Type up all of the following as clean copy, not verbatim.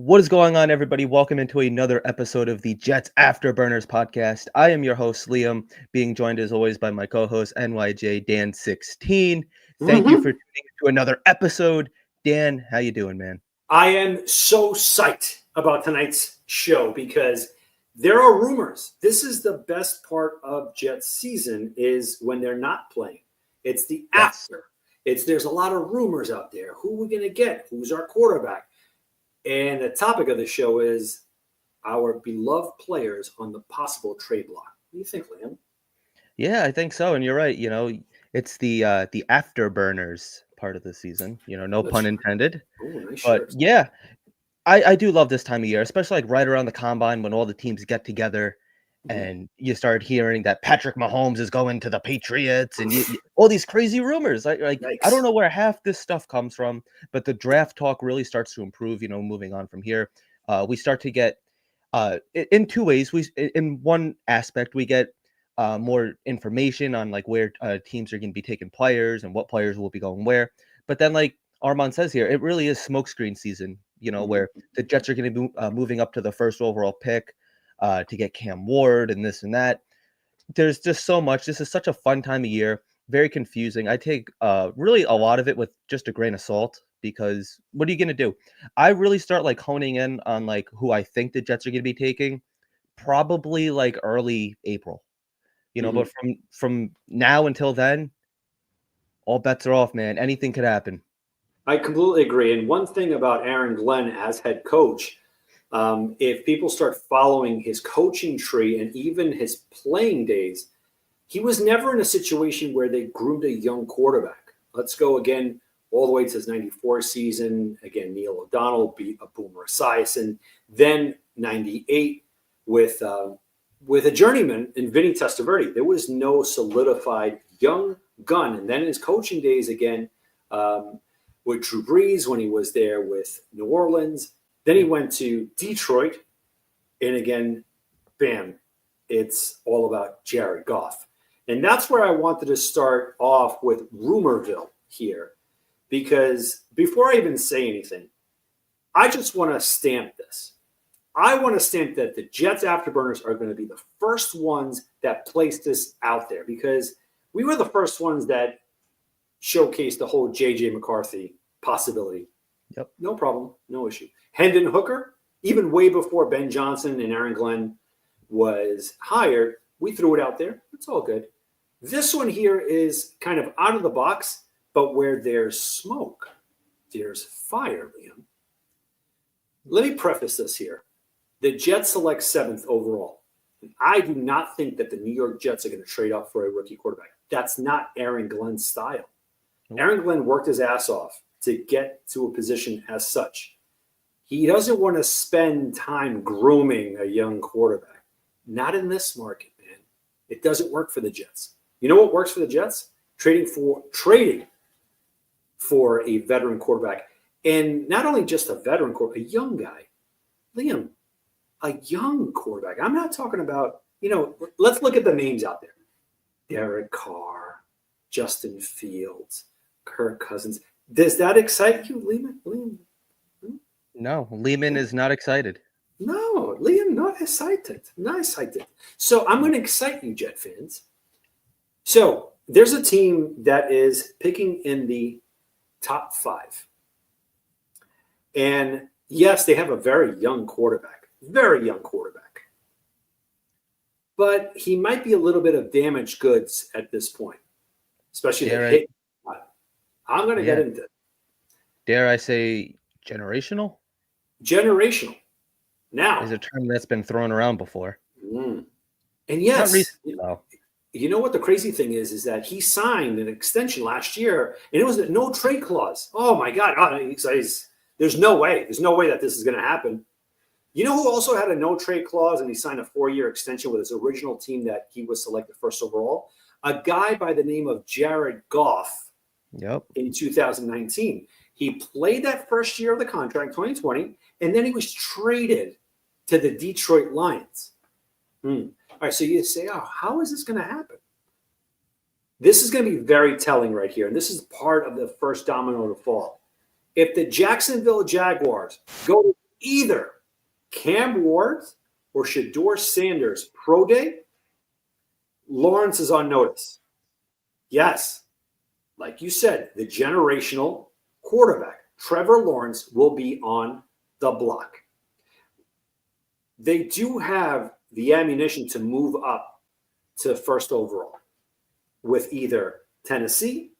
What is going on, everybody? Welcome into another episode of the Jets Afterburners podcast. I am your host, Liam, being joined as always by my co-host, NYJ Dan16. Thank you for tuning into another episode. Dan, how you doing, man? I am so psyched about tonight's show because there are rumors. This is the best part of Jets season is when they're not playing. It's the after. There's a lot of rumors out there. Who are we going to get? Who's our quarterback? And the topic of the show is our beloved players on the possible trade block. What do you think, Liam? Yeah, I think so. And you're right. You know, it's the afterburners part of the season. You know, no pun intended. Ooh, nice but shirt. Yeah, I do love this time of year, especially like right around the combine when all the teams get together and you start hearing that Patrick Mahomes is going to the Patriots and all these crazy rumors. I don't know where half this stuff comes from, but the draft talk really starts to improve, you know, moving on from here. We start to get in two ways. In one aspect, we get more information on like where teams are going to be taking players and what players will be going where. But then, like Armand says here, it really is smokescreen season, you know, where the Jets are going to be moving up to the first overall pick to get Cam Ward and this and that. There's just so much. This is such a fun time of year. Very confusing. I take really a lot of it with just a grain of salt because what are you going to do? I really start like honing in on like who I think the Jets are going to be taking probably like early April, you know, but from now until then, all bets are off, man. Anything could happen. I completely agree. And one thing about Aaron Glenn as head coach, if people start following his coaching tree and even his playing days, he was never in a situation where they groomed a young quarterback. Let's go again all the way to his 94 season. Again, Neil O'Donnell beat a Boomer Esiason. Then 98 with a journeyman in Vinny Testaverde. There was no solidified young gun. And then in his coaching days again, with Drew Brees when he was there with New Orleans. Then he went to Detroit, and again, bam, it's all about Jared Goff. And that's where I wanted to start off with Rumorville here, because before I even say anything, I just want to stamp this. I want to stamp that the Jets Afterburners are going to be the first ones that place this out there, because we were the first ones that showcased the whole J.J. McCarthy possibility. Yep. No problem. No issue. Hendon Hooker, even way before Ben Johnson and Aaron Glenn was hired, we threw it out there. It's all good. This one here is kind of out of the box, but where there's smoke, there's fire, Liam. Let me preface this here. The Jets select 7th overall. I do not think that the New York Jets are going to trade up for a rookie quarterback. That's not Aaron Glenn's style. Aaron Glenn worked his ass off to get to a position as such. He doesn't want to spend time grooming a young quarterback. Not in this market, man. It doesn't work for the Jets. You know what works for the Jets? Trading for a veteran quarterback. And not only just a veteran quarterback, a young guy. Liam, a young quarterback. I'm not talking about, let's look at the names out there. Derek Carr, Justin Fields, Kirk Cousins. Does that excite you, Liam? No, Lehman is not excited. No, Liam, not excited. Not excited. So I'm going to excite you, Jet fans. So there's a team that is picking in the top 5. And yes, they have a very young quarterback. Very young quarterback. but he might be a little bit of damaged goods at this point, especially the Dare I? hit. I'm going to get Yeah. into Dare I say generational? generational now. Is a term that's been thrown around before. Mm. And Not yes, recently, though. you know what the crazy thing is that he signed an extension last year, and it was a no trade clause. Oh my God! There's no way. There's no way that this is going to happen. You know who also had a no trade clause and he signed a 4-year extension with his original team that he was selected first overall? A guy by the name of Jared Goff. Yep. In 2019, he played that first year of the contract, 2020, and then he was traded to the Detroit Lions. All right, so you say, oh, how is this going to happen? This is going to be very telling right here, and this is part of the first domino to fall. If the Jacksonville Jaguars go to either Cam Ward or Shador Sanders pro day, Lawrence is on notice. Yes, like you said, the generational quarterback, Trevor Lawrence, will be on the block. They do have the ammunition to move up to first overall with either Tennessee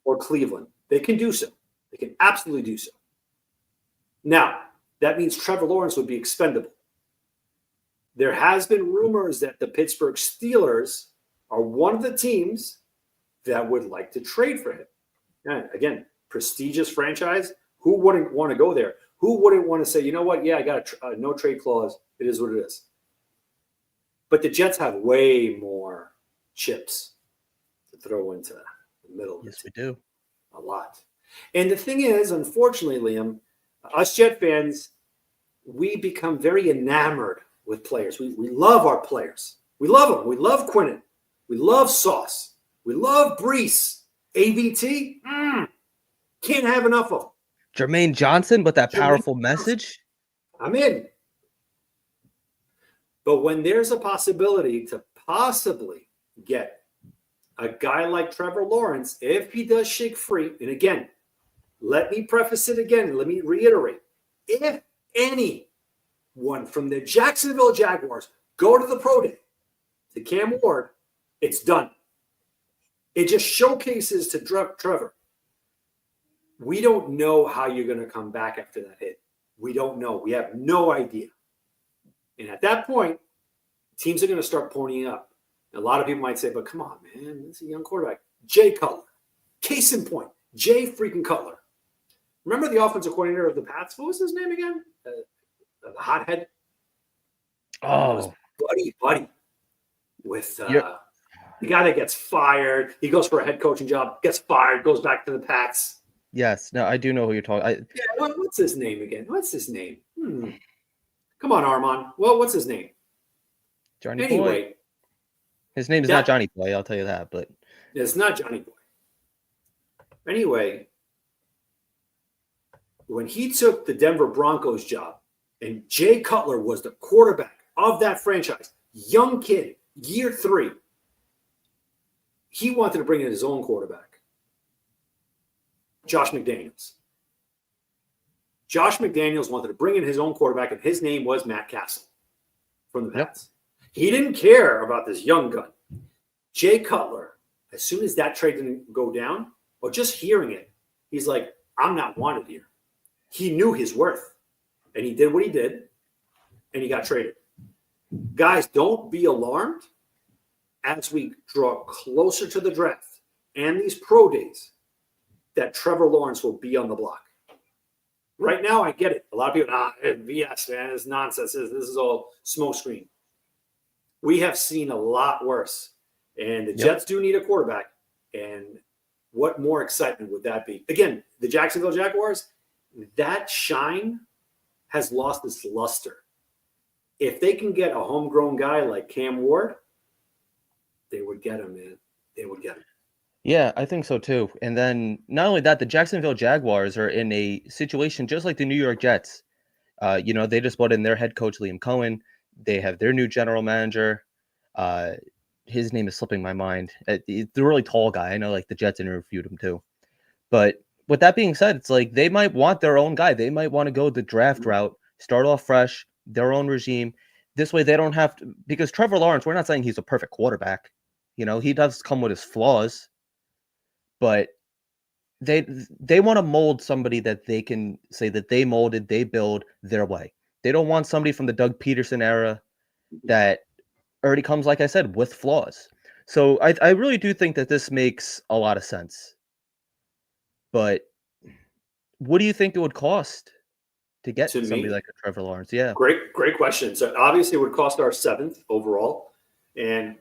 or Cleveland. They can do so. They can absolutely do so. Now, that means Trevor Lawrence would be expendable. There has been rumors that the Pittsburgh Steelers are one of the teams that would like to trade for him. And again, prestigious franchise. Who wouldn't want to go there? Who wouldn't want to say, you know what? Yeah, I got a no trade clause. It is what it is. But the Jets have way more chips to throw into the middle. Yes, we do. A lot. And the thing is, unfortunately, Liam, us Jet fans, we become very enamored with players. We love our players. We love them. We love Quinnen. We love Sauce. We love Brees. AVT, can't have enough of them. Jermaine Johnson with that powerful message. I'm in. But when there's a possibility to possibly get a guy like Trevor Lawrence, if he does shake free, and again, let me preface it again, let me reiterate, if anyone from the Jacksonville Jaguars go to the pro day, to Cam Ward, it's done. It just showcases to Trevor, we don't know how you're going to come back after that hit. We don't know. We have no idea. And at that point, teams are going to start ponying up. A lot of people might say, but come on, man, this is a young quarterback. Jay Cutler. Case in point, Jay freaking Cutler. Remember the offensive coordinator of the Pats? What was his name again? The hothead? Oh. Buddy. With the guy that gets fired. He goes for a head coaching job, gets fired, goes back to the Pats. Yes. No, I do know who you're talking. What's his name again? What's his name? Come on, Armand. Well, what's his name? Johnny Boy. His name is not Johnny Boy, I'll tell you that, but it's not Johnny Boy. Anyway, when he took the Denver Broncos job and Jay Cutler was the quarterback of that franchise, young kid, year 3, he wanted to bring in his own quarterback, Josh McDaniels. Josh McDaniels wanted to bring in his own quarterback, and his name was Matt Castle from the Pats. Yep. He didn't care about this young gun. Jay Cutler, as soon as that trade didn't go down, or just hearing it, he's like, I'm not wanted here. He knew his worth, and he did what he did, and he got traded. Guys, don't be alarmed as we draw closer to the draft and these pro days that Trevor Lawrence will be on the block. Right now, I get it. A lot of people, BS, man, it's nonsense. This is all smokescreen. We have seen a lot worse, and the Jets do need a quarterback. And what more excitement would that be? Again, the Jacksonville Jaguars, that shine has lost its luster. If they can get a homegrown guy like Cam Ward, they would get him, man. They would get him. Yeah, I think so too. And then not only that, the Jacksonville Jaguars are in a situation just like the New York Jets. They just brought in their head coach, Liam Cohen. They have their new general manager. His name is slipping my mind. He's the really tall guy. I know like the Jets interviewed him too. But with that being said, it's like they might want their own guy. They might want to go the draft route, start off fresh, their own regime. This way they don't have to, because Trevor Lawrence, we're not saying he's a perfect quarterback. He does come with his flaws, but they want to mold somebody that they can say that they molded, they build their way. They don't want somebody from the Doug Peterson era that already comes, like I said, with flaws. So I really do think that this makes a lot of sense. But what do you think it would cost to To get somebody me, like a Trevor Lawrence? Yeah. great question. So obviously, it would cost our seventh overall, and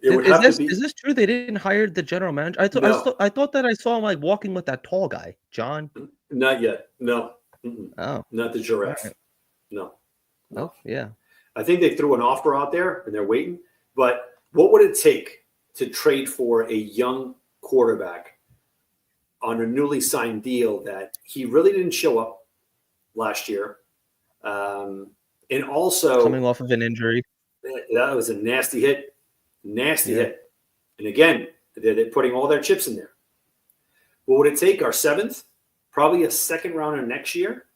it would Is have to this be is this true? They didn't hire the general manager. no, I thought that I saw him like walking with that tall guy, John. not yet. No, mm-mm. Oh, Not the all giraffe. right. No, Oh, no. yeah. I think they threw an offer out there and they're waiting. But what would it take to trade for a young quarterback on a newly signed deal that he really didn't show up last year? And Coming also, off of an injury. that was a nasty Yeah. hit. And again, they're putting all their chips in there. What would it take? Our seventh, probably a second rounder next year,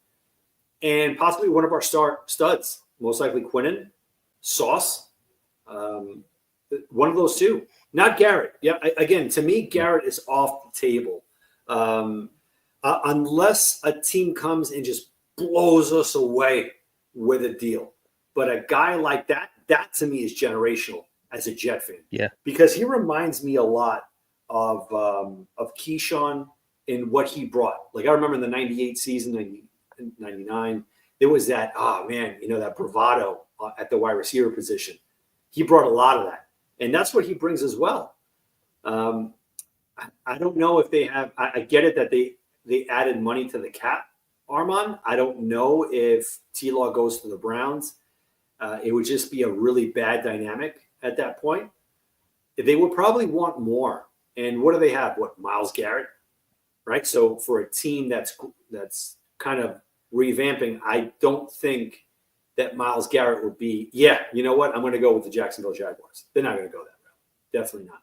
and possibly one of our star studs, most likely Quinnen, Sauce, um, one of those two. Not Garrett. Yeah, again, to me, Garrett is off the table. Unless a team comes and just blows us away with a deal. But a guy like that to me is generational as a Jet fan. Yeah. Because he reminds me a lot of Keyshawn and what he brought. Like I remember in the 98 season, 99, there was that, that bravado at the wide receiver position. He brought a lot of that. And that's what he brings as well. I don't know if they have, I get it that they added money to the cap, Armand. I don't know if T-Law goes to the Browns. It would just be a really bad dynamic at that point. They would probably want more. And what do they have? Myles Garrett, right? So for a team that's kind of revamping, I don't think that Myles Garrett would be, you know what? I'm going to go with the Jacksonville Jaguars. They're not going to go that route. Definitely not.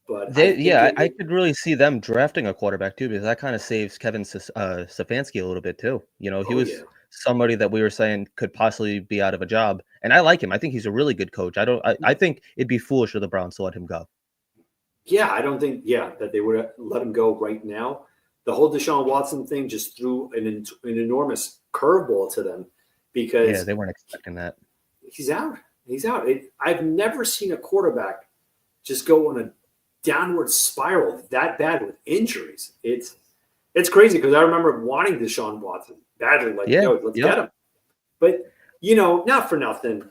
But I think I could really see them drafting a quarterback too, because that kind of saves Kevin Stefanski a little bit too. He oh yeah. was somebody that we were saying could possibly be out of a job, and I like him. I think he's a really good coach. I think it'd be foolish for the Browns to let him go. Yeah, I don't think that they would let him go right now. The whole Deshaun Watson thing just threw an enormous curveball to them Yeah, because they weren't expecting that. he's out. He's out. I've never seen a quarterback just go on a downward spiral that bad with injuries. It's crazy because I remember wanting Deshaun Watson badly, like, Yeah, let's get him. But, not for nothing.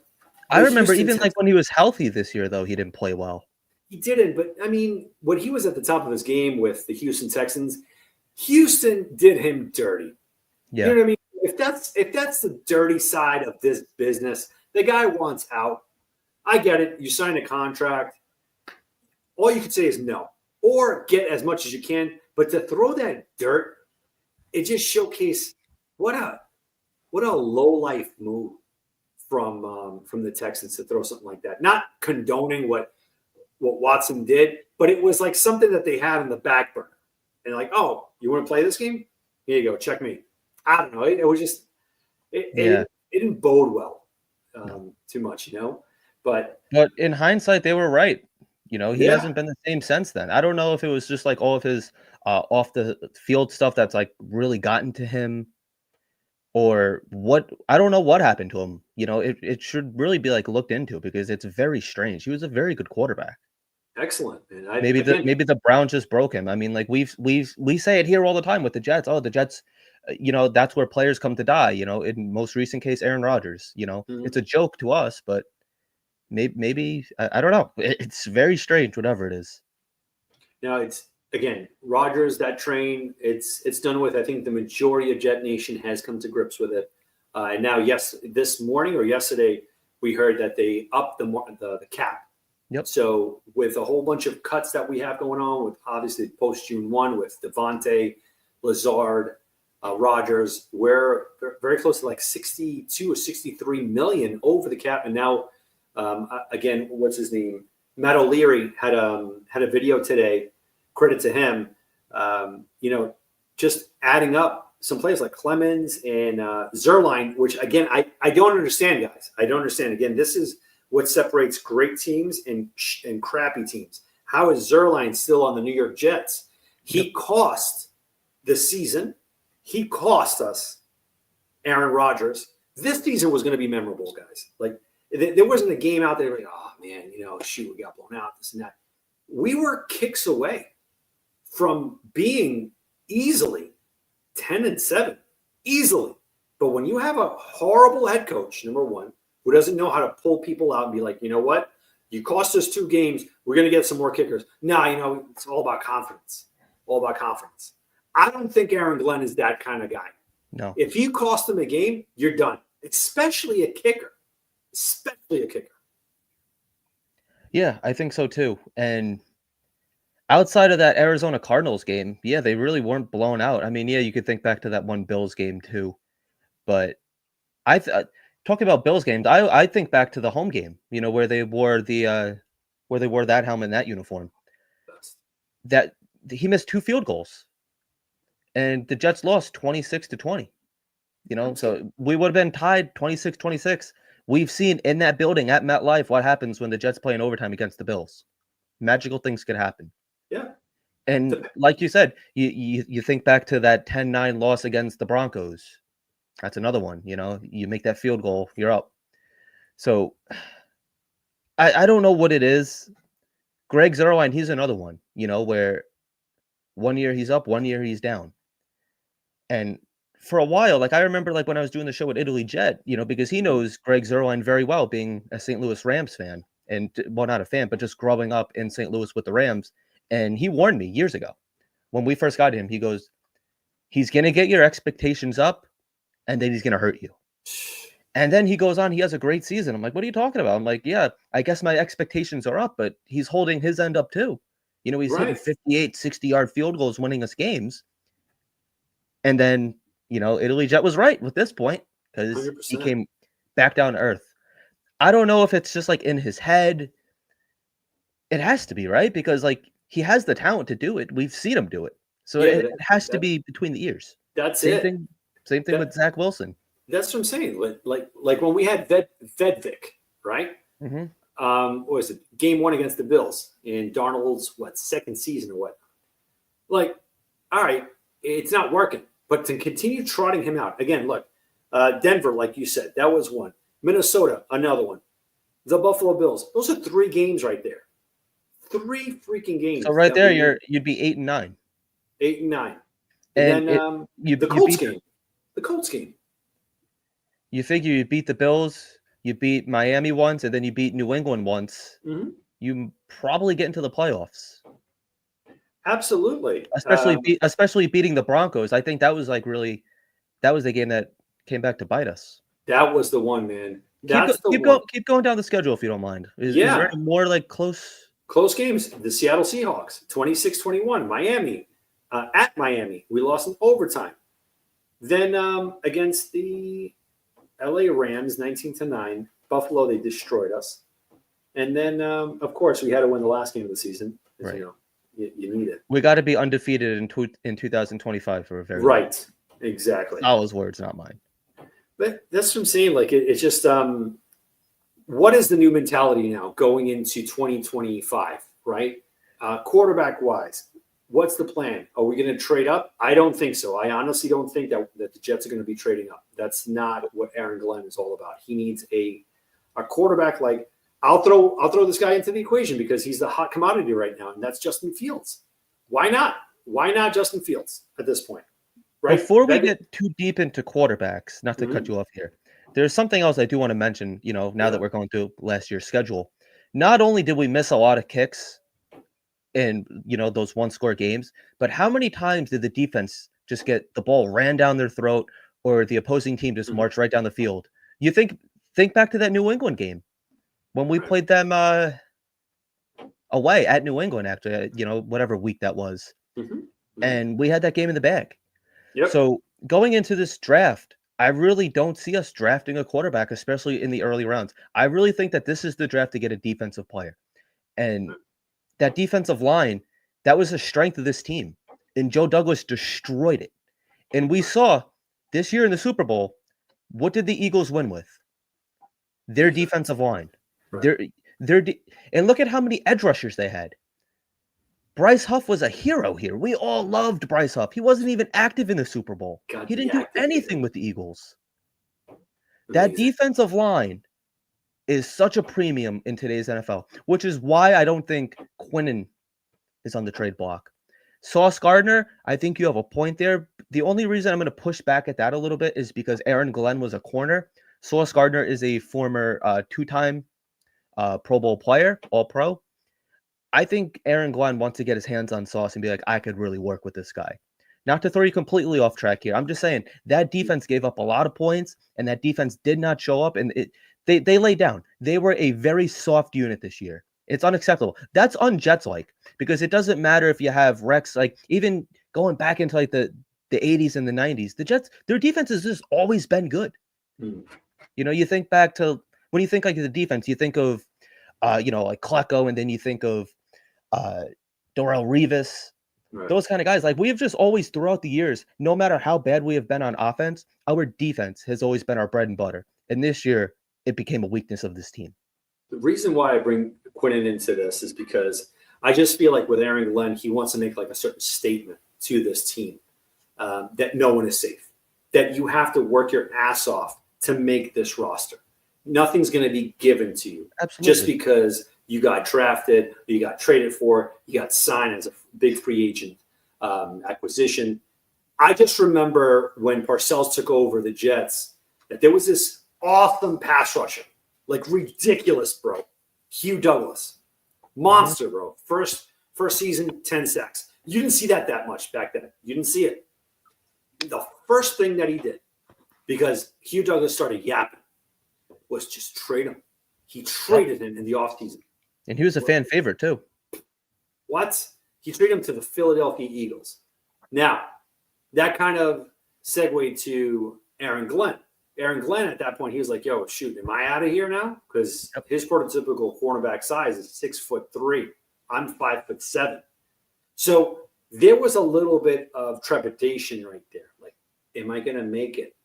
I remember Houston even like when he was healthy this year, though, he didn't play well. He didn't, but I mean, when he was at the top of his game with the Houston Texans, Houston did him dirty. Yeah. You know what I mean? If that's the dirty side of this business, the guy wants out. I get it. You signed a contract. All you could say is no, or get as much as you can. But to throw that dirt, it just showcased what a low life move from the Texans to throw something like that. Not condoning what Watson did, but it was like something that they had in the back burner. And like, oh, you want to play this game? Here you go, check me. I don't know. It was just it didn't bode well too much, But in hindsight, they were right. He hasn't been the same since then. I don't know if it was just like all of his off the field stuff that's like really gotten to him, or what. I don't know what happened to him. It should really be like looked into because it's very strange. He was a very good quarterback. excellent. And Maybe the Browns just broke him. I mean, like we say it here all the time with the Jets. Oh, the Jets, that's where players come to die. In most recent case, Aaron Rodgers. It's a joke to us, but maybe I don't know. It's very strange, whatever it is. Now it's again Rodgers. That train, it's done with. I think the majority of Jet Nation has come to grips with it. And now, this morning or yesterday, we heard that they upped the cap. Yep. So with a whole bunch of cuts that we have going on, with obviously post June 1 with Devontae, Lazard, Rodgers, we're very close to like 62 or 63 million over the cap. And now, again, what's his name? Matt O'Leary had a video today. Credit to him. Just adding up some players like Clemens and Zerline, which again I don't understand, guys. I don't understand. Again, this is what separates great teams and crappy teams. How is Zerline still on the New York Jets? He cost the season. He cost us Aaron Rodgers. This season was going to be memorable, guys. Like there wasn't a game out there like, oh man, shoot, we got blown out, this and that. We were kicks away from being easily 10-7, easily. But when you have a horrible head coach, number one, who doesn't know how to pull people out and be like, you know what? You cost us 2 games. We're going to get some more kickers. No, it's all about confidence. All about confidence. I don't think Aaron Glenn is that kind of guy. No. If you cost him a game, you're done. Especially a kicker. Especially a kicker. Yeah, I think so too. And outside of that Arizona Cardinals game, yeah, they really weren't blown out. I mean, yeah, you could think back to that one Bills game too. But talking about Bills games, I think back to the home game, where they wore that helmet and that uniform. That he missed 2 field goals. And the Jets lost 26-20. So we would have been tied 26-26. We've seen in that building at MetLife what happens when the Jets play in overtime against the Bills. Magical things could happen. Yeah. And like you said, you think back to that 10-9 loss against the Broncos. That's another one. You make that field goal, you're up. So I don't know what it is. Greg Zuerlein, he's another one, where one year he's up, one year he's down. And for a while, I remember when I was doing the show with Italy Jet, because he knows Greg Zuerlein very well, being a St. Louis Rams fan, and well, not a fan, but just growing up in St. Louis with the Rams. And he warned me years ago when we first got him. He goes, he's going to get your expectations up and then he's going to hurt you. And then he goes on, he has a great season. I'm like, what are you talking about? I'm like, yeah, I guess my expectations are up, but he's holding his end up too. He's hitting 58, 60-yard field goals, winning us games. And then, Italy Jet was right with this point because he came back down to earth. I don't know if it's just in his head. It has to be, right? Because he has the talent to do it. We've seen him do it. So it has to be between the ears. That's same it. Thing, same thing with Zach Wilson. That's what I'm saying. Like when we had Vedvik, right? Mm-hmm. What was it? Game 1 against the Bills in Darnold's second season or what? All right, it's not working. But to continue trotting him out again. Look, Denver, like you said, that was one. Minnesota, another one. The Buffalo Bills. Those are 3 games right there. 3 freaking games. So right there, you'd be 8-9. 8-9. And then the Colts game. The Colts game. You figure you beat the Bills, you beat Miami once, and then you beat New England once. Mm-hmm. You probably get into the playoffs. Absolutely. Especially beating the Broncos. I think that was that was the game that came back to bite us. That was the one, man. Keep going down the schedule if you don't mind. Is there any more close games? The Seattle Seahawks, 26-21. Miami, at Miami, we lost in overtime. Then against the LA Rams, 19-9. Buffalo, they destroyed us. And then, of course, we had to win the last game of the season. Right. You need it. We got to be undefeated in 2025 for a very right. Long. Exactly. Allah's words, not mine. But that's what I'm saying. It's just what is the new mentality now going into 2025, right? Quarterback wise, what's the plan? Are we going to trade up? I don't think so. I honestly don't think that the Jets are going to be trading up. That's not what Aaron Glenn is all about. He needs a quarterback I'll throw this guy into the equation because he's the hot commodity right now, and that's Justin Fields. Why not? Why not Justin Fields at this point? Right? Before we get too deep into quarterbacks, not to cut you off here, there's something else I do want to mention, now that we're going through last year's schedule. Not only did we miss a lot of kicks in, those one-score games, but how many times did the defense just get the ball ran down their throat or the opposing team just march right down the field? You think back to that New England game when we played them away at New England, actually, whatever week that was. Mm-hmm. And we had that game in the bag. Yep. So going into this draft, I really don't see us drafting a quarterback, especially in the early rounds. I really think that this is the draft to get a defensive player. And that defensive line, that was the strength of this team. And Joe Douglas destroyed it. And we saw this year in the Super Bowl, what did the Eagles win with? Their defensive line. Right. And look at how many edge rushers they had. Bryce Huff was a hero here. We all loved Bryce Huff. He wasn't even active in the Super Bowl. Got He didn't do deactivated. anything with the Eagles. Amazing. That defensive line is such a premium in today's NFL, which is why I don't think Quinnen is on the trade block. Sauce Gardner, I think you have a point there. The only reason I'm going to push back at that a little bit is because Aaron Glenn was a corner. Sauce Gardner is a former two-time Pro Bowl player, All-Pro. I think Aaron Glenn wants to get his hands on Sauce and be like, I could really work with this guy. Not to throw you completely off track here. I'm just saying that defense gave up a lot of points, and that defense did not show up, and they laid down. They were a very soft unit this year. It's unacceptable. That's un-Jets-like, because it doesn't matter if you have Rex, like even going back into like the 80s and the 90s, the Jets, their defense has just always been good. You know, you think back to when you think like the defense, you think of like Klecko, and then you think of Darrelle Revis, Right. those kind of guys. Like we have just always throughout the years, no matter how bad we have been on offense, our defense has always been our bread and butter. And this year, it became a weakness of this team. The reason why I bring Quinnen into this is because I just feel like with Aaron Glenn, he wants to make like a certain statement to this team that no one is safe, that you have to work your ass off to make this roster. Nothing's going to be given to you. Absolutely. Just because you got drafted, you got traded for, you got signed as a big free agent acquisition. I just remember when Parcells took over the Jets that there was this awesome pass rusher, like ridiculous, bro. Hugh Douglas, monster, bro. First season, 10 sacks. You didn't see that much back then. You didn't see it. The first thing that he did, because Hugh Douglas started yapping, was just trade him. He traded him in the offseason. And he was a fan favorite too. What? He traded him to the Philadelphia Eagles. Now, that kind of segued to Aaron Glenn. Aaron Glenn at that point, he was like, yo, shoot, am I out of here now? Because his prototypical cornerback size is 6'3". I'm 5'7". So there was a little bit of trepidation right there. Like, am I going to make it?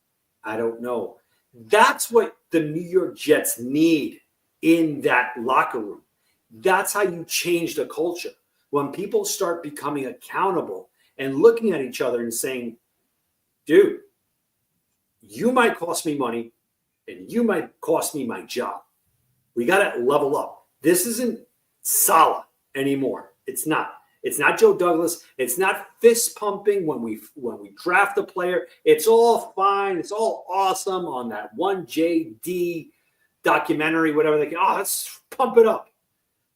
I don't know. That's what the New York Jets need in that locker room. That's how you change the culture. When people start becoming accountable and looking at each other and saying, dude, you might cost me money and you might cost me my job. We got to level up. This isn't Salah anymore. It's not. It's not Joe Douglas. It's not fist pumping when we draft a player. It's all fine. It's all awesome on that one JD documentary, whatever they can. Oh, let's pump it up.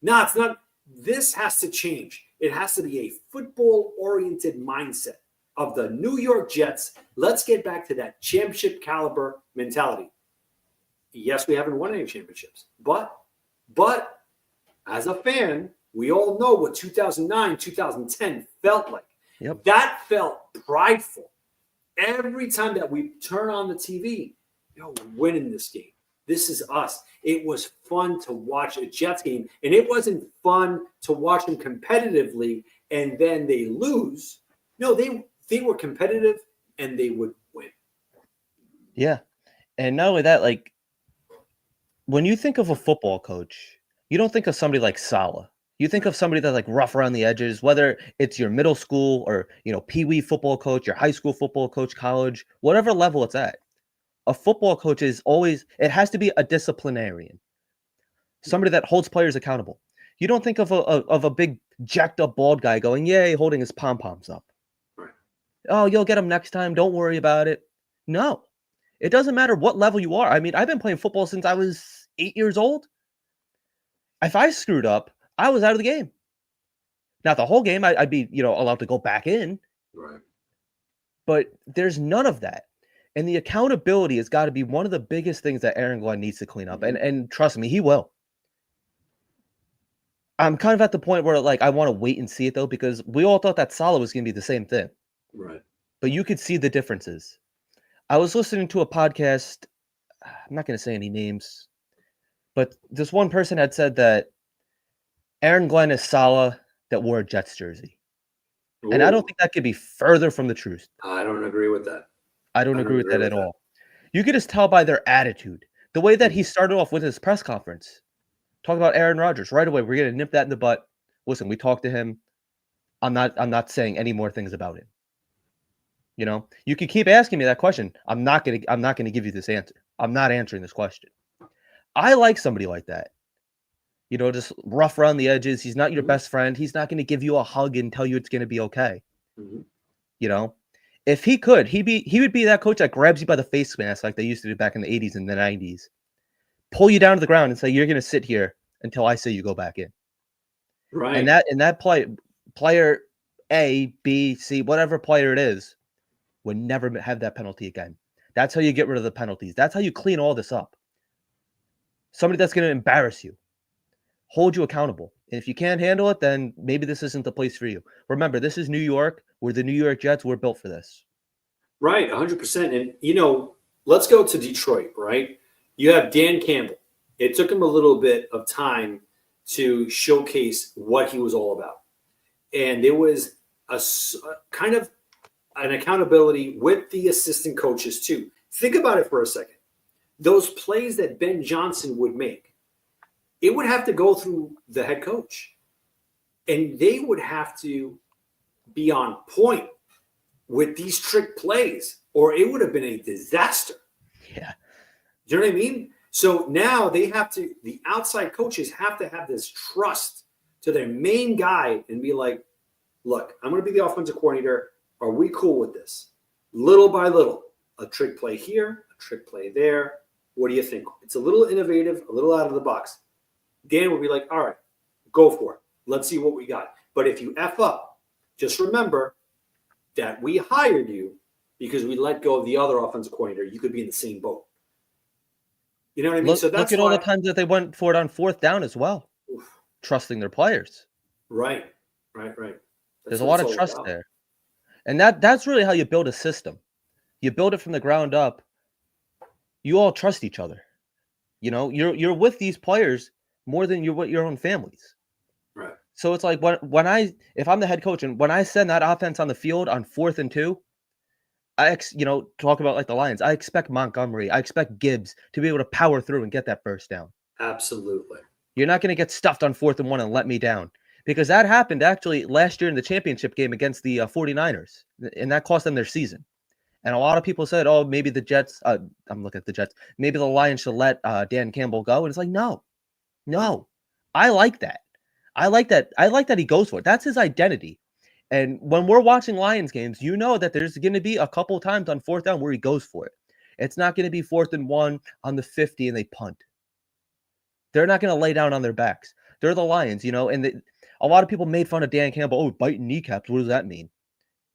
No, it's not. This has to change. It has to be a football-oriented mindset of the New York Jets. Let's get back to that championship caliber mentality. Yes, we haven't won any championships, but as a fan, we all know what 2009, 2010 felt like. Yep. That felt prideful. Every time that we turn on the TV, we're winning this game. This is us. It was fun to watch a Jets game, and it wasn't fun to watch them competitively and then they lose. No, they were competitive and they would win. Yeah. And not only that, like, when you think of a football coach, you don't think of somebody like Salah. You think of somebody that's like rough around the edges, whether it's your middle school or, pee-wee football coach, your high school football coach, college, whatever level it's at. A football coach is always, it has to be a disciplinarian, somebody that holds players accountable. You don't think of a big jacked up bald guy going, yay, holding his pom-poms up. Right. Oh, you'll get him next time. Don't worry about it. No, it doesn't matter what level you are. I mean, I've been playing football since I was 8 years old. If I screwed up, I was out of the game. Not the whole game. I'd be, allowed to go back in. Right. But there's none of that. And the accountability has got to be one of the biggest things that Aaron Glenn needs to clean up. And trust me, he will. I'm kind of at the point where, like, I want to wait and see it, though, because we all thought that Salah was going to be the same thing. Right. But you could see the differences. I was listening to a podcast. I'm not going to say any names. But this one person had said that Aaron Glenn is Salah that wore a Jets jersey. And I don't Ooh, think that could be further from the truth. I don't agree with that. I don't I agree don't with agree that at with that. all. You could just tell by their attitude. The way that he Mhm. started off with his press conference, talk about Aaron Rodgers right away. We're gonna nip that in the butt. Listen, we talked to him. I'm not saying any more things about him. You know, you could keep asking me that question. I'm not gonna give you this answer. I'm not answering this question. I like somebody like that. You know, just rough around the edges. He's not your Mhm. best friend. He's not gonna give you a hug and tell you it's gonna be okay. Mhm. You know, if he could, he would be that coach that grabs you by the face mask like they used to do back in the 80s and the 90s, pull you down to the ground and say, "You're gonna sit here until I say you go back in." And Right. that player A, B, C, whatever player it is, would never have that penalty again. That's how you get rid of the penalties. That's how you clean all this up. Somebody that's gonna embarrass you, hold you accountable. And if you can't handle it, then maybe this isn't the place for you. Remember, this is New York. We're the New York Jets. We're built for this. Right. 100%. And, let's go to Detroit, right? You have Dan Campbell. It took him a little bit of time to showcase what he was all about. And there was a kind of an accountability with the assistant coaches, too. Think about it for a second. Those plays that Ben Johnson would make, it would have to go through the head coach. And they would have to be on point with these trick plays, or it would have been a disaster. Yeah. Do you know what I mean? So now the outside coaches have to have this trust to their main guy and be like, look, I'm going to be the offensive coordinator. Are we cool with this? Little by little, a trick play here, a trick play there. What do you think? It's a little innovative, a little out of the box. Dan will be like, all right, go for it. Let's see what we got. But if you F up, just remember that we hired you because we let go of the other offensive coordinator. You could be in the same boat. You know what I mean? So Look that's at all the why. times that they went for it on 4th down as well, Oof, trusting their players. right, right. There's That's a what lot it's of all trust about. there. And that's really how you build a system. You build it from the ground up. You all trust each other. You know, you're with these players more than you're with your own families. Right. So it's like if I'm the head coach and when I send that offense on the field on 4th and 2, talk about like the Lions. I expect Montgomery, I expect Gibbs to be able to power through and get that first down. Absolutely. You're not going to get stuffed on 4th and 1 and let me down. Because that happened actually last year in the championship game against the 49ers, and that cost them their season. And a lot of people said, "Oh, maybe the Jets." I'm looking at the Jets. Maybe the Lions should let Dan Campbell go. And it's like, no, No. no. I like that. I like that. I like that he goes for it. That's his identity. And when we're watching Lions games, you know that there's going to be a couple times on 4th down where he goes for it. It's not going to be 4th and 1 on the 50 and they punt. They're not going to lay down on their backs. They're the Lions, and a lot of people made fun of Dan Campbell. Oh, biting kneecaps. What does that mean?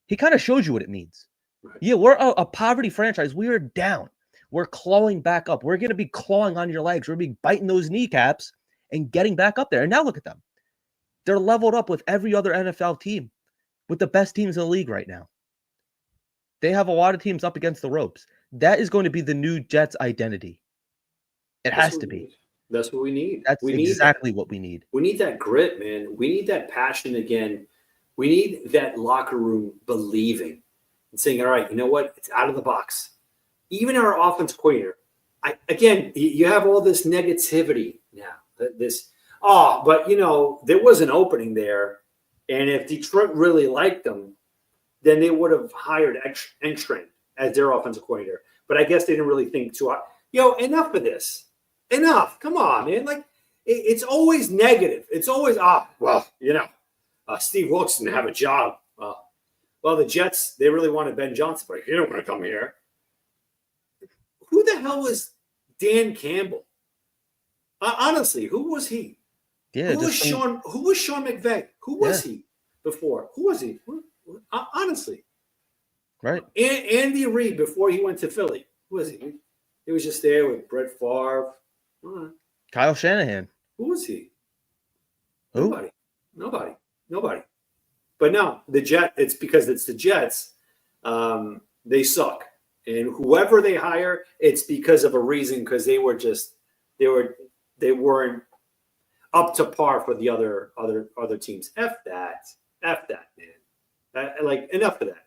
He kind of shows you what it means. Right. Yeah, we're a poverty franchise. We are down. We're clawing back up. We're going to be clawing on your legs. We're going to be biting those kneecaps and getting back up there. And now look at them. They're leveled up with every other NFL team, with the best teams in the league right now. They have a lot of teams up against the ropes. That is going to be the new Jets identity. It That's has what to we be. need. That's what we need. That's We need that. exactly what we need. We need that grit, man. We need that passion again. We need that locker room believing and saying, all right, you know what? It's out of the box. Even our offense coordinator, you have all this negativity now. But there was an opening there. And if Detroit really liked them, then they would have hired Engstrand as their offensive coordinator. But I guess they didn't really think too hard. Enough of this. Enough. Come on, man. Like, it's always negative. It's always, Steve Wilkes didn't have a job. Well, the Jets, they really wanted Ben Johnson, but he didn't want to come here. Who the hell was Dan Campbell? Honestly, who was he? Yeah, Who was Sean McVay? Who was he before? Who was he? Honestly. right. Andy Reid before he went to Philly. Who was he? He was just there with Brett Favre. Kyle Shanahan. Who was he? Who? Nobody. But no, it's because it's the Jets. They suck. And whoever they hire, it's because of a reason, because they weren't up to par for the other teams. F that, man. Like, enough of that.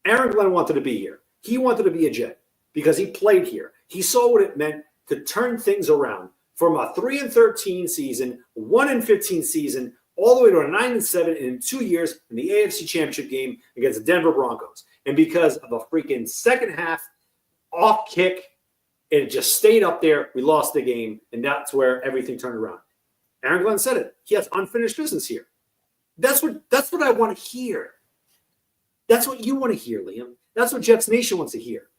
Aaron Glenn wanted to be here. He wanted to be a Jet because he played here. He saw what it meant to turn things around from a 3-13 season, 1-15 season, all the way to a 9-7 in 2 years in the AFC Championship game against the Denver Broncos. And because of a freaking second half off kick, it just stayed up there. We lost the game, and that's where everything turned around. Aaron Glenn said it. He has unfinished business here. That's what I want to hear. That's what you want to hear, Liam. That's what Jets Nation wants to hear.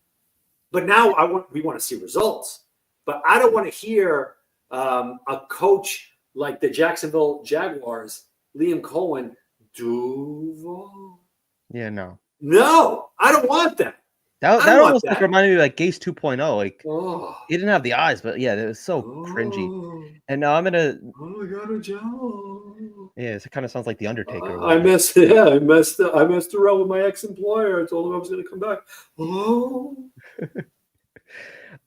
But now we want to see results. But I don't want to hear a coach like the Jacksonville Jaguars, Liam Cohen, Duval. Yeah, no. No, I don't want that. That almost like reminded me of like Gase 2.0. Like he didn't have the eyes, but yeah, it was so cringy. And now I'm gonna. Oh, I got a job. Yeah, it kind of sounds like the Undertaker. I messed around with my ex-employer. I told him I was going to come back. Oh.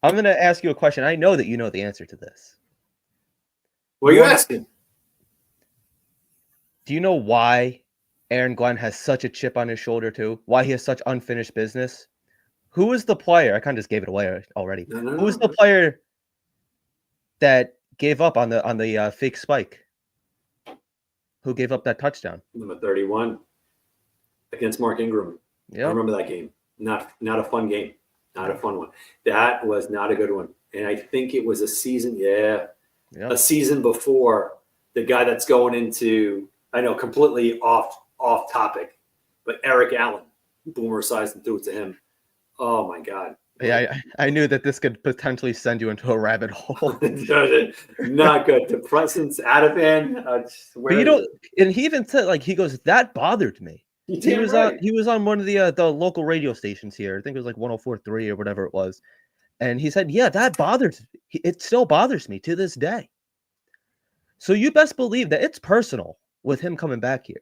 I'm going to ask you a question. I know that you know the answer to this. What are you asking? Do you know why Aaron Glenn has such a chip on his shoulder too? Why he has such unfinished business? Who is the player? I kind of just gave it away already. No. Who's the player that gave up on the fake spike? Who gave up that touchdown? Number 31 against Mark Ingram. Yeah, I remember that game. Not a fun game. Not a fun one. That was not a good one. And I think it was a season. A season before the guy that's going into, I know, completely off topic, but Eric Allen, boomer sized and threw it to him. Oh my God. Yeah, I knew that this could potentially send you into a rabbit hole. Not good. Depressants, Ativan. But you know, and he even said, like, he goes, that bothered me. He was on one of the local radio stations here. I think it was like 104.3 or whatever it was. And he said, yeah, that bothers me. It still bothers me to this day. So you best believe that it's personal with him coming back here.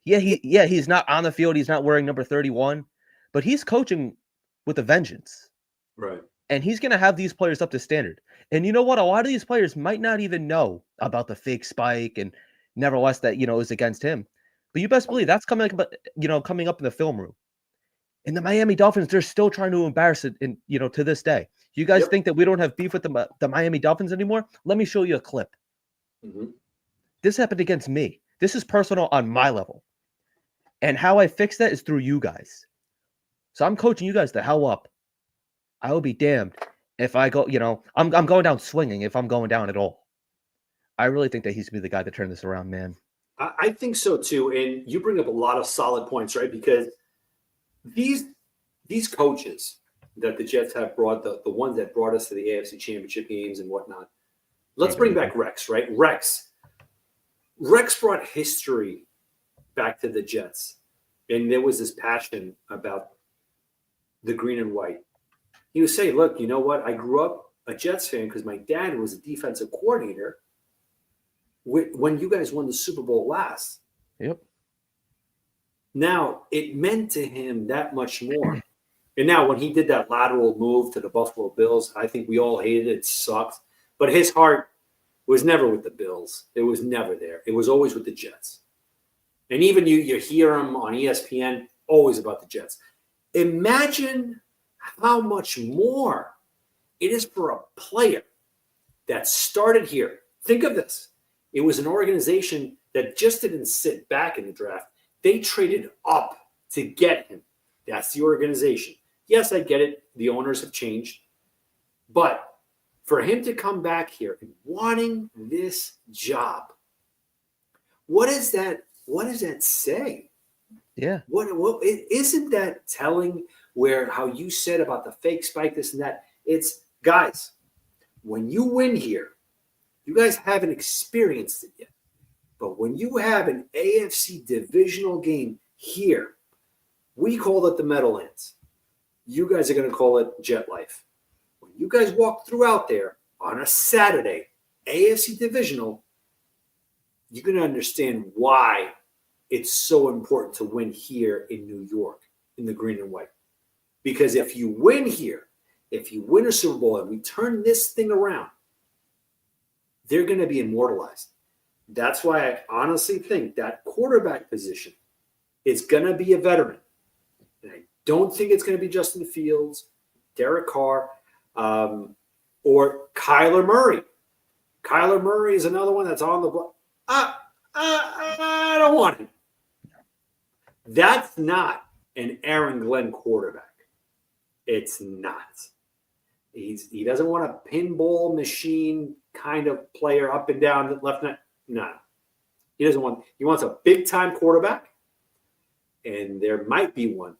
He's not on the field. He's not wearing number 31, but he's coaching with a vengeance. Right. And he's going to have these players up to standard. And you know what? A lot of these players might not even know about the fake spike and nevertheless that, is against him. But you best believe that's coming up in the film room. And the Miami Dolphins, they're still trying to embarrass it to this day. You guys think that we don't have beef with the Miami Dolphins anymore? Let me show you a clip. Mm-hmm. This happened against me. This is personal on my level. And how I fix that is through you guys. So I'm coaching you guys the hell up. I will be damned if I go, I'm going down swinging if I'm going down at all. I really think that he's going to be the guy to turn this around, man. I think so too. And you bring up a lot of solid points, right? Because these coaches that the Jets have brought, the ones that brought us to the AFC Championship games and whatnot. Let's bring back Rex, right? Rex brought history back to the Jets. And there was this passion about the green and white. He was saying, look, you know what? I grew up a Jets fan because my dad was a defensive coordinator when you guys won the Super Bowl last. Yep. Now, it meant to him that much more. And now when he did that lateral move to the Buffalo Bills, I think we all hated it. It sucked. But his heart was never with the Bills. It was never there. It was always with the Jets. And even you hear him on ESPN, always about the Jets. Imagine how much more it is for a player that started here. Think of this. It was an organization that just didn't sit back in the draft. They traded up to get him. That's the organization. Yes, I get it. The owners have changed. But for him to come back here and wanting this job, what does that say? Yeah. What isn't that telling where how you said about the fake spike, this and that? It's, guys, when you win here, you guys haven't experienced it yet. But when you have an AFC divisional game here, we call it the Meadowlands. You guys are going to call it Jet Life. When you guys walk throughout there on a Saturday, AFC divisional, you're going to understand why it's so important to win here in New York in the green and white. Because if you win here, if you win a Super Bowl and we turn this thing around, they're going to be immortalized. That's why I honestly think that quarterback position it's going to be a veteran. And I don't think it's going to be Justin Fields, Derek Carr, or Kyler Murray. Kyler Murray is another one that's on the block. I don't want him. That's not an Aaron Glenn quarterback. It's not. He doesn't want a pinball machine kind of player up and down the left. No. He doesn't want. He wants a big time quarterback, and there might be one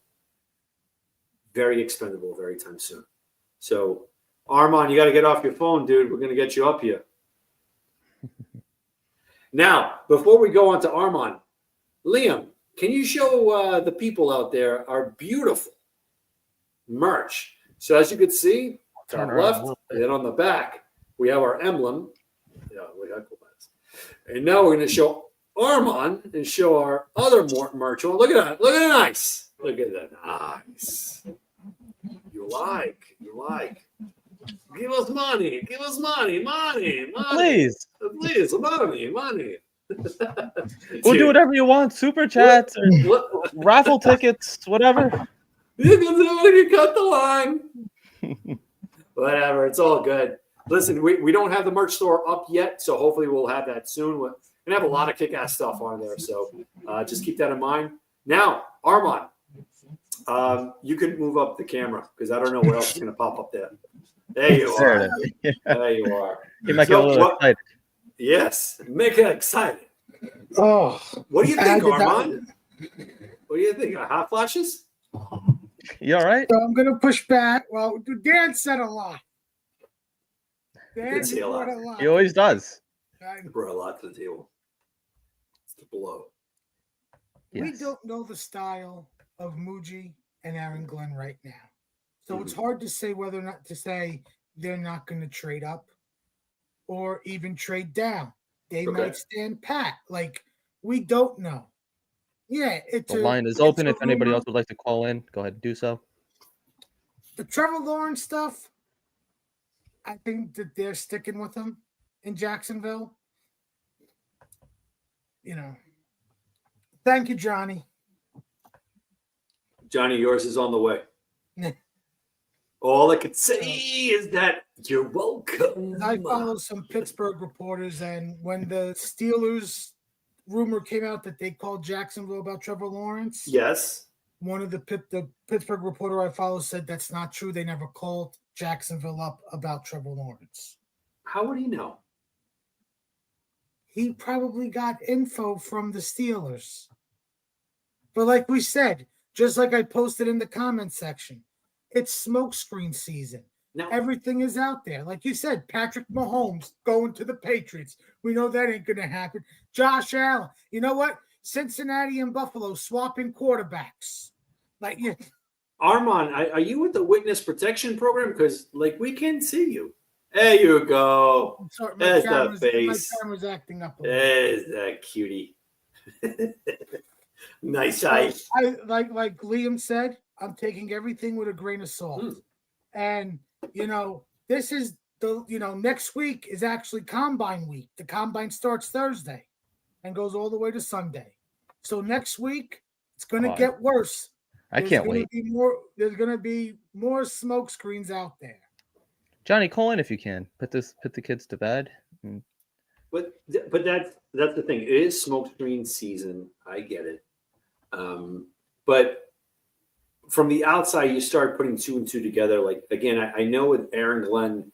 very expendable very time soon. So, Armand, you got to get off your phone, dude. We're going to get you up here. Now, before we go on to Armand, Liam, can you show the people out there our beautiful merch? So as you can see, on the left and then on the back, we have our emblem. Yeah, and now we're going to show Armand and show our other merch. Oh, look at that. Look at that nice. Look at that nice. You like. Give us money. Give us money. Please, money. We'll do whatever you want. Super chats or raffle tickets, whatever. You can cut the line. Whatever. It's all good. Listen, we don't have the merch store up yet, so hopefully we'll have that soon. We're going to have a lot of kick-ass stuff on there, so just keep that in mind. Now, Armand, you can move up the camera because I don't know what else is going to pop up there. There you are. There you are. You might get a little excited. Yes, make it exciting. Oh, what do you think, Armand? What do you think? Hot flashes? You all right? So I'm going to push back. Well, Dan said a lot. Dan say a lot. He always does. He brought a lot to the table. It's the blow. Yes. We don't know the style of Muji and Aaron Glenn right now. So it's hard to say whether or not to say they're not going to trade up or even trade down. They might stand pat. Like, we don't know. Yeah. The line is open. If anybody else would like to call in, go ahead and do so. The Trevor Lawrence stuff, I think that they're sticking with him in Jacksonville. You know. Thank you, Johnny. Johnny, yours is on the way. All I could say is that you're welcome. I follow some Pittsburgh reporters, and when the Steelers rumor came out that they called Jacksonville about Trevor Lawrence, yes, one of the Pittsburgh reporter I follow said that's not true. They never called Jacksonville up about Trevor Lawrence. How would he know? He probably got info from the Steelers. But like we said, just like I posted in the comment section, it's smokescreen season. No. Everything is out there. Like you said, Patrick Mahomes going to the Patriots. We know that ain't going to happen. Josh Allen. You know what? Cincinnati and Buffalo swapping quarterbacks. Like, yeah. Armand, are you with the witness protection program? Because, like, we can see you. There you go. Sorry, there's the face. My camera's acting up a little. There's that cutie. Nice eyes. Like Liam said, I'm taking everything with a grain of salt. And, this is next week is actually Combine week. The Combine starts Thursday and goes all the way to Sunday. So next week, it's going to get worse. I can't wait. There's going to be more smoke screens out there. Johnny, call in if you can. Put the kids to bed. But that's the thing. It is smoke screen season. I get it. But from the outside, you start putting two and two together. Like, again, I know with Aaron Glenn,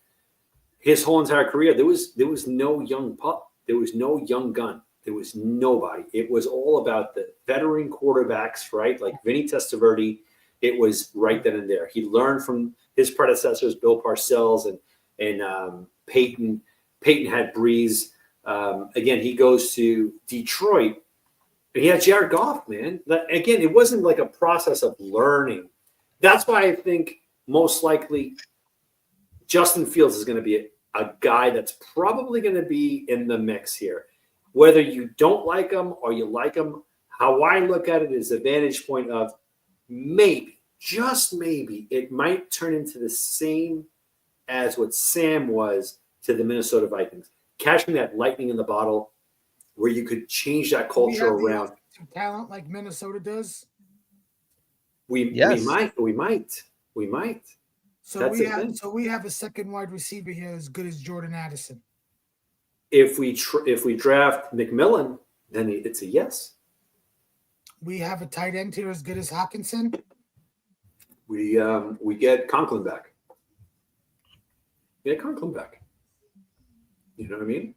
his whole entire career, there was no young pup. There was no young gun. There was nobody. It was all about the veteran quarterbacks, right? Like Vinny Testaverde. It was right then and there. He learned from his predecessors, Bill Parcells and Peyton. Peyton had Breeze. Again, he goes to Detroit. And he had Jared Goff, man. Again, it wasn't like a process of learning. That's why I think most likely Justin Fields is going to be a guy that's probably going to be in the mix here. Whether you don't like him or you like him, how I look at it is a vantage point of maybe, just maybe, it might turn into the same as what Sam was to the Minnesota Vikings. Catching that lightning in the bottle where you could change that culture around. talent like Minnesota does? We might. So we have a second wide receiver here as good as Jordan Addison. If we draft McMillan, then it's a yes. We have a tight end here as good as Hawkinson. We get Conklin back. You know what I mean?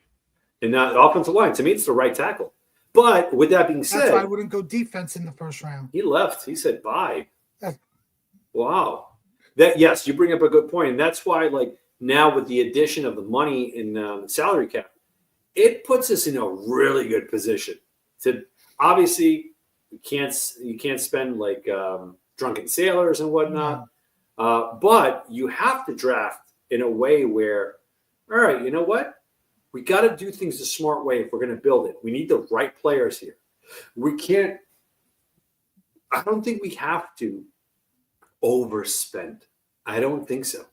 And now the offensive line, to me, it's the right tackle. But with that being said, that's why I wouldn't go defense in the first round. He left. He said bye. Wow. Yes, you bring up a good point, and that's why, like now with the addition of the money in salary cap, it puts us in a really good position. To obviously, you can't spend like drunken sailors and whatnot, but you have to draft in a way where, all right, you know what? We got to do things the smart way if we're going to build it. We need the right players here. We can't. I don't think we have to overspend. I don't think so.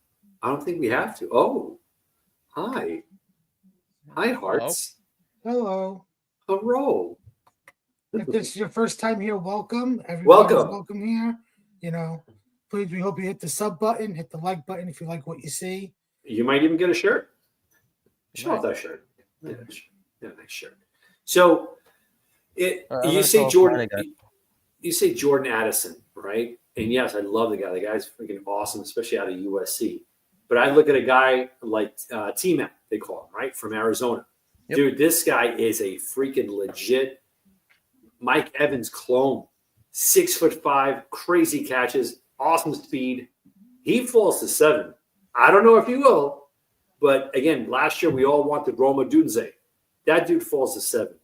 I don't think we have to. Oh, hi, hearts. Hello. Hello. If this is your first time here, welcome. Welcome. Welcome here. Please, we hope you hit the sub button, hit the like button if you like what you see. You might even get a shirt. Show off that shirt. Yeah, nice shirt. So you say Jordan. You say Jordan Addison, right? And yes, I love the guy. The guy's freaking awesome, especially out of USC. But I look at a guy like T-Mac, they call him, right, from Arizona. Yep. Dude, this guy is a freaking legit Mike Evans clone. 6'5", crazy catches, awesome speed. He falls to 7. I don't know if he will. But again, last year we all wanted Roma Dunze. That dude falls to 7.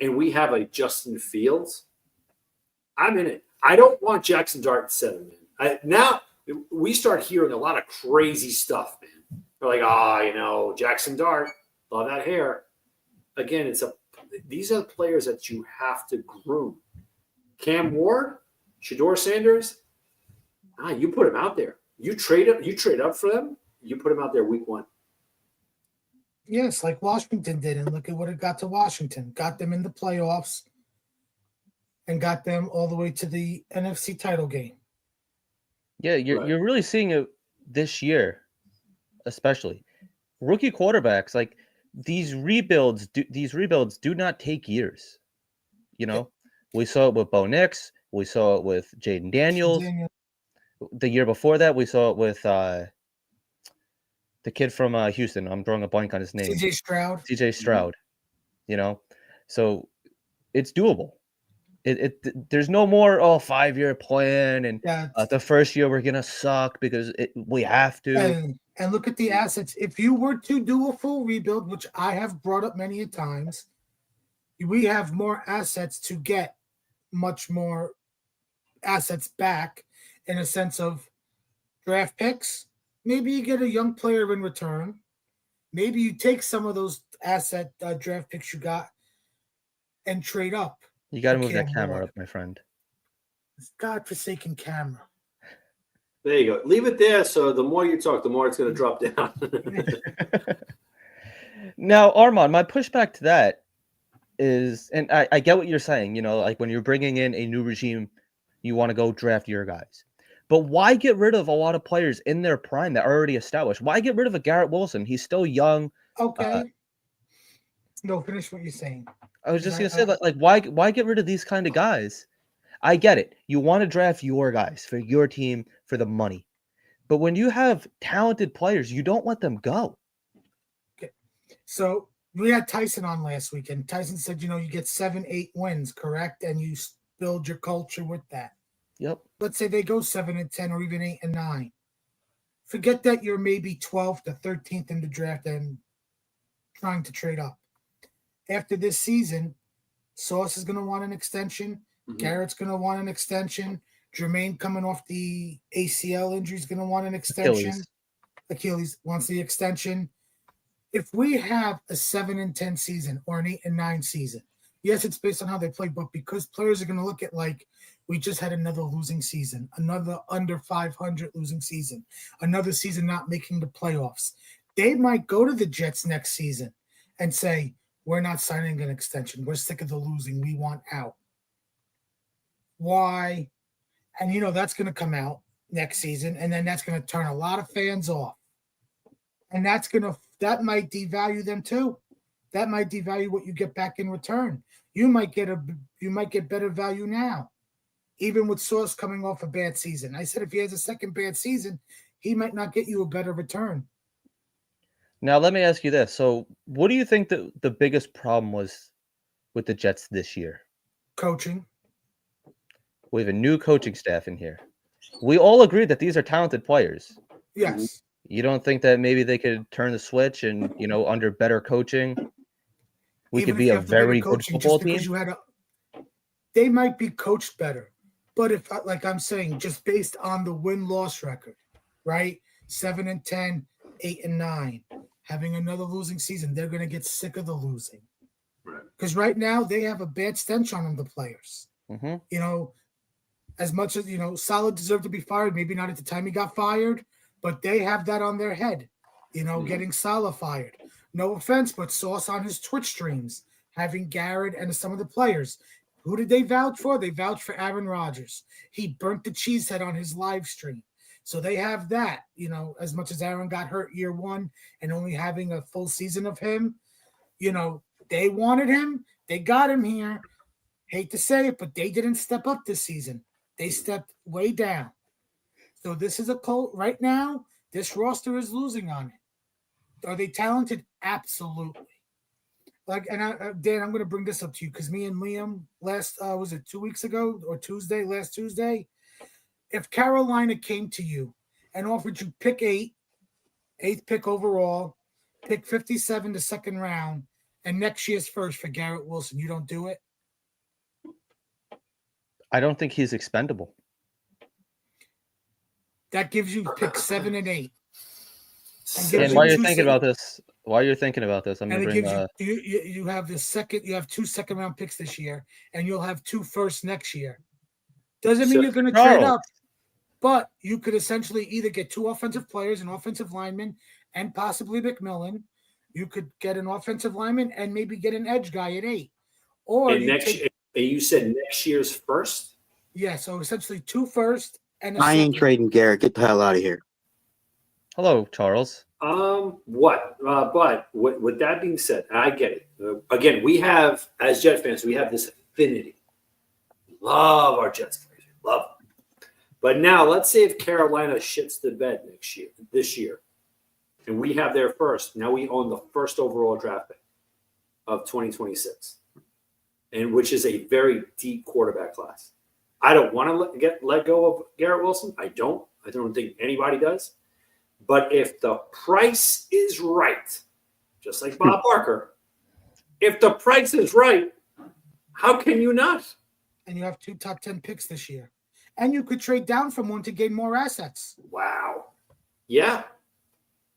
And we have a Justin Fields. I'm in it. I don't want Jackson Dart at 7, man. Now we start hearing a lot of crazy stuff, man. They're like, Jackson Dart, love that hair. Again, these are players that you have to groom. Cam Ward, Shedeur Sanders, you put them out there. You trade up for them. You put them out there week 1. Yes, like Washington did, and look at what it got to Washington. Got them in the playoffs and got them all the way to the NFC title game. Yeah, you're really seeing it this year, especially. Rookie quarterbacks, like these rebuilds do not take years. We saw it with Bo Nix. We saw it with Jaden Daniels. The year before that, we saw it with the kid from Houston. I'm drawing a blank on his name. CJ Stroud. So it's doable. There's no more 5-year plan and the first year we're gonna suck because we have to. And look at the assets. If you were to do a full rebuild, which I have brought up many a times, we have more assets to get much more assets back in a sense of draft picks. Maybe you get a young player in return. Maybe you take some of those asset draft picks you got and trade up. You got to move that camera up, my friend. It's godforsaken camera. There you go. Leave it there so the more you talk, the more it's going to drop down. Now, Armand, my pushback to that is, and I get what you're saying, like when you're bringing in a new regime, you want to go draft your guys. But why get rid of a lot of players in their prime that are already established? Why get rid of a Garrett Wilson? He's still young. Okay. No, finish what you're saying. I was just going to say, like, why get rid of these kind of guys? I get it. You want to draft your guys for your team for the money. But when you have talented players, you don't let them go. Okay. So we had Tyson on last week, and Tyson said, you get 7-8 wins, correct? And you build your culture with that. Yep. Let's say they go 7-10 or even 8-9. Forget that you're maybe 12th to 13th in the draft and trying to trade up. After this season, Sauce is going to want an extension. Mm-hmm. Garrett's going to want an extension. Jermaine coming off the ACL injury is going to want an extension. Achilles wants the extension. If we have a 7-10 season or an 8-9 season, yes, it's based on how they play, but because players are going to look at like, we just had another losing season, another under 500 losing season, another season not making the playoffs. They might go to the Jets next season and say, we're not signing an extension. We're sick of the losing. We want out. Why? And that's going to come out next season, and then that's going to turn a lot of fans off. And that might devalue them too. That might devalue what you get back in return. You might get better value now, even with Sauce coming off a bad season. I said if he has a second bad season, he might not get you a better return. Now, let me ask you this. So, what do you think the biggest problem was with the Jets this year? Coaching. We have a new coaching staff in here. We all agree that these are talented players. Yes. You don't think that maybe they could turn the switch and, under better coaching, we could be a very good football team? They might be coached better. But if, like I'm saying, just based on the win-loss record, right? 7-10, 8-9, having another losing season, they're going to get sick of the losing. Right. Because right now they have a bad stench on them, the players. Mm-hmm. As much as, Saleh deserved to be fired, maybe not at the time he got fired, but they have that on their head, getting Saleh fired. No offense, but Sauce on his Twitch streams, having Garrett and some of the players. Who did they vouch for? They vouched for Aaron Rodgers. He burnt the cheesehead on his live stream. So they have that, as much as Aaron got hurt year one and only having a full season of him, they wanted him. They got him here. Hate to say it, but they didn't step up this season. They stepped way down. So this is a cult right now. This roster is losing on it. Are they talented? Absolutely. Dan, I'm going to bring this up to you because me and Liam was it 2 weeks ago or last Tuesday? If Carolina came to you and offered you pick 8, 8th pick overall, pick 57 the second round, and next year's first for Garrett Wilson, you don't do it? I don't think he's expendable. That gives you pick 7 and 8. And while you're thinking about this, I'm going to bring you have you have 2 second round picks this year, and you'll have 2 firsts next year. Doesn't mean you're going to trade up, but you could essentially either get 2 offensive players, an offensive lineman, and possibly McMillan. You could get an offensive lineman and maybe get an edge guy at 8. Or you said next year's first? Yeah, so essentially 2 firsts and I ain't trading Garrett. Get the hell out of here. Hello, Charles. But with that being said, I get it. Again, we have, as Jet fans, we have this affinity. Love our Jets players. Love them. But now let's say if Carolina shits the bed this year, and we have their first. Now we own the first overall draft pick of 2026, and which is a very deep quarterback class. I don't want to let go of Garrett Wilson. I don't think anybody does. But if the price is right, just like Bob Barker, if the price is right, how can you not? And you have 2 top 10 picks this year. And you could trade down from one to gain more assets. Wow. Yeah.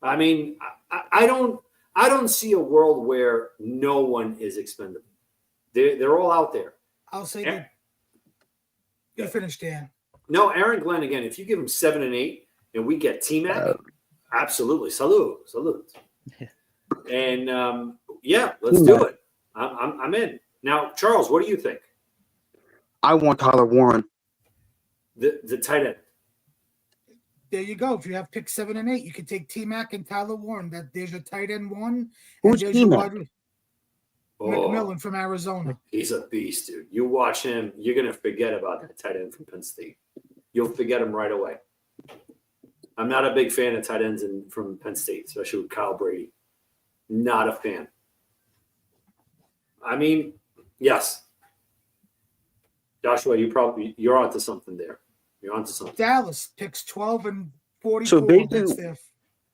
I mean, I don't see a world where no one is expendable. They're all out there. I'll say that. You finished, Dan. No, Aaron Glenn, again, if you give him 7 and 8 and we get T-Mac, absolutely. Salute. And let's do it. I'm in. Now, Charles, what do you think? I want Tyler Warren. The tight end. There you go. If you have pick 7 and 8, you can take T-Mac and Tyler Warren. There's your tight end 1. Who's T-Mac? McMillan from Arizona. He's a beast, dude. You watch him, you're going to forget about that tight end from Penn State. You'll forget him right away. I'm not a big fan of tight ends from Penn State, especially with Kyle Brady. Not a fan. I mean, yes. Joshua, you're onto something there. You're onto something. Dallas picks 12 and 44. So basically,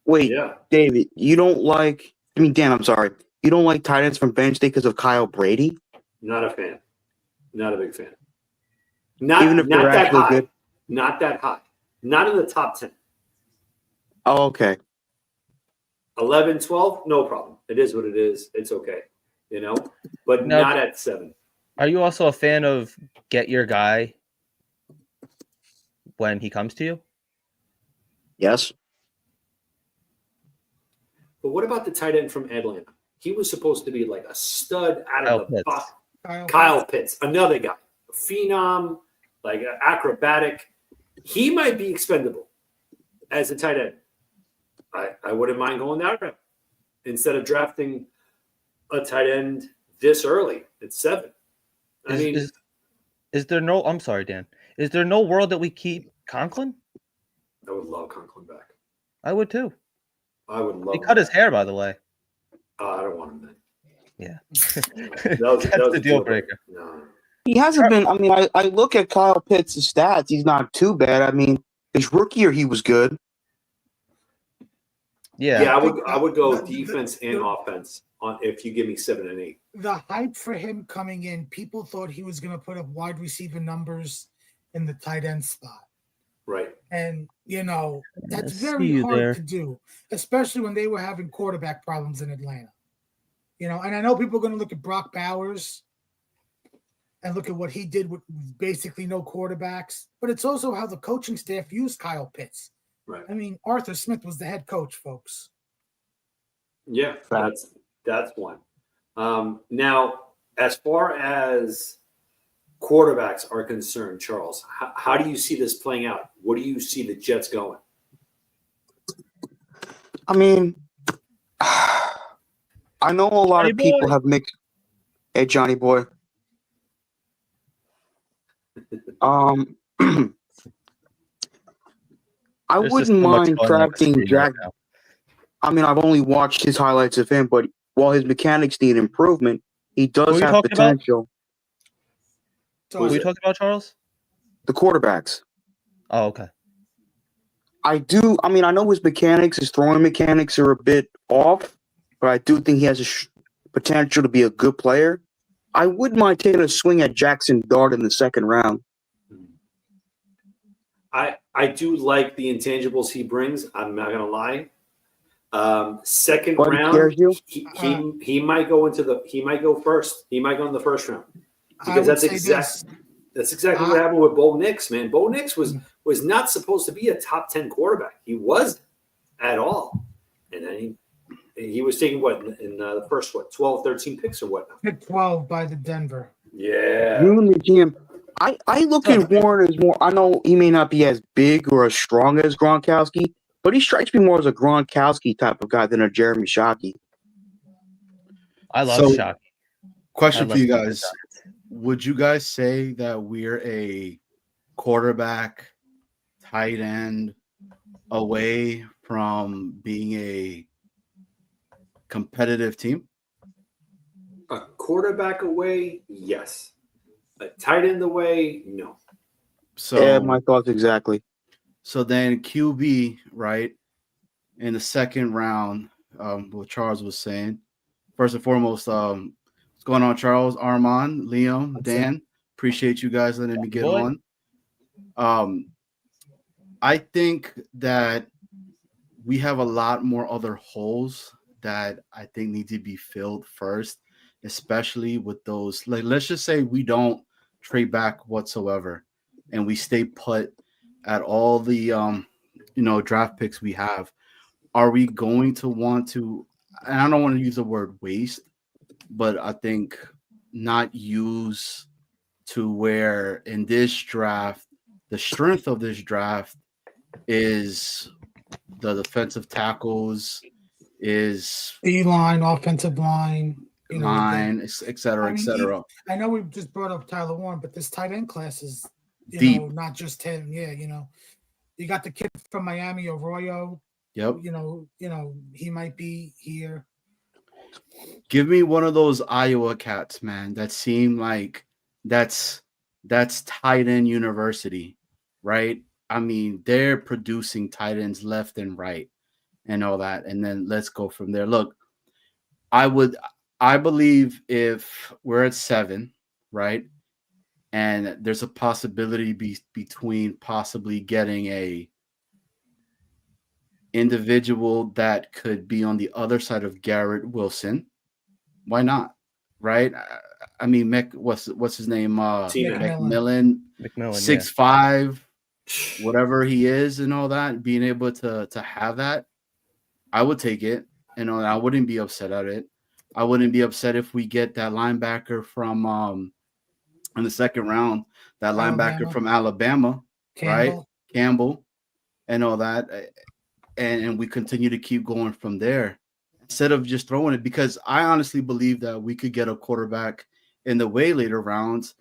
wait, yeah. David, you don't like – Dan, I'm sorry. You don't like tight ends from Penn State because of Kyle Brady? Not a fan. Not a big fan. Even if they're actually good? Not that high. Not in the top 10. Oh, okay. 11, 12, no problem. It is what it is. It's okay. But now, not at 7. Are you also a fan of get your guy when he comes to you? Yes. But what about the tight end from Atlanta? He was supposed to be like a stud out Kyle of the box. Pitts. Kyle Pitts, another guy, a phenom, like acrobatic. He might be expendable as a tight end. I wouldn't mind going that route instead of drafting a tight end this early at 7. I mean, is there no? I'm sorry, Dan. Is there no world that we keep Conklin? I would love Conklin back. I would too. I would love. He cut his hair, by the way. I don't want him then. Yeah, that was the deal breaker. No. He hasn't been. I mean, I look at Kyle Pitts' stats. He's not too bad. I mean, his rookie year he was good. Yeah. I would go defense and offense on if you give me 7 and 8. The hype for him coming in, people thought he was going to put up wide receiver numbers in the tight end spot. Right. And, that's very hard to do, especially when they were having quarterback problems in Atlanta. And I know people are going to look at Brock Bowers and look at what he did with basically no quarterbacks, but it's also how the coaching staff used Kyle Pitts. Right. I mean, Arthur Smith was the head coach, folks. Yeah, that's one. Now, as far as quarterbacks are concerned, Charles, how do you see this playing out? What do you see the Jets going? I mean, I know a lot of people have mixed. Hey, Johnny boy. I wouldn't mind drafting Jack. I mean, I've only watched his highlights of him, but while his mechanics need improvement, he does have potential. What are we talking about, Charles? The quarterbacks. Oh, okay. I know his throwing mechanics are a bit off, but I do think he has a potential to be a good player. I wouldn't mind taking a swing at Jackson Dart in the second round. I do like the intangibles he brings. I'm not going to lie. Second round, he might go first. He might go in the first round because that's exactly what happened with Bo Nix. Man, Bo Nix was not supposed to be a top 10 quarterback. He wasn't at all, and then he was taking in the first 12, 13 picks or whatnot. Pick 12 by the Denver. Yeah. You and the GM. I look at Warren as more. I know he may not be as big or as strong as Gronkowski, but he strikes me more as a Gronkowski type of guy than a Jeremy Shockey. I love Shockey. Question for you guys: would you guys say that we're a quarterback, tight end away from being a competitive team? A quarterback away, yes. A tight end away, no. So yeah, my thoughts exactly. So then QB, right, in the second round, what Charles was saying. First and foremost, what's going on, Charles, Armand, Liam, Dan? Appreciate you guys letting me get on. I think that we have a lot more other holes that I think need to be filled first, especially with those. Like, let's just say we don't trade back whatsoever, and we stay put at all the draft picks we have. Are we going to want to? And I don't want to use the word waste, but I think not use to where in this draft, the strength of this draft is the defensive tackles, is D-line, offensive line, line, et cetera, et cetera. I know we just brought up Tyler Warren, but this tight end class is deep. Not just him. Yeah, you got the kid from Miami, Arroyo. Yep. He might be here. Give me one of those Iowa cats, man. That seem like that's tight end university, right? I mean, they're producing tight ends left and right and all that. And then let's go from there. Look, I believe if we're at 7, right, and there's a possibility between possibly getting a individual that could be on the other side of Garrett Wilson, why not, right? I mean, what's his name? McMillan, 6'5", whatever he is, and all that. Being able to have that, I would take it. I wouldn't be upset at it. I wouldn't be upset if we get that linebacker from in the second round, that linebacker Alabama. from Alabama, right? Campbell. Campbell and all that. And we continue to keep going from there instead of just throwing it, because I honestly believe that we could get a quarterback in the way later rounds.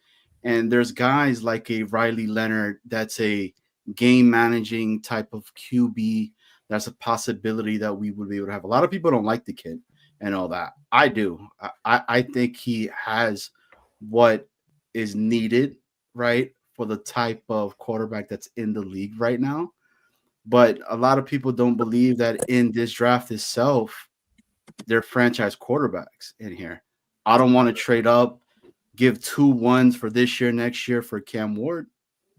And there's guys like a Riley Leonard that's a game managing type of QB. That's a possibility that we would be able to have. A lot of people don't like the kid and all that. I do. I think he has what is needed, right, for the type of quarterback that's in the league right now. But a lot of people don't believe that in this draft itself, they're franchise quarterbacks in here. I don't want to trade up, give 2 1s for this year, next year for Cam Ward.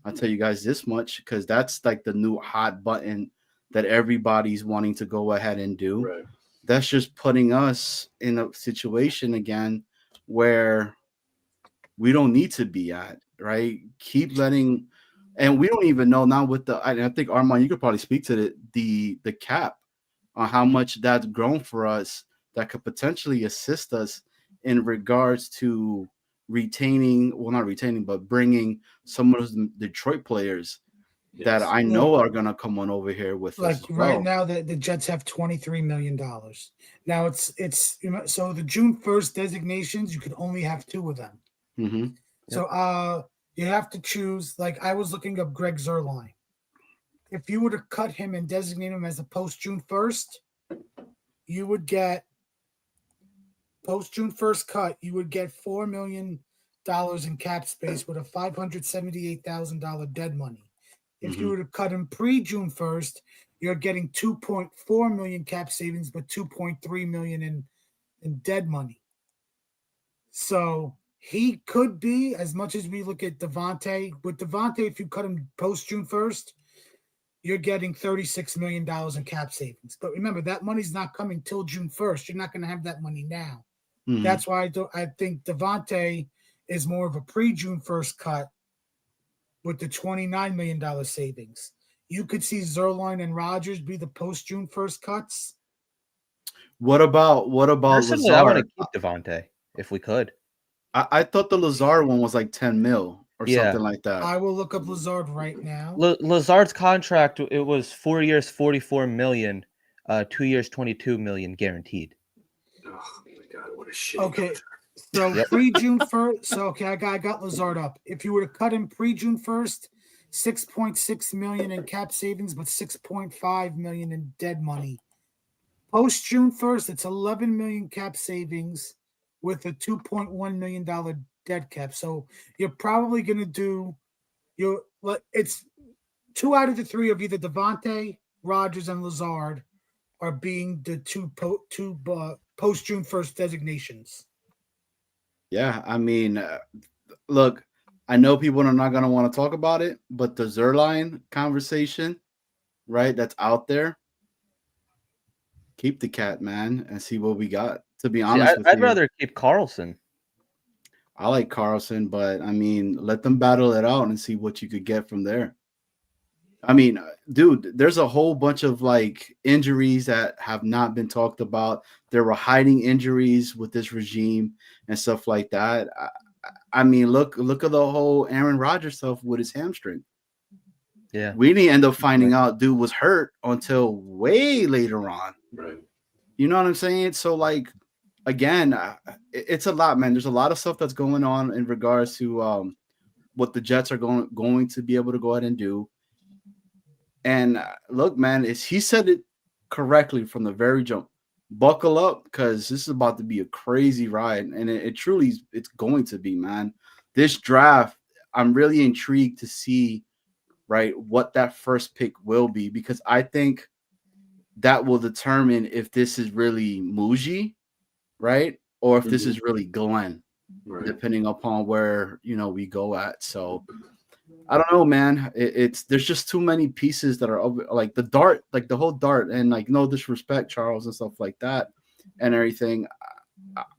I'll tell you guys this much, because that's like the new hot button that everybody's wanting to go ahead and do. Right. That's just putting us in a situation again where we don't need to be at, right? Keep letting, and we don't even know now with the. I think Armand, you could probably speak to the cap on how much that's grown for us. That could potentially assist us in regards to retaining, well, not retaining, but bringing some of those Detroit players that I know are gonna come on over here with like us as right well. now the Jets have $23 million. Now it's so the June 1st designations, you can only have 2 of them. Mm-hmm. So you have to choose. Like I was looking up Greg Zuerlein. If you were to cut him and designate him as a post June 1st, you would get post June 1st cut. You would get $4 million in cap space with a $578,000 dead money. If you were to cut him pre June 1st, you're getting 2.4 million cap savings, but 2.3 million in dead money. So he could be, as much as we look at Devontae, with Devontae, if you cut him post June 1st, you're getting $36 million in cap savings. But remember, that money's not coming till June 1st. You're not going to have that money now. Mm-hmm. That's why I think Devontae is more of a pre-June 1st cut with the $29 million savings. You could see Zuerlein and Rodgers be the post-June 1st cuts. What about Personally, Lazard? I want to keep Devontae if we could. I thought the Lazard one was like 10 mil or something like that. I will look up Lazard right now. Lazard's contract, it was 4 years, 44 million, 2 years, 22 million guaranteed. Oh my God, what a shit. Okay, so pre-June 1st. So okay, I got Lazard up. If you were to cut him pre-June 1st, 6.6 million in cap savings, but 6.5 million in dead money. Post June 1st, it's 11 million cap savings with a $2.1 million dead cap. So you're probably going to do it's 2 out of the 3 of either Devontae, Rodgers, and Lazard are being the two post June 1st designations. Yeah, I mean, look, I know people are not going to want to talk about it, but the Zuerlein conversation, right, that's out there, keep the cat, man, and see what we got. To be honest with you, I'd rather keep Carlson. I like Carlson, but I mean, let them battle it out and see what you could get from there. I mean, dude, there's a whole bunch of like injuries that have not been talked about. There were hiding injuries with this regime and stuff like that. I mean, look at the whole Aaron Rodgers stuff with his hamstring. Yeah, we didn't end up finding out dude was hurt until way later on. Right. You know what I'm saying? So like, again, it's a lot, man. There's a lot of stuff that's going on in regards to what the Jets are going to be able to go ahead and do. And look, man, he said it correctly from the very jump. Buckle up, because this is about to be a crazy ride, and it truly it's going to be, man. This draft, I'm really intrigued to see, right, what that first pick will be, because I think that will determine if this is really Muji, right, or if this is really Glenn, right, depending upon where we go at. So I don't know, man. There's just too many pieces that are like the dart, like the whole dart, and like no disrespect, Charles, and stuff like that, and everything.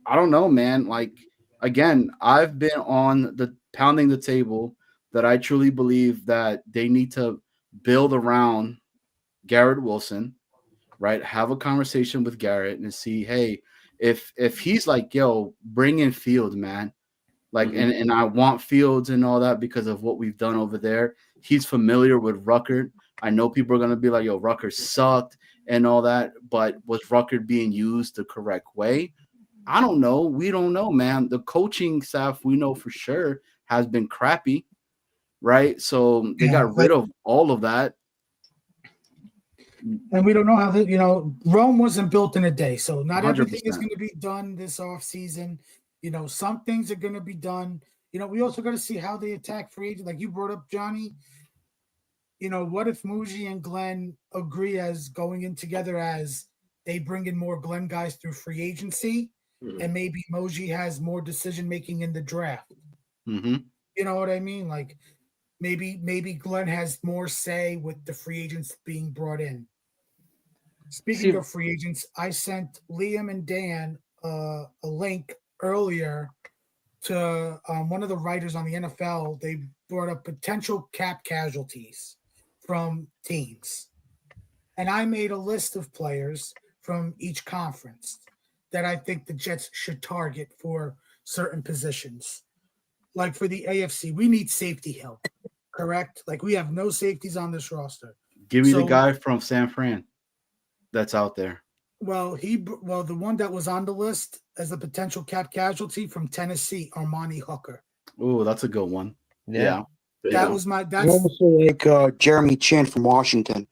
I don't know, man. Like again, I've been on the pounding the table that I truly believe that they need to build around Garrett Wilson, right? Have a conversation with Garrett and see, hey, if he's like, yo, bring in Fields, man. Like, and I want Fields and all that because of what we've done over there. He's familiar with Ruckert. I know people are going to be like, yo, Ruckert sucked and all that, but was Ruckert being used the correct way? I don't know. We don't know, man. The coaching staff, we know for sure, has been crappy, right? So they got rid of all of that. And we don't know how Rome wasn't built in a day. So not 100%. Everything is going to be done this offseason. Some things are going to be done. We also got to see how they attack free agents. Like you brought up, Johnny. What if Muji and Glenn agree as going in together as they bring in more Glenn guys through free agency, and maybe Muji has more decision making in the draft. Mm-hmm. You know what I mean? Like maybe Glenn has more say with the free agents being brought in. Speaking of free agents, I sent Liam and Dan a link earlier to one of the writers on the NFL. They brought up potential cap casualties from teams. And I made a list of players from each conference that I think the Jets should target for certain positions. Like for the AFC, we need safety help, correct? Like we have no safeties on this roster. Give me the guy from San Fran that's out there. Well, the one that was on the list as a potential cap casualty from Tennessee, Armani Hooker. Oh, that's a good one. Yeah. That's also like Jeremy Chin from Washington.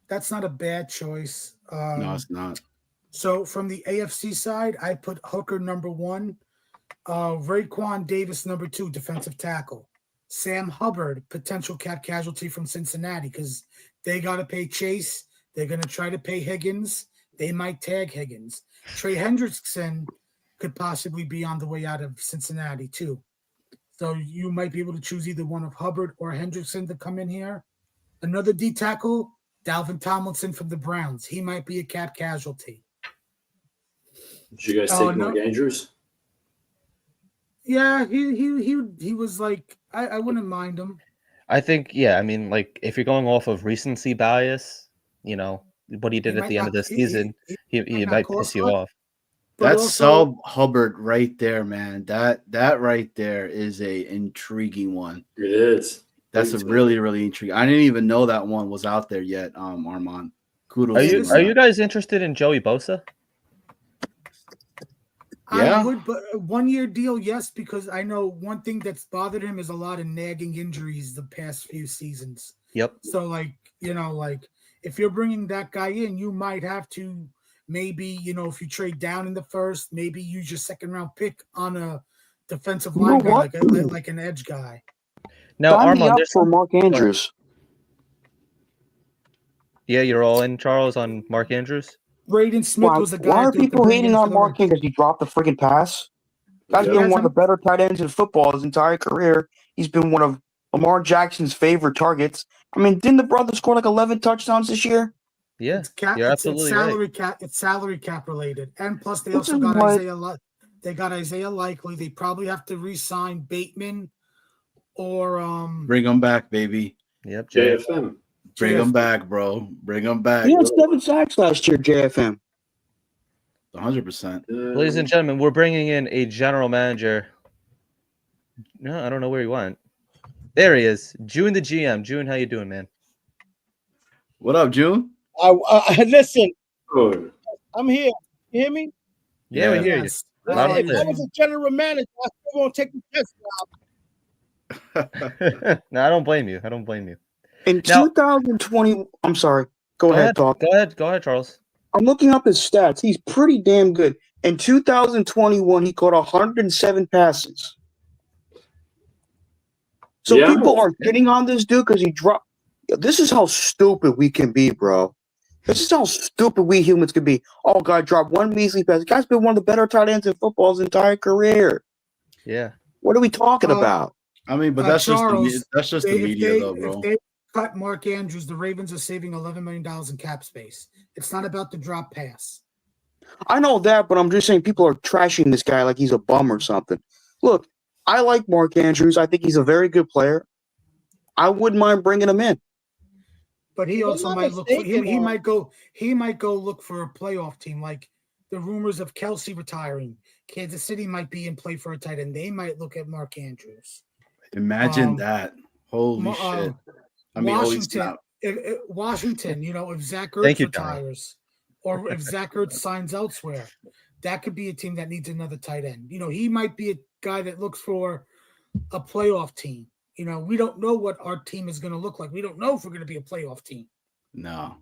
That's not a bad choice. No, it's not. So from the AFC side, I put Hooker number 1, Raekwon Davis number 2, defensive tackle, Sam Hubbard, potential cap casualty from Cincinnati because they got to pay Chase. They're going to try to pay Higgins. They might tag Higgins. Trey Hendrickson could possibly be on the way out of Cincinnati too. So you might be able to choose either one of Hubbard or Hendrickson to come in here. Another D tackle, Dalvin Tomlinson from the Browns. He might be a cap casualty. Did you guys take Mark Andrews? Yeah, he was like, I wouldn't mind him. I think, I mean, like, if you're going off of recency bias, what he did at the end of the season, he might piss you off. That's sub Hubbard right there, man. That right there is a intriguing one. It is. That's a really, really intriguing. I didn't even know that one was out there yet, Armand. Kudos. Are you guys interested in Joey Bosa? Yeah. I would, but a 1-year deal, yes, because I know one thing that's bothered him is a lot of nagging injuries the past few seasons. Yep. So, if you're bringing that guy in, you might have to maybe, if you trade down in the first, maybe use your second-round pick on a defensive line guy, like an edge guy. Now, Armand, there's for Mark Andrews. Yeah, you're all in, Charles, on Mark Andrews? Braden Smith was the guy. Why are people hating on Mark Andrews? He dropped the friggin' pass. Guy's been one of the better tight ends in football his entire career. He's been one of Lamar Jackson's favorite targets. I mean, didn't the brother score like 11 touchdowns this year? Yeah, you're absolutely salary right. Cap. It's salary cap related, and plus they also got Isaiah. They got Isaiah Likely. They probably have to re-sign Bateman or bring him back, baby. Yep, JFM. Bring him back, bro. Bring him back. He had 7 sacks last year, JFM. 100%. Ladies and gentlemen, we're bringing in a general manager. No, I don't know where he went. There he is. June the GM. June, how you doing, man? What up, June? Listen. Good. I'm here. You hear me? Yeah, we hear you. I was a general manager. I still won't take the Jets job. No, I don't blame you. In 2020, I'm sorry. Go ahead, talk. Go ahead, Charles. I'm looking up his stats. He's pretty damn good. In 2021, he caught 107 passes. So people are getting on this dude because he dropped. This is how stupid we can be, bro. This is how stupid we humans can be. Oh, God, dropped one measly pass. The guy's been one of the better tight ends in football his entire career. Yeah. What are we talking about? I mean, but that's Charles, just the media, though, bro. If they cut Mark Andrews, the Ravens are saving $11 million in cap space. It's not about the drop pass. I know that, but I'm just saying people are trashing this guy like he's a bum or something. Look, I like Mark Andrews. I think he's a very good player. I wouldn't mind bringing him in. But he also might look for he might go look for a playoff team, like the rumors of Kelsey retiring. Kansas City might be in play for a tight end. They might look at Mark Andrews. Imagine that. Holy shit. I mean, Washington, Washington, if Zach Ertz retires or if Zach Ertz signs elsewhere, that could be a team that needs another tight end. He might be a guy that looks for a playoff team. We don't know what our team is going to look like. We don't know if we're going to be a playoff team. No.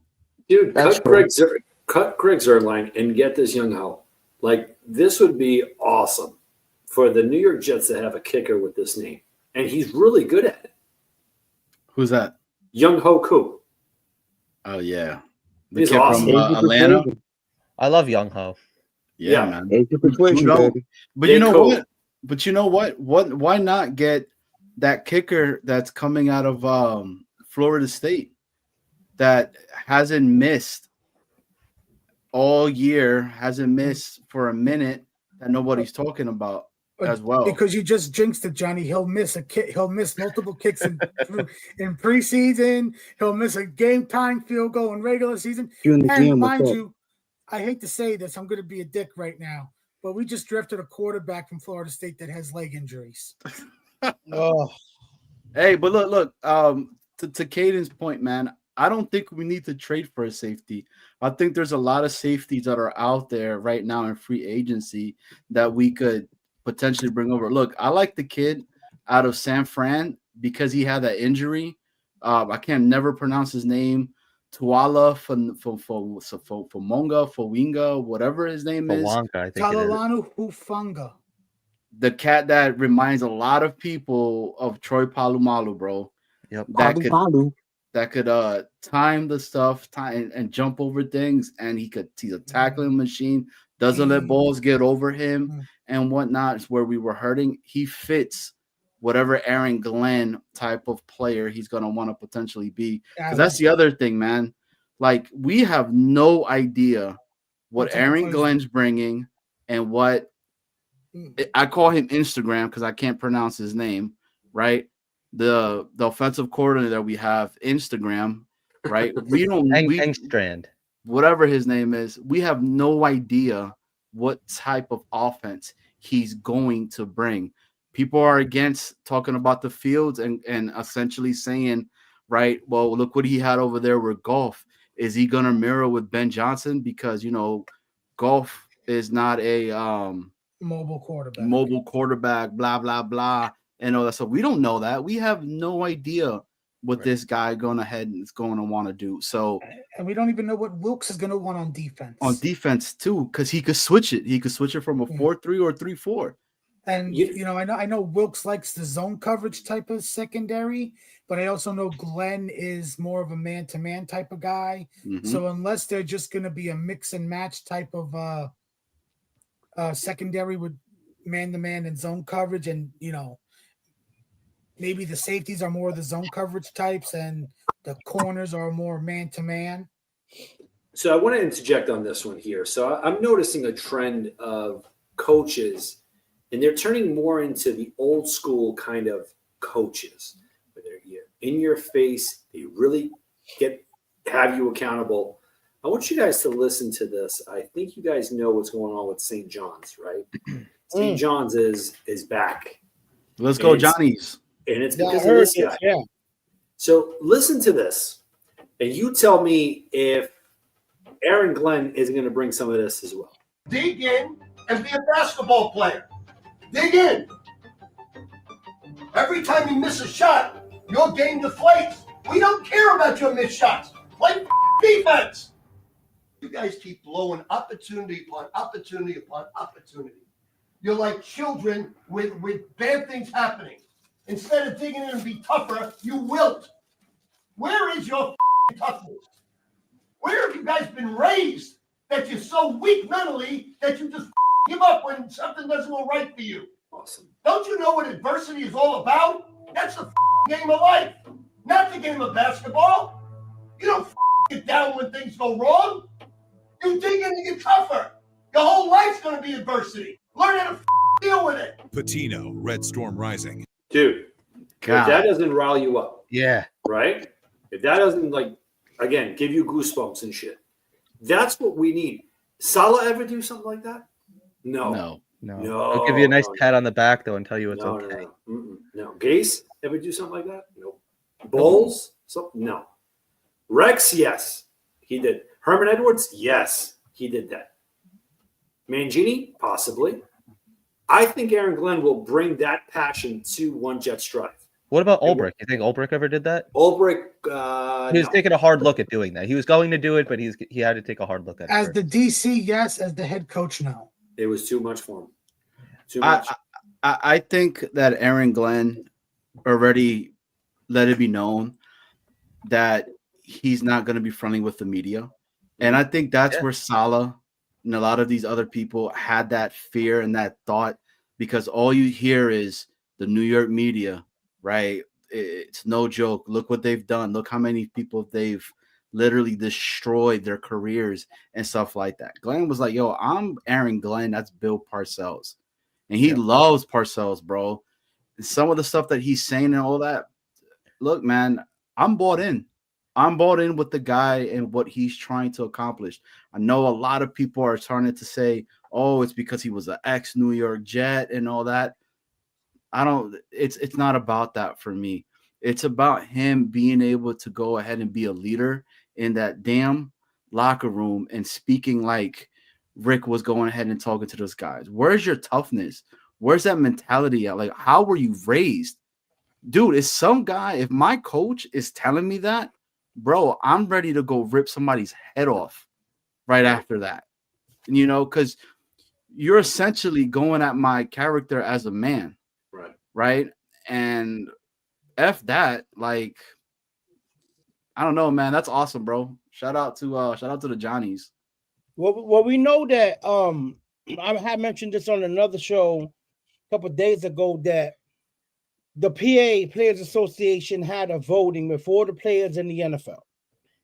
Dude, cut Greg Zuerlein and get this young Ho. Like, this would be awesome for the New York Jets to have a kicker with this name. And he's really good at it. Who's that? Young Ho Koo. Oh, yeah. The kid awesome. From Atlanta. I love Young Ho. Yeah, man. But you know what? Why not get that kicker that's coming out of Florida State that hasn't missed all year, hasn't missed for a minute, that nobody's talking about as well? Because you just jinxed it, Johnny. He'll miss a kick. He'll miss multiple kicks in preseason. He'll miss a game-time field goal in regular season. And mind you, I hate to say this, I'm going to be a dick right now, but we just drafted a quarterback from Florida State that has leg injuries. Oh, hey, but look. To Caden's point, man, I don't think we need to trade for a safety. I think there's a lot of safeties that are out there right now in free agency that we could potentially bring over. Look, I like the kid out of San Fran because he had that injury. I can't never pronounce his name. Tuala Fawinga, whatever his name is. Talalanu Hufanga. The cat that reminds a lot of people of Troy Polamalu, bro. Yep. That could time the stuff, and jump over things, and he's a tackling machine. Doesn't let balls get over him and whatnot. It's where we were hurting. He fits whatever Aaron Glenn type of player he's gonna want to potentially be. Because that's the other thing, man. Like, we have no idea what Aaron Glenn's bringing and what I call him Instagram because I can't pronounce his name, right? The offensive coordinator that we have, Instagram, right? We don't Engstrand, whatever his name is. We have no idea what type of offense he's going to bring. People are against talking about the fields and essentially saying, right, well, look what he had over there with Goff. Is he going to mirror with Ben Johnson? Because, Goff is not a mobile quarterback, blah, blah, blah, and all that. So we don't know that. We have no idea what this guy going ahead and is going to want to do. So, and we don't even know what Wilkes is going to want on defense. On defense too, because he could switch it. He could switch it from a 4-3 or 3-4. And I know Wilkes likes the zone coverage type of secondary, but I also know Glenn is more of a man-to-man type of guy. Mm-hmm. So unless they're just going to be a mix and match type of secondary with man-to-man and zone coverage, and maybe the safeties are more of the zone coverage types, and the corners are more man-to-man. So I want to interject on this one here. So I'm noticing a trend of coaches, and they're turning more into the old school kind of coaches, where they're in your face. They really have you accountable. I want you guys to listen to this. I think you guys know what's going on with St. John's, right? St. John's is back. Let's go, Johnnies. And it's because of this guy. Yeah. So listen to this, and you tell me if Aaron Glenn isn't going to bring some of this as well. Dig in and be a basketball player. Dig in. Every time you miss a shot, your game deflates. We don't care about your missed shots. Play defense. You guys keep blowing opportunity upon opportunity upon opportunity. You're like children with bad things happening. Instead of digging in and be tougher, you wilt. Where is your toughness? Where have you guys been raised that you're so weak mentally that you just give up when something doesn't go right for you? Awesome. Don't you know what adversity is all about? That's the game of life, not the game of basketball. You don't get down when things go wrong. You dig in and get tougher. Your whole life's going to be adversity. Learn how to deal with it. Patino, Red Storm Rising. Dude, if that doesn't rile you up, yeah, right? If that doesn't Again, give you goosebumps and shit. That's what we need. Salah ever do something like that? No. I'll give you a nice pat on the back though and tell you it's okay. No. Gase ever do something like that? Nope. Bowles? No. Rex, yes, he did. Herman Edwards, yes, he did that. Mangini, possibly. I think Aaron Glenn will bring that passion to One Jets Drive. What about Ulbrich? You think Ulbrich ever did that? Ulbrich, he was taking a hard look at doing that. He was going to do it, but he had to take a hard look at it. As the DC, yes. As the head coach, no. It was too much for him. Too much. I think that Aaron Glenn already let it be known that he's not going to be friendly with the media. And I think that's where Salah and a lot of these other people had that fear and that thought, because all you hear is the New York media, right? It's no joke. Look what they've done. Look how many people they've literally destroyed their careers and stuff like that. Glenn was like, yo, I'm Aaron Glenn. That's Bill Parcells. And he loves Parcells, bro. And some of the stuff that he's saying and all that, look, man, I'm bought in. I'm bought in with the guy and what he's trying to accomplish. I know a lot of people are starting to say, oh, it's because he was an ex-New York Jet and all that. It's not about that for me. It's about him being able to go ahead and be a leader in that damn locker room and speaking like Rick was going ahead and talking to those guys. Where's your toughness? Where's that mentality at? Like, how were you raised? Dude, is some guy, if my coach is telling me that, bro, I'm ready to go rip somebody's head off right after that. You know, because you're essentially going at my character as a man. Right. And F that, like, I don't know, man. That's awesome, bro. Shout out to the Johnnies. Well, we know that I had mentioned this on another show a couple of days ago that the PA Players Association had a voting with all the players in the NFL,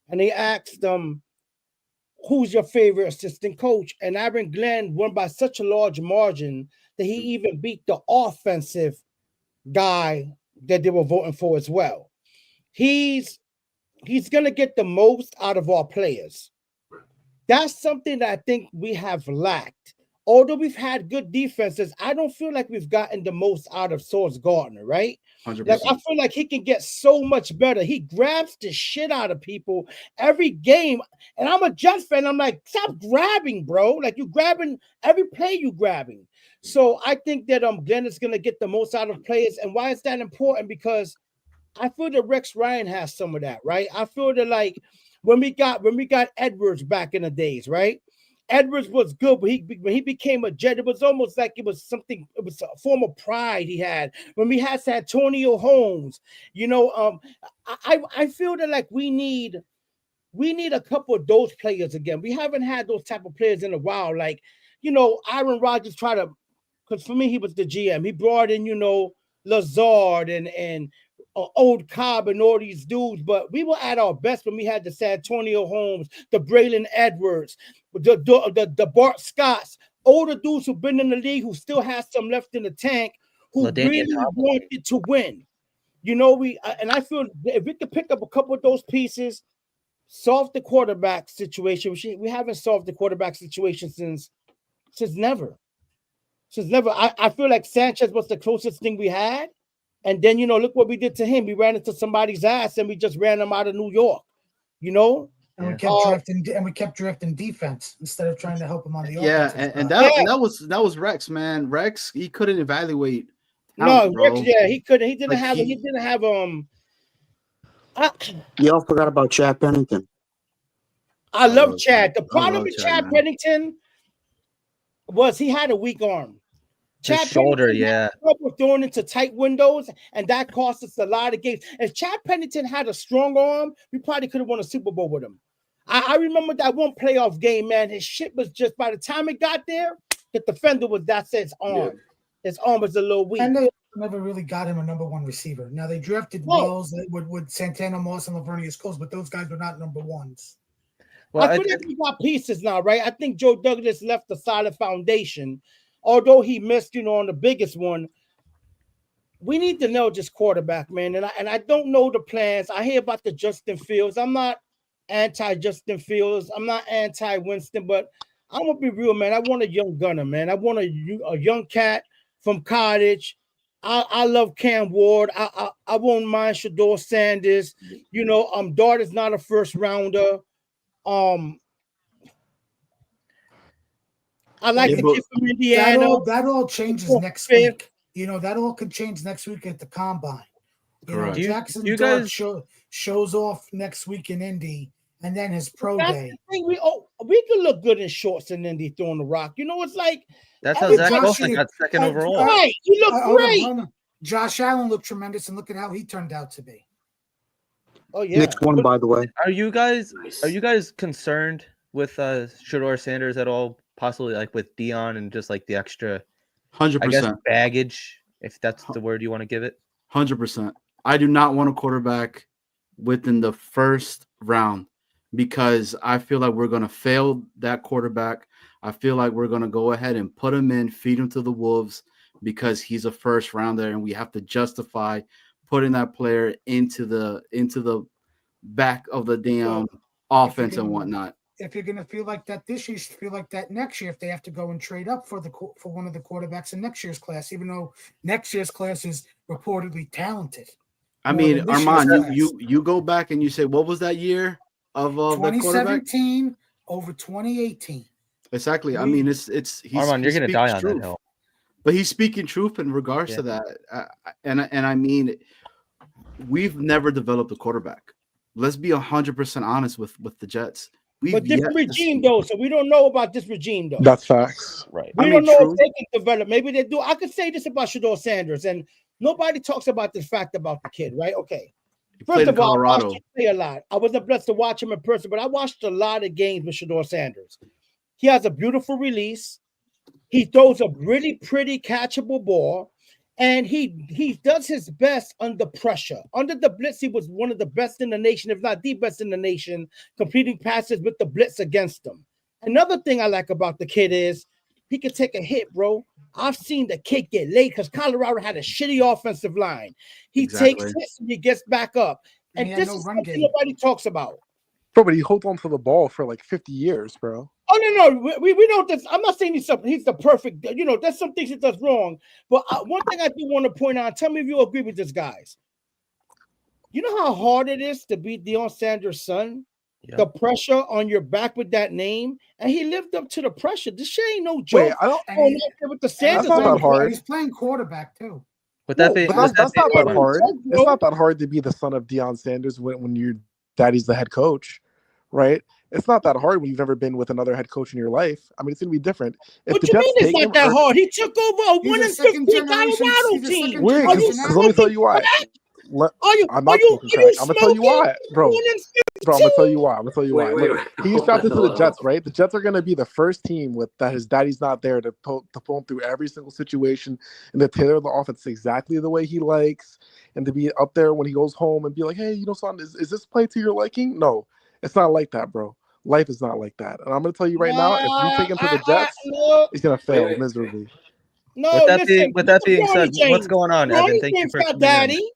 and they asked them, who's your favorite assistant coach? And Aaron Glenn won by such a large margin that he even beat the offensive guy that they were voting for as well. He's gonna get the most out of our players. That's something that I think we have lacked. Although we've had good defenses, I don't feel like we've gotten the most out of Sauce Gardner, right? 100%. Like, I feel like he can get so much better. He grabs the shit out of people every game. And I'm a Jets fan. I'm like, stop grabbing, bro. Like, you grabbing every play you grabbing. So I think that Glenn is gonna get the most out of players. And why is that important? Because I feel that Rex Ryan has some of that, right? I feel that, like, when we got Edwards back in the days, right? Edwards was good, but when he became a Jet, it was almost like it was a form of pride he had. When we had Antonio Holmes, you know, I feel that, like, we need a couple of those players again. We haven't had those type of players in a while. Like, you know, Aaron Rodgers tried to, because for me, he was the GM. He brought in, you know, Lazard and Old Cobb and all these dudes, but we were at our best when we had the Santonio Holmes, the Braylon Edwards, the Bart Scotts, older dudes who've been in the league who still has some left in the tank, who really wanted to win. You know, and I feel if we could pick up a couple of those pieces, solve the quarterback situation. We haven't solved the quarterback situation since never. Since never. I feel like Sanchez was the closest thing we had. And then, you know, look what we did to him. We ran into somebody's ass and we just ran him out of New York, you know? And we kept drafting defense instead of trying to help him on the offense. And that was Rex, man. Rex, he couldn't evaluate talent, Rex, bro. he couldn't. He didn't have Y'all forgot about Chad Pennington. I love Chad. The problem with Chad Pennington was he had a weak arm. His shoulder, throwing into tight windows, and that cost us a lot of games. If Chad Pennington had a strong arm, we probably could have won a Super Bowl with him. I remember that one playoff game, man. His shit was just, by the time it got there, the defender was, that's his arm. Yeah. His arm was a little weak. And they never really got him a number one receiver. Now, they drafted Wells with Santana Moss and Lavernius Coles, but those guys were not number ones. Well, I feel like we got pieces now, right? I think Joe Douglas left a solid foundation. Although he missed, you know, on the biggest one. We need to know just quarterback, man. And I don't know the plans. I hear about the Justin Fields. I'm not anti Justin Fields. I'm not anti Winston, but I'm gonna be real, man. I want a young gunner, man. I want a young cat from college. I love Cam Ward. I won't mind Shador Sanders. You know, Dart is not a first rounder. I like the kid from Indiana. That all changes next week. You know, that all could change next week at the combine. You know, Jackson Dart shows off next week in Indy, and then his pro day. We can look good in shorts in Indy throwing the rock. You know, it's like that's how Zach Wilson got second overall. Right, he looked great. Hold on. Josh Allen looked tremendous, and look at how he turned out to be. Oh yeah, Next one, by the way. Are you guys concerned with Shador Sanders at all? Possibly like with Dion and just like the extra 100% baggage, if that's the word you want to give it. 100%. I do not want a quarterback within the first round because I feel like we're going to fail that quarterback. I feel like we're going to go ahead and put him in, feed him to the wolves because he's a first rounder, and we have to justify putting that player into the back of the damn offense and whatnot. If you're going to feel like that this year, you should feel like that next year if they have to go and trade up for one of the quarterbacks in next year's class, even though next year's class is reportedly talented. I mean, Armand, you go back and you say, what was that year of 2017 over 2018? Exactly. I mean, he's Armand, you're going to die on that hill. But he's speaking truth in regards to that. And I mean, we've never developed a quarterback. Let's be 100% honest with the Jets. But different regime, though, so we don't know about this regime, though. That's facts. Right. We don't know if they can develop. Maybe they do. I could say this about Shador Sanders, and nobody talks about this fact about the kid, right? Okay. First of all, I watched him play a lot. I wasn't blessed to watch him in person, but I watched a lot of games with Shador Sanders. He has a beautiful release. He throws a really pretty catchable ball. And he does his best under pressure. Under the blitz, he was one of the best in the nation, if not the best in the nation, completing passes with the blitz against him. Another thing I like about the kid is he can take a hit, bro. I've seen the kid get late because Colorado had a shitty offensive line. He takes hits and he gets back up. And this is something nobody talks about. Bro, but he holds on to the ball for like 50 years, bro. Oh, no. We know this. I'm not saying he's the perfect. You know, there's some things he does wrong. But one thing I do want to point out, tell me if you agree with this, guys. You know how hard it is to beat Deion Sanders' son? Yep. The pressure on your back with that name. And he lived up to the pressure. This shit ain't no joke. Wait, with the Sanders. That's not that hard. He's playing quarterback, too. But that's not that hard. It's not that hard to be the son of Deion Sanders when your daddy's the head coach, right? It's not that hard when you've never been with another head coach in your life. I mean, it's going to be different. What do you mean it's not that hard? He took over a 1-15 Colorado team. Wait, because let me tell you why. I'm not talking trash. I'm going to tell you why, bro. Bro, I'm going to tell you why. Look, he's drafted to the Jets, right? The Jets are going to be the first team that his daddy's not there to pull him through every single situation and to tailor the offense exactly the way he likes and to be up there when he goes home and be like, hey, son, is this play to your liking? No. It's not like that, bro. Life is not like that. And I'm going to tell you right now, if you take him to the Jets, he's going to fail miserably. No, with that being said, what's going on, Evan? Thank you for got daddy.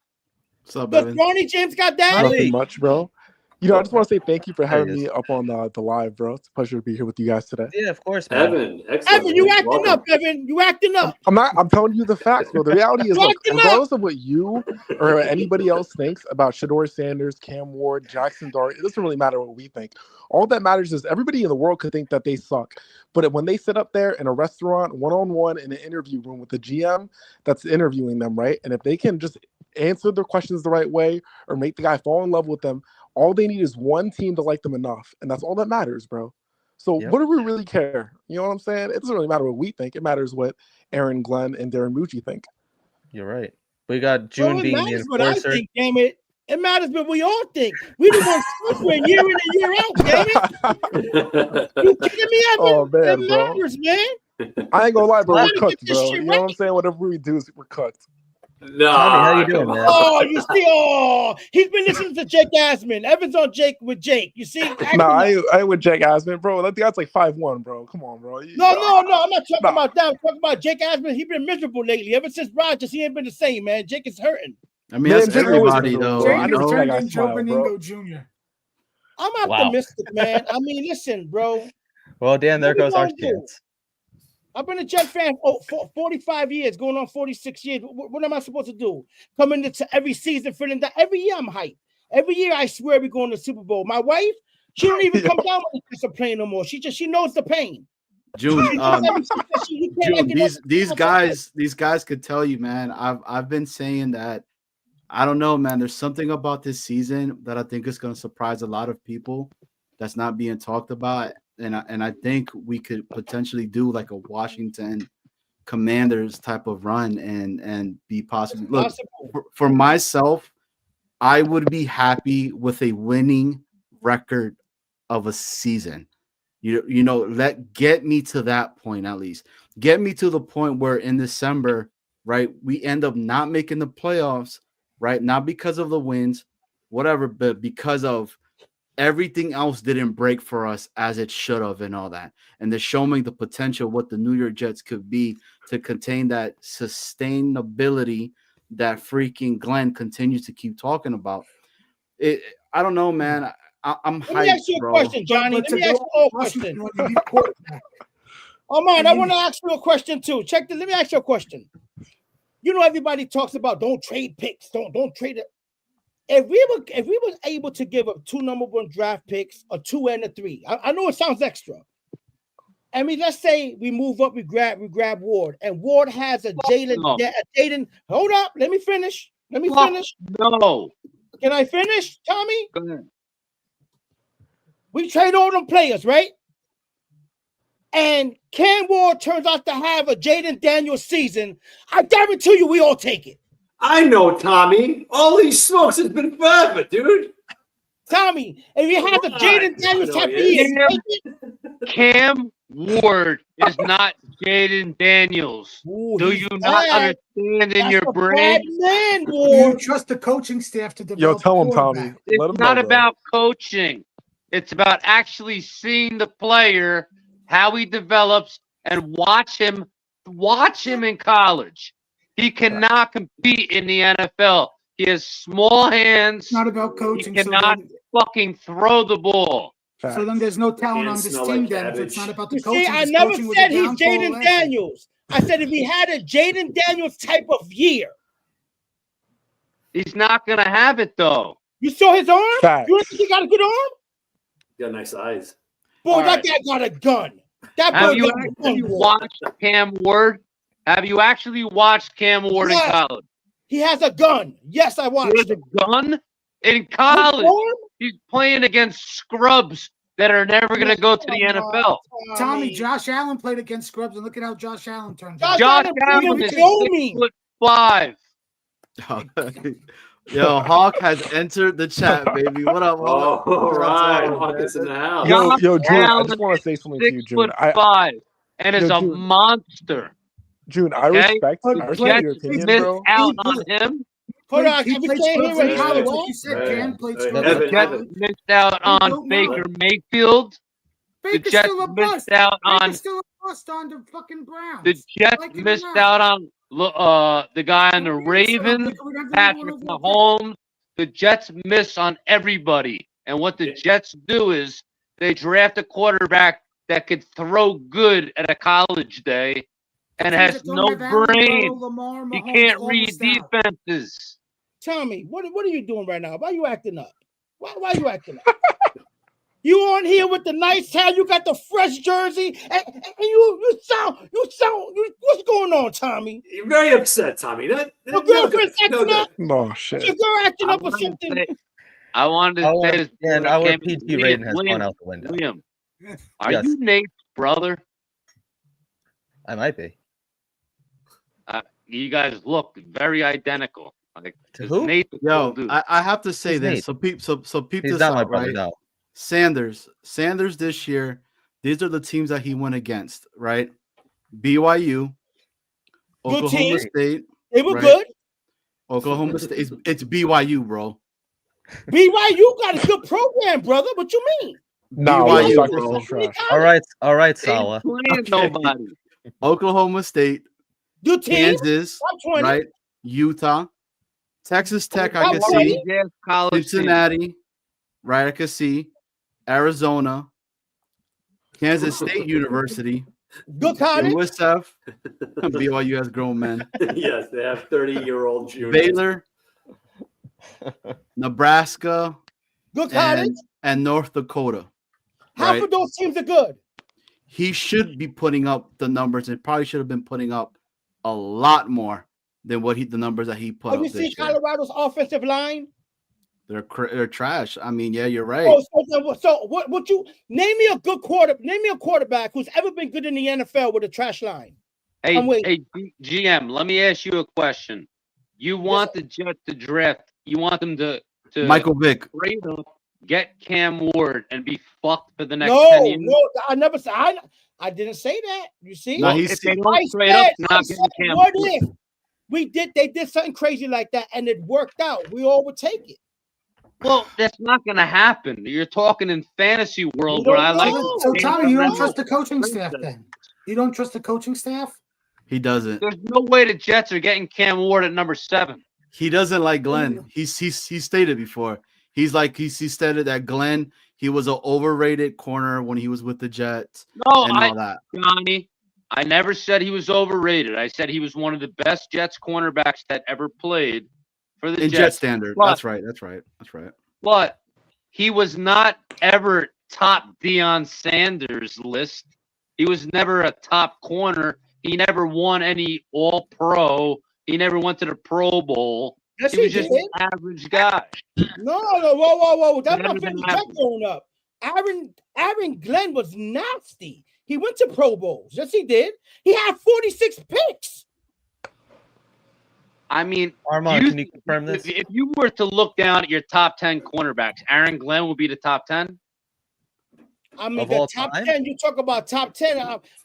What's up, Evan? Bronny James got daddy. Nothing much, bro. You know, I just want to say thank you for having me up on the live, bro. It's a pleasure to be here with you guys today. Yeah, of course, man. Evan, excellent. Evan, you acting up, Evan. You acting up. I'm telling you the facts, bro. The reality is, look, regardless of what you or anybody else thinks about Shador Sanders, Cam Ward, Jackson Dart, it doesn't really matter what we think. All that matters is everybody in the world could think that they suck. But when they sit up there in a restaurant, one-on-one in an interview room with the GM that's interviewing them, right? And if they can just answer their questions the right way or make the guy fall in love with them, all they need is one team to like them enough. And that's all that matters, bro. So what do we really care? You know what I'm saying? It doesn't really matter what we think. It matters what Aaron Glenn and Darren Mucci think. You're right. We got June being the enforcer. What I think, damn it. It matters what we all think. We the ones suffering year in and year out, damn it. You kidding me? Oh, man, it matters, man. I ain't gonna lie, bro. We're cooked, bro. You know what I'm saying? Whatever we do, we're cooked. No, how you doing, man? Oh, you see, he's been listening to Jake Asman. Evans on Jake with Jake. You see? I ain't with Jake Asman, bro. That guy's like 5'1", bro. Come on, bro. No. I'm not talking about that. I'm talking about Jake Asman. He's been miserable lately. Ever since Rodgers, he ain't been the same, man. Jake is hurting. I mean, that's everybody, though. Joe Beningo Jr. I'm optimistic, man. I mean, listen, bro. Well, Dan, there goes our chance. I've been a Jet fan for 45 years, going on 46 years. What am I supposed to do? Come into every season, feeling that every year I'm hyped. Every year I swear we're going to the Super Bowl. My wife, she don't even come down when the Jets are playing no more. She knows the pain. June, June, these guys could tell you, man. I've been saying that. I don't know, man. There's something about this season that I think is going to surprise a lot of people. That's not being talked about, and I think we could potentially do like a Washington Commanders type of run and be possible. Look, for myself, I would be happy with a winning record of a season. You know, get me to that point at least. Get me to the point where in December, right, we end up not making the playoffs, right? Not because of the wins, whatever, but because of everything else didn't break for us as it should have and all that. And they're showing the potential of what the New York Jets could be to contain that sustainability that freaking Glenn continues to keep talking about. I don't know, man. I'm hyped, Let me ask you a question, Johnny. Let me ask you a question. Oh, man, I want to ask you a question, too. Let me ask you a question. You know, everybody talks about don't trade picks. Don't trade it. If we were able to give up 2 number 1 draft picks, a 2 and a 3, I know it sounds extra. I mean, let's say we move up, we grab Ward, and Ward has a Jaden. Hold up, let me finish. No. Can I finish, Tommy? Go ahead. We trade all them players, right? And Cam Ward turns out to have a Jaden Daniels season. I guarantee you, we all take it. I know, Tommy. All these smokes has been forever, dude. Tommy, if you have a Jaden Daniels type of year, Cam Ward is not Jaden Daniels. Do you not understand in your brain? Man, do you trust the coaching staff to develop? Tell him, Tommy. It's not about coaching. It's about actually seeing the player, how he develops, and watch him in college. He cannot compete in the NFL. He has small hands. It's not about coaching. He cannot fucking throw the ball. So then there's no talent on this team then. If it's not about the coaching. See, I never said he's Jaden Daniels. I said if he had a Jaden Daniels type of year. He's not going to have it, though. You saw his arm? Facts. You think he got a good arm? Got nice eyes. Boy, that guy got a gun. Have you actually watched Cam Ward? Have you actually watched Cam Ward in college? He has a gun. Yes, I watched. He has a gun in college. He's playing against scrubs that are never going to go to the NFL. Tommy, Josh Allen played against scrubs, and look at how Josh Allen turned out. Josh Allen is 6'5". Yo, Hawk has entered the chat, baby. What up? All right. Hawk is in the house. Yo, June, I just want to say something to you, June. 6'5", and is a monster. June, I respect your opinion, bro. Out on him. Hold on, he played scrubs in college. Like you said, Cam played scrubs. The Jets missed out on Baker Mayfield. The Jets missed out on. Still a bust on the fucking Browns. The Jets missed out on the guy on the Ravens, Patrick Mahomes. The Jets miss on everybody. And what the Jets do is they draft a quarterback that could throw good at a college day and has no brain. He can't read defenses. Tommy, what are you doing right now? Why are you acting up? Why are you acting up? You on here with the nice hair, you got the fresh jersey, and you sound, what's going on, Tommy? You're very upset, Tommy. Your girlfriend's acting up? Oh, shit. Your girl acting up or something? I wanted to say this. And our PG rating has gone out the window. William, are you Nate's brother? I might be. You guys look very identical. Like, to who? Yo, I have to say this. So peep He's this not out, my brother, right? no. Sanders this year, these are the teams that he went against, right? BYU, Oklahoma State. They were good. Oklahoma State. It's BYU, bro. BYU got a good program, brother. What you mean? No, BYU, bro. All right, Salah. Nobody. Oklahoma State, good team. Kansas, right? Utah, Texas Tech. I can see. Cincinnati, right? I can see. Arizona, Kansas State University, Good college. USF, BYU has grown men. Yes, they have 30-year-old juniors. Baylor, Nebraska, Good college. and North Dakota. Half Right? of those teams are good. He should be putting up the numbers and probably should have been putting up a lot more than the numbers that he put Have up you this seen year. Colorado's offensive line? They're trash. I mean, yeah, you're right. So what you name me a good quarterback who's ever been good in the NFL with a trash line. Hey, GM, let me ask you a question. You want the Jets to draft? You want them to Michael Vick, trade them, get Cam Ward, and be fucked for the next No, 10 years? no, I never said. I didn't say that. You see, No, If they don't trade up, not getting Cam what Ward. if they did something crazy like that and it worked out? We all would take it. Well, that's not going to happen. You're talking in fantasy world where I like. So Tommy, you don't trust the coaching staff then? You don't trust the coaching staff? he doesn't. There's no way the Jets are getting Cam Ward at number 7. He doesn't like Glenn. He's stated before. He stated that Glenn, he was an overrated corner when he was with the Jets. No, and all that. Johnny, I never said he was overrated. I said he was one of the best Jets cornerbacks that ever played for the In Jets. Jet standard. But- That's right. But he was not ever top Deion Sanders list. He was never a top corner. He never won any All-Pro. He never went to the Pro Bowl. Yes, He was he just did. an average guy. No, whoa. That's Never my been favorite Jet average. growing up. Aaron Glenn was nasty. He went to Pro Bowls. Yes, he did. He had 46 picks. I mean, Armand, can you confirm this? If you were to look down at your top 10 cornerbacks, Aaron Glenn will be the top 10. I mean, Of the all top time? 10, you talk about top 10.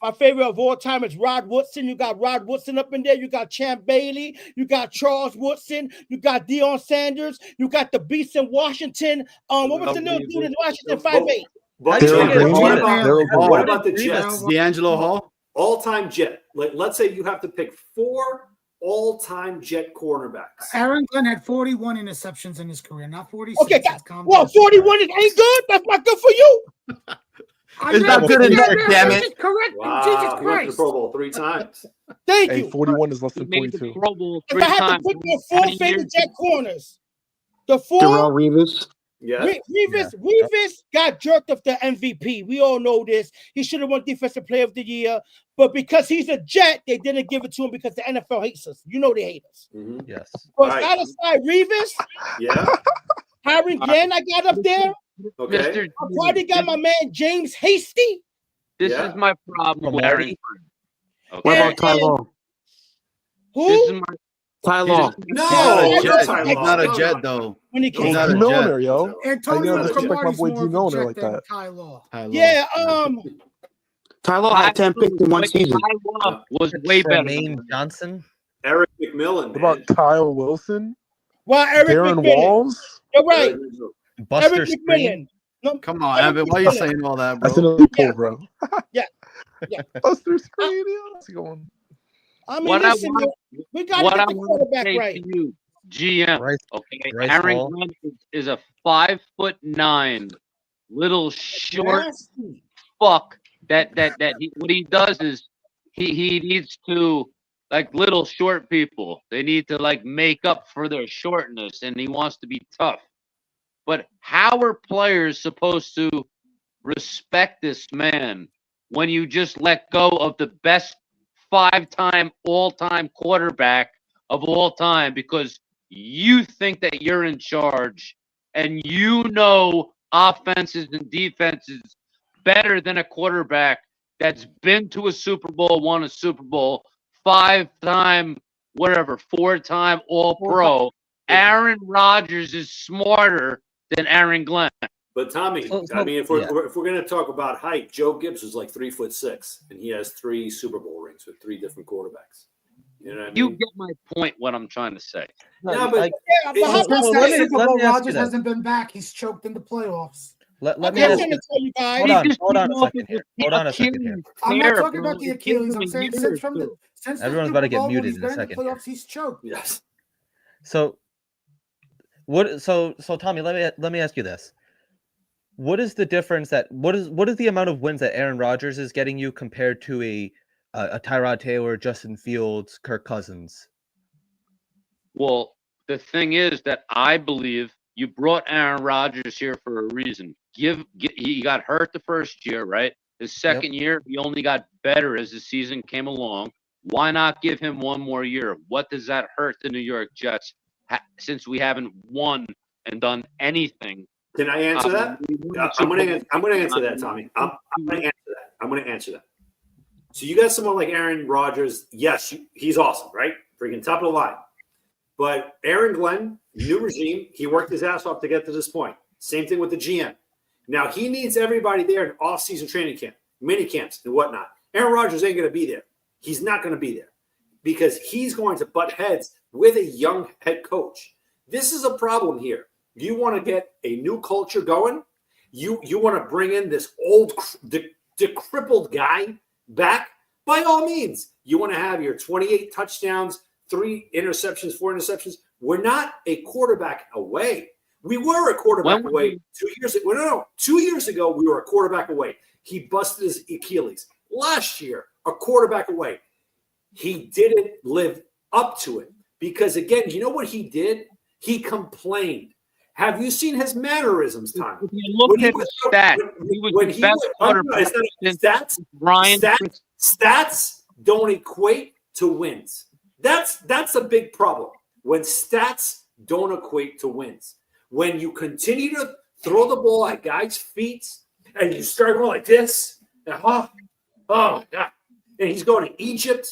My favorite of all time is Rod Woodson. You got Rod Woodson up in there. You got Champ Bailey. You got Charles Woodson. You got Deion Sanders. You got the Beast in Washington. What was the little dude in Washington? 5'8". But Daryl Jim, what Green. about the Jets? D'Angelo Hall? All-time Jet. Let's say you have to pick 4 all-time Jet cornerbacks. Aaron Glenn had 41 interceptions in his career, not 46. Okay, That's common. well, 41 ain't good. That's not good for you. It's not good enough, damn it. Jesus, correct. Wow, Jesus he went to the Christ. Pro Bowl 3 times. Thank Hey, you. 41 is less He than made the 42. Pro Bowl If 3 I had to times. put my How 4 many favorite years? Jet corners, the 4 Darrell Revis. Yeah. Revis got jerked off the MVP. We all know this. He should have won Defensive Player of the Year, but because he's a Jet, they didn't give it to him because the NFL hates us. You know they hate us. Mhm. Yes. But Right. that aside, Revis, Yeah. Aaron Glenn, I got up there. Okay. Mr. I probably got my man James Hasty. This Yeah. is my problem with Marty. Aaron Glenn. What Okay? about Ty Law? Who? This is my Ty Law. No, Yeah, Jet. yeah, He's not a No, Jet, no. though. When he He's came. not D a Milliner, Jet. yo. Antonio How you gonna disrespect my Cromartie's boy more of D. a Milliner Jet like than that? Ty Law. Ty Law. Yeah, Ty Law had 10 picks in one season. Ty was way better. Tremaine Than Johnson. Eric McMillan. What about Kyle Wilson? well, Eric Darren McMillan. Walls? You're right. Buster Eric Screen. McMillan. No, Come on, Eric Evan. Why are you McMillan. saying all that, That's an bro? elite Yeah. pull, bro. Yeah. Yeah. Buster Screen, yeah. How's he going? I mean, What I listen, want- we got to what get I the want to quarterback say right. to you, GM, Bryce- okay? Bryce Aaron Hall. Glenn is a 5'9", little short Nasty. fuck. What he does is he needs to, like, little short people. They need to, like, make up for their shortness, and he wants to be tough. But how are players supposed to respect this man when you just let go of the best 5-time all-time quarterback of all time because you think that you're in charge and you know offenses and defenses better than a quarterback that's been to a Super Bowl, won a Super Bowl, 5-time, whatever, 4-time All-Pro. Aaron Rodgers is smarter than Aaron Glenn. But Tommy, I mean, if we're going to talk about height, Joe Gibbs was like 3'6", and he has 3 Super Bowl rings with 3 different quarterbacks. You know what I mean? You get my point. What I'm trying to say. Yeah, but Yeah, but how It's- about Since let that me- Super let Bowl, me ask you Rodgers that. hasn't been back. He's choked in the playoffs. Let me I'm ask going you. to tell you guys. Hold on, He just hold on a came off second with here. the Hold on a second here. Achilles I'm not tear, talking bro. about the It gives Achilles. him I'm a saying year since or two. the Everyone's Super about to get Bowl, when muted he's in a been in the second here. playoffs, he's choked. yes. So Tommy, let me ask you this. What is the difference what is the amount of wins that Aaron Rodgers is getting you compared to a Tyrod Taylor, Justin Fields, Kirk Cousins? Well, the thing is that I believe you brought Aaron Rodgers here for a reason. He got hurt the first year, right? His second year, he only got better as the season came along. Why not give him one more year? What does that hurt the New York Jets since we haven't won and done anything? Can I answer that? I'm going to answer that, Tommy. I'm going to answer that. So you got someone like Aaron Rodgers. Yes, he's awesome, right? Freaking top of the line. But Aaron Glenn, new regime, he worked his ass off to get to this point. Same thing with the GM. Now he needs everybody there in off-season training camp, mini camps, and whatnot. Aaron Rodgers ain't going to be there. He's not going to be there because he's going to butt heads with a young head coach. This is a problem here. You want to get a new culture going. You want to bring in this old, decrepit guy back. By all means, you want to have your 28 touchdowns, 3 interceptions, 4 interceptions. We're not a quarterback away. We were a quarterback away 2 years ago. No. 2 years ago, we were a quarterback away. He busted his Achilles. Last year, a quarterback away. He didn't live up to it because, again, you know what he did? He complained. Have you seen his mannerisms, Tom? Look at the stats. Stats don't equate to wins. That's a big problem when stats don't equate to wins. When you continue to throw the ball at guys' feet and you start going like this, oh God, and he's going to Egypt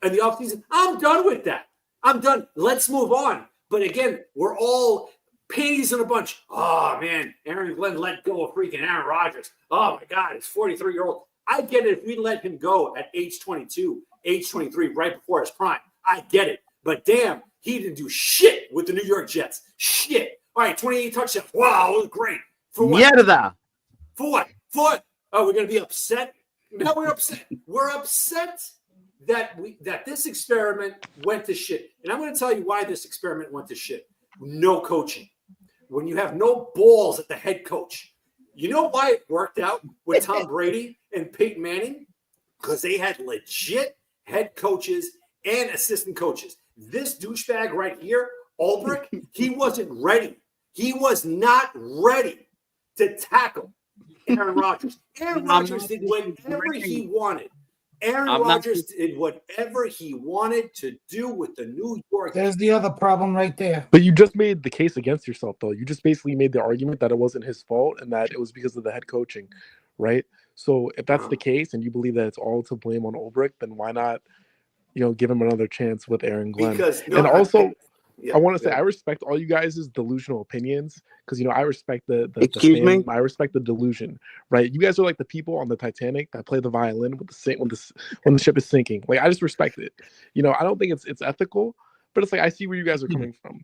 and the offseason, I'm done with that. I'm done. Let's move on. But again, we're all panties in a bunch. Oh, man, Aaron Glenn let go of freaking Aaron Rodgers. Oh, my God, it's 43-year-old. I get it if we let him go at age 22, age 23, right before his prime. I get it. But damn, he didn't do shit with the New York Jets. Shit. All right, 28 touchdowns. Wow, it was great. For what? For what? For what? Oh, we're going to be upset? No, we're upset. We're upset that this experiment went to shit. And I'm going to tell you why this experiment went to shit. No coaching. When you have no balls at the head coach. You know why it worked out with Tom Brady and Peyton Manning? Because they had legit head coaches and assistant coaches. This douchebag right here, Ulbrich, he wasn't ready. He was not ready to tackle Aaron Rodgers. Aaron Rodgers did whatever he wanted. Aaron Rodgers did whatever he wanted to do with the New York. There's the other problem right there. But you just made the case against yourself, though. You just basically made the argument that it wasn't his fault and that it was because of the head coaching, right? So if that's the case and you believe that it's all to blame on Ulbrich, then why not, give him another chance with Aaron Glenn? I want to say I respect all you guys' delusional opinions because I respect the I respect the delusion, right? You guys are like the people on the Titanic that play the violin with when the ship is sinking. Like I just respect it. I don't think it's ethical, but it's like I see where you guys are coming from.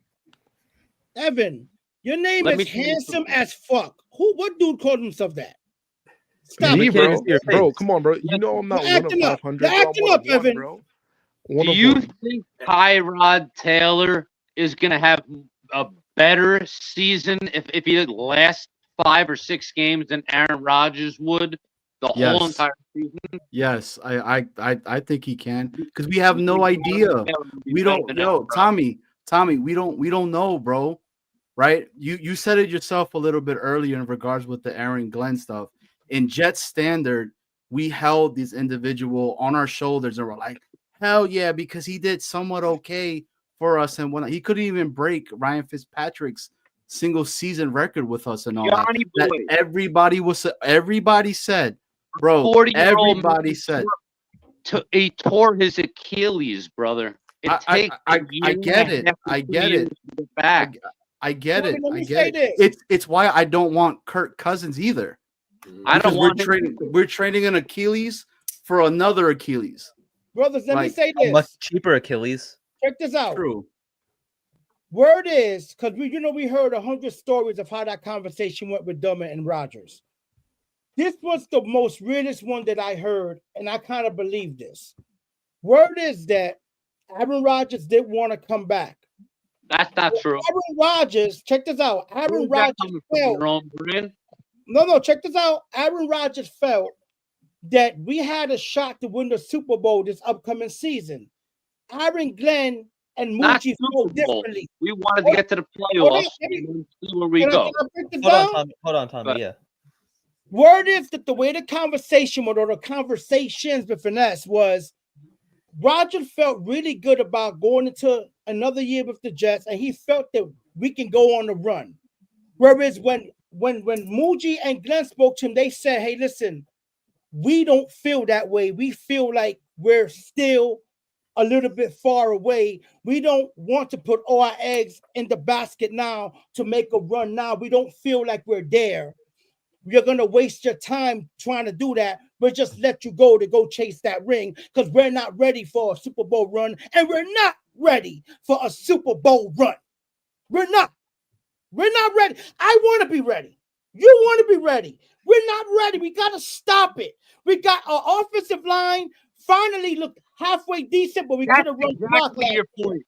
Evan, your name is handsome as fuck. What dude called himself that? Stop me, bro. Come on, bro. I'm not 1 of 500. You're acting up, Evan. Bro. Do you think Tyrod Taylor is going to have a better season if he did last 5 or 6 games than Aaron Rodgers would whole entire season? Yes, I think he can because we have no idea. We don't know, Tommy. We don't know, bro. Right? You said it yourself a little bit earlier in regards with the Aaron Glenn stuff. In Jet standard, we held this individual on our shoulders and we're like, hell yeah, because he did somewhat okay for us and when he couldn't even break Ryan Fitzpatrick's single season record with us and all that everybody said, bro. Everybody said he tore his Achilles, brother. I get it. I get it. It's why I don't want Kirk Cousins either. We're trading an Achilles for another Achilles. Brothers, let me say this. A much cheaper Achilles. Check this out. True. Word is, because we heard 100 stories of how that conversation went with Dummer and Rodgers. This was the most realest one that I heard, and I kind of believe this. Word is that Aaron Rodgers didn't want to come back. That's not true. Aaron Rodgers, check this out. Aaron Rodgers felt. No, check this out. Aaron Rodgers felt that we had a shot to win the Super Bowl this upcoming season. Aaron Glenn and Not Moochie Super felt Bowl. differently. We wanted to get to the playoffs and then see where we Can go. I break this Hold on, down? Tommy. Hold on, Tommy. But- Yeah. Word is that the way the conversation went, or the conversations with finesse, was Roger felt really good about going into another year with the Jets, and he felt that we can go on the run. Whereas when Muji and Glenn spoke to him, they said, hey, listen, we don't feel that way. We feel like we're still a little bit far away. We don't want to put all our eggs in the basket now to make a run now. We don't feel like we're there. You're going to waste your time trying to do that. We'll just let you go to go chase that ring because we're not ready for a Super Bowl run, and we're not ready for a Super Bowl run. We're not. We're not ready. I want to be ready. You want to be ready. We're not ready. We got to stop it. We got our offensive line finally looked halfway decent, but we could have run block last your point.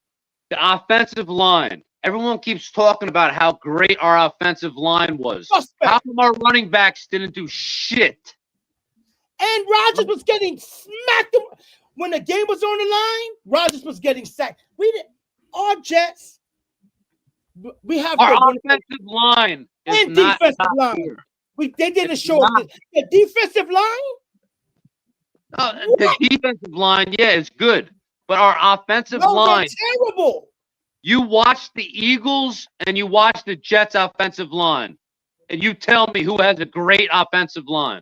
The offensive line. Everyone keeps talking about how great our offensive line was. How come our running backs didn't do shit? And Rodgers was getting smacked when the game was on the line. Rodgers was getting sacked. We did our Jets. We have our the offensive line is and not defensive line. They didn't show up. The defensive line. The defensive line, yeah, is good, but our offensive line terrible. You watch the Eagles and you watch the Jets offensive line, and you tell me who has a great offensive line.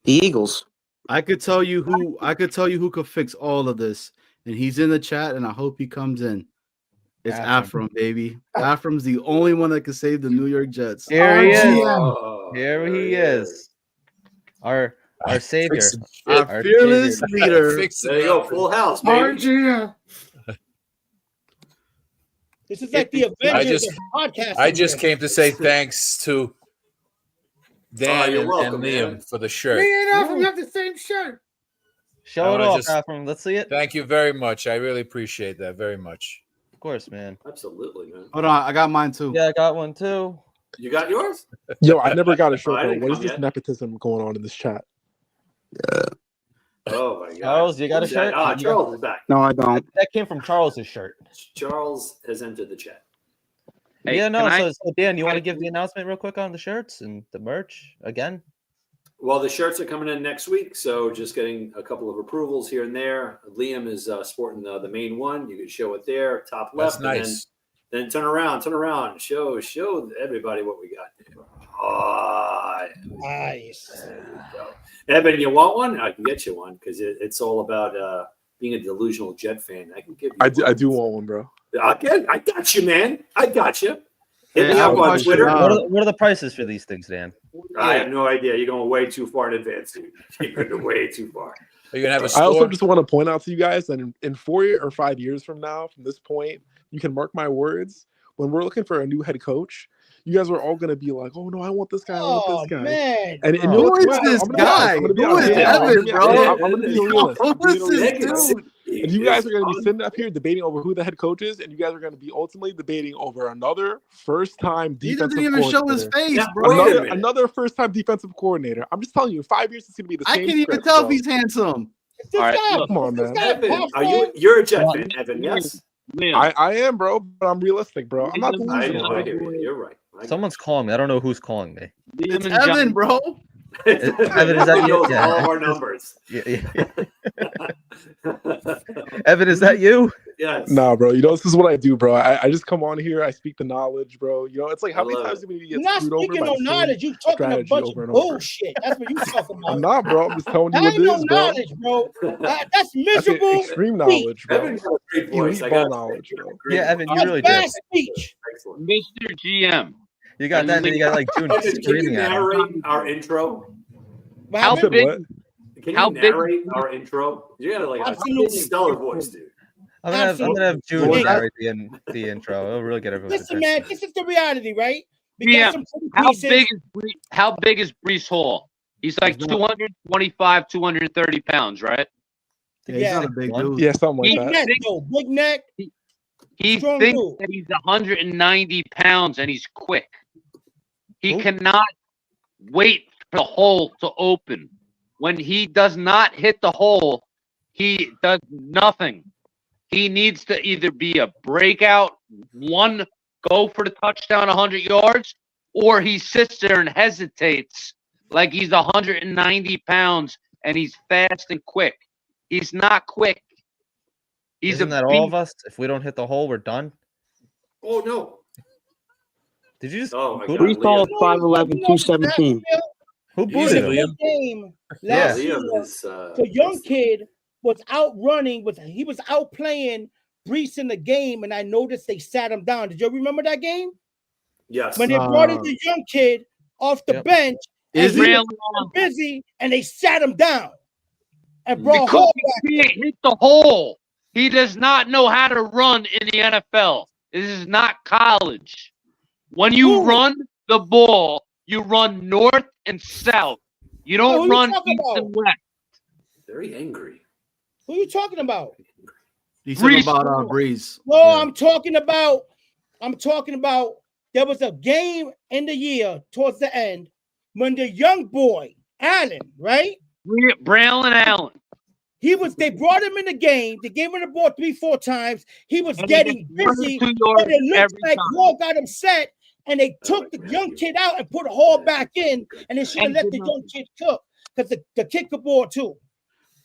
The Eagles. I could tell you who could fix all of this, and he's in the chat, and I hope he comes in. It's Afram, baby. Afram's the only one that can save the New York Jets. Here he is. Here he is. Our savior. Our fearless leader. There you go. Full house, baby. This is like the Avengers of podcasting. I just came to say thanks to Dan you're and welcome, Liam man. for the shirt. Me and Alfred have the same shirt. Show it off, Afram. Let's see it. Thank you very much. I really appreciate that very much. Of course, man. Absolutely, man. Hold on, I got mine too. Yeah, I got one too. You got yours? Yo, I never got a shirt, I bro. didn't What is come this yet. nepotism going on in this chat? Oh my God, Charles, you got a shirt? Charles is back. No, I don't. That came from Charles's shirt. Charles has entered the chat. Hey, yeah, no. can So Dan, you want to give the announcement real quick on the shirts and the merch again? Well, the shirts are coming in next week, so just getting a couple of approvals here and there. Liam is sporting the main one. You can show it there, top left. That's nice. And then turn around, show everybody what we got. Oh, nice. Evan, you want one? I can get you one because it's all about being a delusional Jet fan. I can give you. I do want one, bro. I got you, man. I got you. Hit me Yeah, up on Twitter. What are the prices for these things, Dan? I have no idea. You're going way too far in advance, dude. You're going way too far. Are you gonna have a I store? also just want to point out to you guys that in 4 or 5 years from now, from this point, you can mark my words. When we're looking for a new head coach, you guys are all going to be like, "Oh no, I want this guy. I want this guy." Man. And Who you're is like, this I'm gonna be guy? honest. I'm gonna be Who honest. is Yeah, Evan, bro? I'm gonna be a realist. I'm being a Who is this realist. dude? And you guys are going to be sitting up here debating over who the head coach is, and you guys are going to be ultimately debating over another first-time He defensive doesn't even show his coordinator. face, bro. Another first-time defensive coordinator. I'm just telling you, in 5 years, it's going to be the I same. can't even script, tell bro. if he's handsome. All right, look, Come on, man. Evan, you're a Jet fan, Evan? Yes. Liam, I am, bro, but I'm realistic, bro. I'm not I I delusional. know. I bro. hear you. You're right. Someone's calling me. I don't know who's calling me. Liam It's and Evan, John, bro. Evan, is that you? knows Yeah. all of our numbers. Yeah. Evan, is that you? Yes. Nah, bro. You know, this is what I do, bro. I just come on here. I speak the knowledge, bro. You know, it's like how many times do we get You're not screwed over speaking by no the same knowledge. You talking a strategy bunch over of and over? bullshit. That's what you talking about. I'm not, bro. I'm just telling you That what ain't it no is, bro. knowledge, bro. That's That's miserable. extreme knowledge, bro. Evan's got a great voice. Elite I ball got knowledge, bro. Yeah, Evan, you That's really do. bad speech. Excellent. Mr. GM. You got that, and then you got like June Evan, can you screaming at him. narrate our intro? What How You happened? said big? what? Can How you big- narrate our intro? You got like a Absolutely. stellar voice, dude. I'm gonna have June Absolutely. narrate the intro. It'll really get everyone's Listen, attention. man, this is the reality, right? We Yeah. got some pretty How pieces. big is Brees Hall? He's like 225, 230 pounds, right? He's Yeah. not a big dude. Yeah, something like He- Big that. neck, though. Big neck. He Strong thinks dude. that he's 190 pounds and he's quick. He Who? cannot wait for the hole to open. When he does not hit the hole, he does nothing. He needs to either be a breakout, go for the touchdown 100 yards, or he sits there and hesitates like he's 190 pounds and he's fast and quick. He's not quick. Isn't that all of us? If we don't hit the hole, we're done. Oh no! Did you just? Oh my boot God! him? Brees Hall Liam. 5'11", 217. Who In booted the him? game Yeah, last year, Liam is. the young kid was out running he was out playing Brees in the game, and I noticed they sat him down. Did you remember that game? Yes. When they brought in the young kid off the bench, and he was busy, and they sat him down and brought because Hall he back. can't hit the hole. He does not know how to run in the NFL. This is not college. When you run the ball, you run north and south. You don't run east and west. Very angry. Who are you talking about? He's talking about Brees. No, yeah. I'm talking about there was a game in the year towards the end when the young boy, Allen, right? Braylon Allen. They brought him in the game. They gave him the ball 3-4 times. He was getting busy, but it looked like Hall got him set, and they took the young kid out and put Hall back in, and they should have let the young kid cook because the kid could ball too.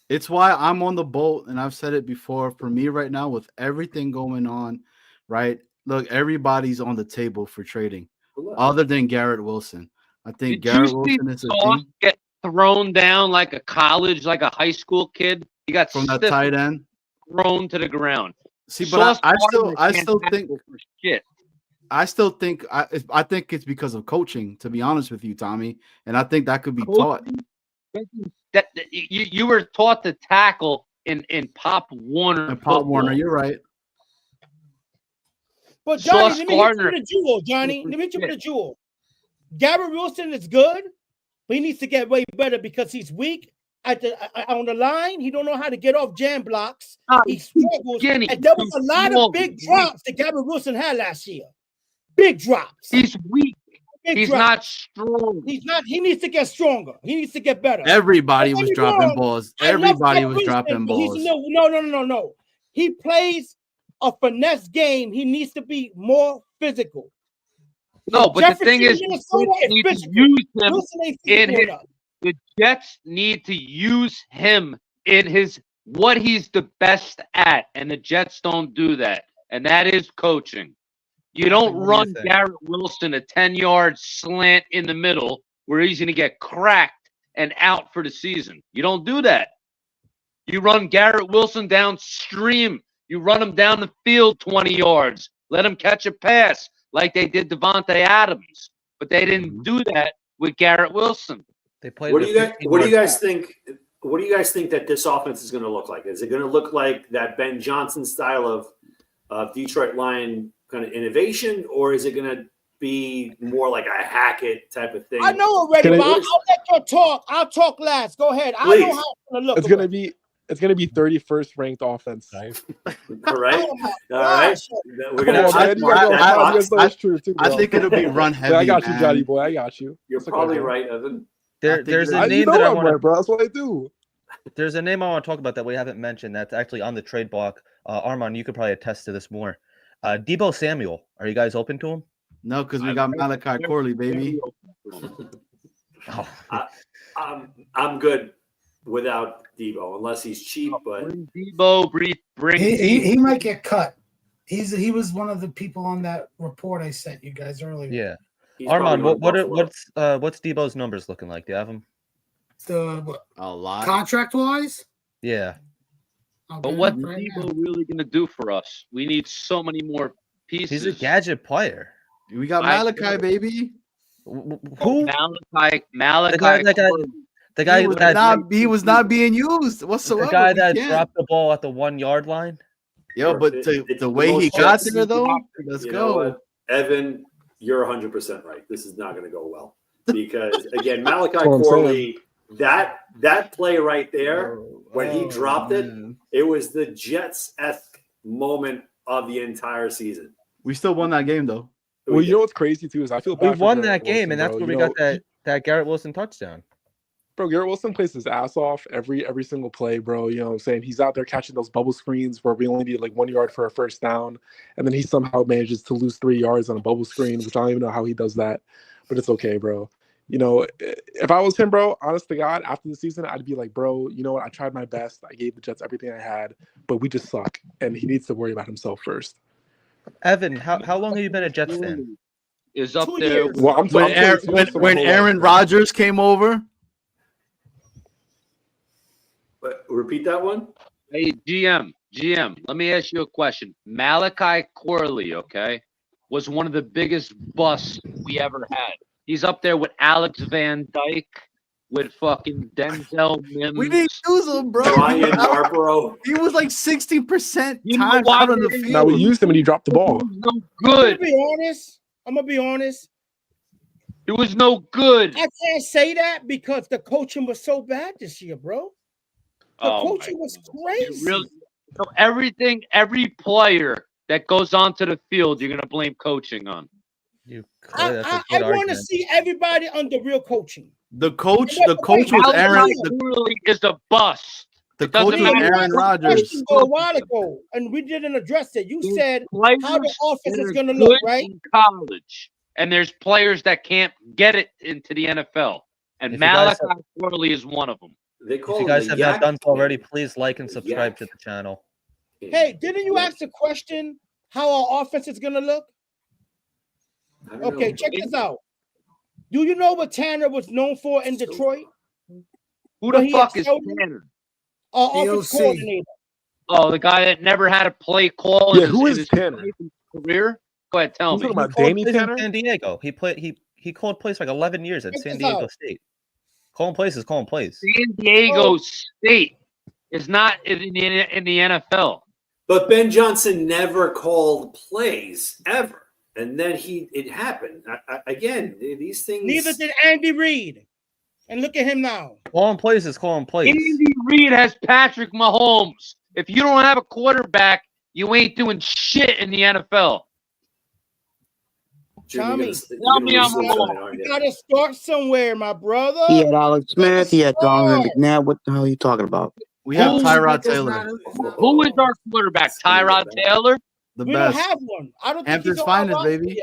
It's why I'm on the boat, and I've said it before. For me right now, with everything going on, right? Look, everybody's on the table for trading, other than Garrett Wilson. I think Garrett Wilson is a thing. Get thrown down like a college, like a high school kid. He got from that tight end, thrown to the ground. See, but I still think I think it's because of coaching. To be honest with you, Tommy, and I think that could be taught. That you were taught to tackle in Pop Warner. And Pop Warner, you're right. But Johnny, let me hit you with a jewel, Johnny. Let me hit you with a jewel. Garrett Wilson is good, but he needs to get way better because he's weak on the line. He don't know how to get off jam blocks. He struggles. And there was a lot of big drops that Garrett Wilson had last year. Big drops. He's weak. He's not strong. He's not. He needs to get stronger. He needs to get better. Everybody was dropping balls. Everybody was dropping balls. No. He plays a finesse game. He needs to be more physical. No, but the thing is, the Jets need to use him in what he's the best at, and the Jets don't do that, and that is coaching. You don't run Garrett Wilson a 10-yard slant in the middle where he's going to get cracked and out for the season. You don't do that. You run Garrett Wilson downstream. You run him down the field 20 yards. Let him catch a pass like they did Devontae Adams. But they didn't do that with Garrett Wilson. They played. What do you guys think? What do you guys think that this offense is going to look like? Is it going to look like that Ben Johnson style of Detroit Lion kind of innovation, or is it going to be more like a Hackett type of thing? I know already, but I'll let you talk. I'll talk last. Go ahead. I know how it's going to look. It's gonna be 31st ranked offense. All right. All right. We're gonna. I think it'll be run heavy. I got you, Johnny boy. I got you. You're probably right, Evan. There's a name that I want to, bro. That's what I do. There's a name I want to talk about that we haven't mentioned. That's actually on the trade block. Armand, you could probably attest to this more. Deebo Samuel. Are you guys open to him? No, because we got Malachi Corley, baby. I'm good without Deebo unless he's cheap. But Deebo, he might get cut. He was one of the people on that report I sent you guys earlier. Yeah. Armand, what's Deebo's numbers looking like? Do you have them? A lot. Contract wise? Yeah. But what's Deebo really going to do for us? We need so many more pieces. He's a gadget player. We got Malachi, baby. Who? Malachi. The guy he was not being used whatsoever. The guy that dropped the ball at the 1 yard line. Yo, but the way he got there, though, let's go. Evan, you're 100% right. This is not going to go well because again, Malachi Corley, that play right there when he dropped it, it was the Jets-esque moment of the entire season. We still won that game, though. Well, you know what's crazy too is I feel bad. We won that game, and that's where we got that. that Garrett Wilson touchdown. Bro, Garrett Wilson plays his ass off every single play, bro. You know what I'm saying? He's out there catching those bubble screens where we only need like 1 yard for a first down. And then he somehow manages to lose 3 yards on a bubble screen, which I don't even know how he does that. But it's okay, bro. You know, if I was him, bro, honest to God, after the season, I'd be like, bro, you know what? I tried my best. I gave the Jets everything I had, but we just suck. And he needs to worry about himself first. Evan, how long have you been a Jets fan? Is up 2 there. years. Well, I'm when Aaron Rodgers came over. But repeat that one. Hey, GM, let me ask you a question. Malachi Corley, okay, was one of the biggest busts we ever had. He's up there with Alex Van Dyke, with fucking Denzel Mims. We didn't use him, bro. Ryan Yarborough. He was like 60% You know time why out on the they- field. Now we used him and he dropped the ball. It was no I'm good. gonna be honest. It was no good. I can't say that because the coaching was so bad this year, bro. The Oh, coaching was crazy. Really, so every player that goes onto the field, you're gonna blame coaching on. I want to see everybody under real coaching. The coach was Aaron. Corley is a bust. The It doesn't coach was matter. Aaron Rodgers. A while ago, and we didn't address it. You said how the offense is going to Good look, right? in college, and there's players that can't get it into the NFL, and If you guys Malachi Corley is one of them. They If call you him guys the have Yak not done so already, King. please like and subscribe Yak. to the channel. Hey, didn't you ask the question how our offense is going to look? I don't Okay, know. check this out. Do you know what Tanner was known for in Detroit? Who Well, the he fuck is excelled- Tanner? Our offense DOC. coordinator. Oh, the guy that never had a play call. Yeah, in who his, is in his Tanner? career? Go ahead, tell You me. talking about Called Danny plays in Tanner? San Diego. He called plays for like 11 years at Check San this Diego out. State. Calling plays is calling plays. San Diego State is not in the NFL. But Ben Johnson never called plays ever, and then it happened again. These things. Neither did Andy Reid. And look at him now. Calling plays is calling plays. Andy Reid has Patrick Mahomes. If you don't have a quarterback, you ain't doing shit in the NFL. Jim, Tommy, you're tell gonna me I'm lose this wrong. tonight, aren't You you? gotta start somewhere, my brother. He had Alex Smith. He had Donovan Start. McNabb. What the hell are you talking about? We have Who- Tyrod It's not Taylor, a- it's not- Who is our quarterback? Tyrod Taylor? the We best. don't have one. I don't think Hampton's he's on our finest, roster baby.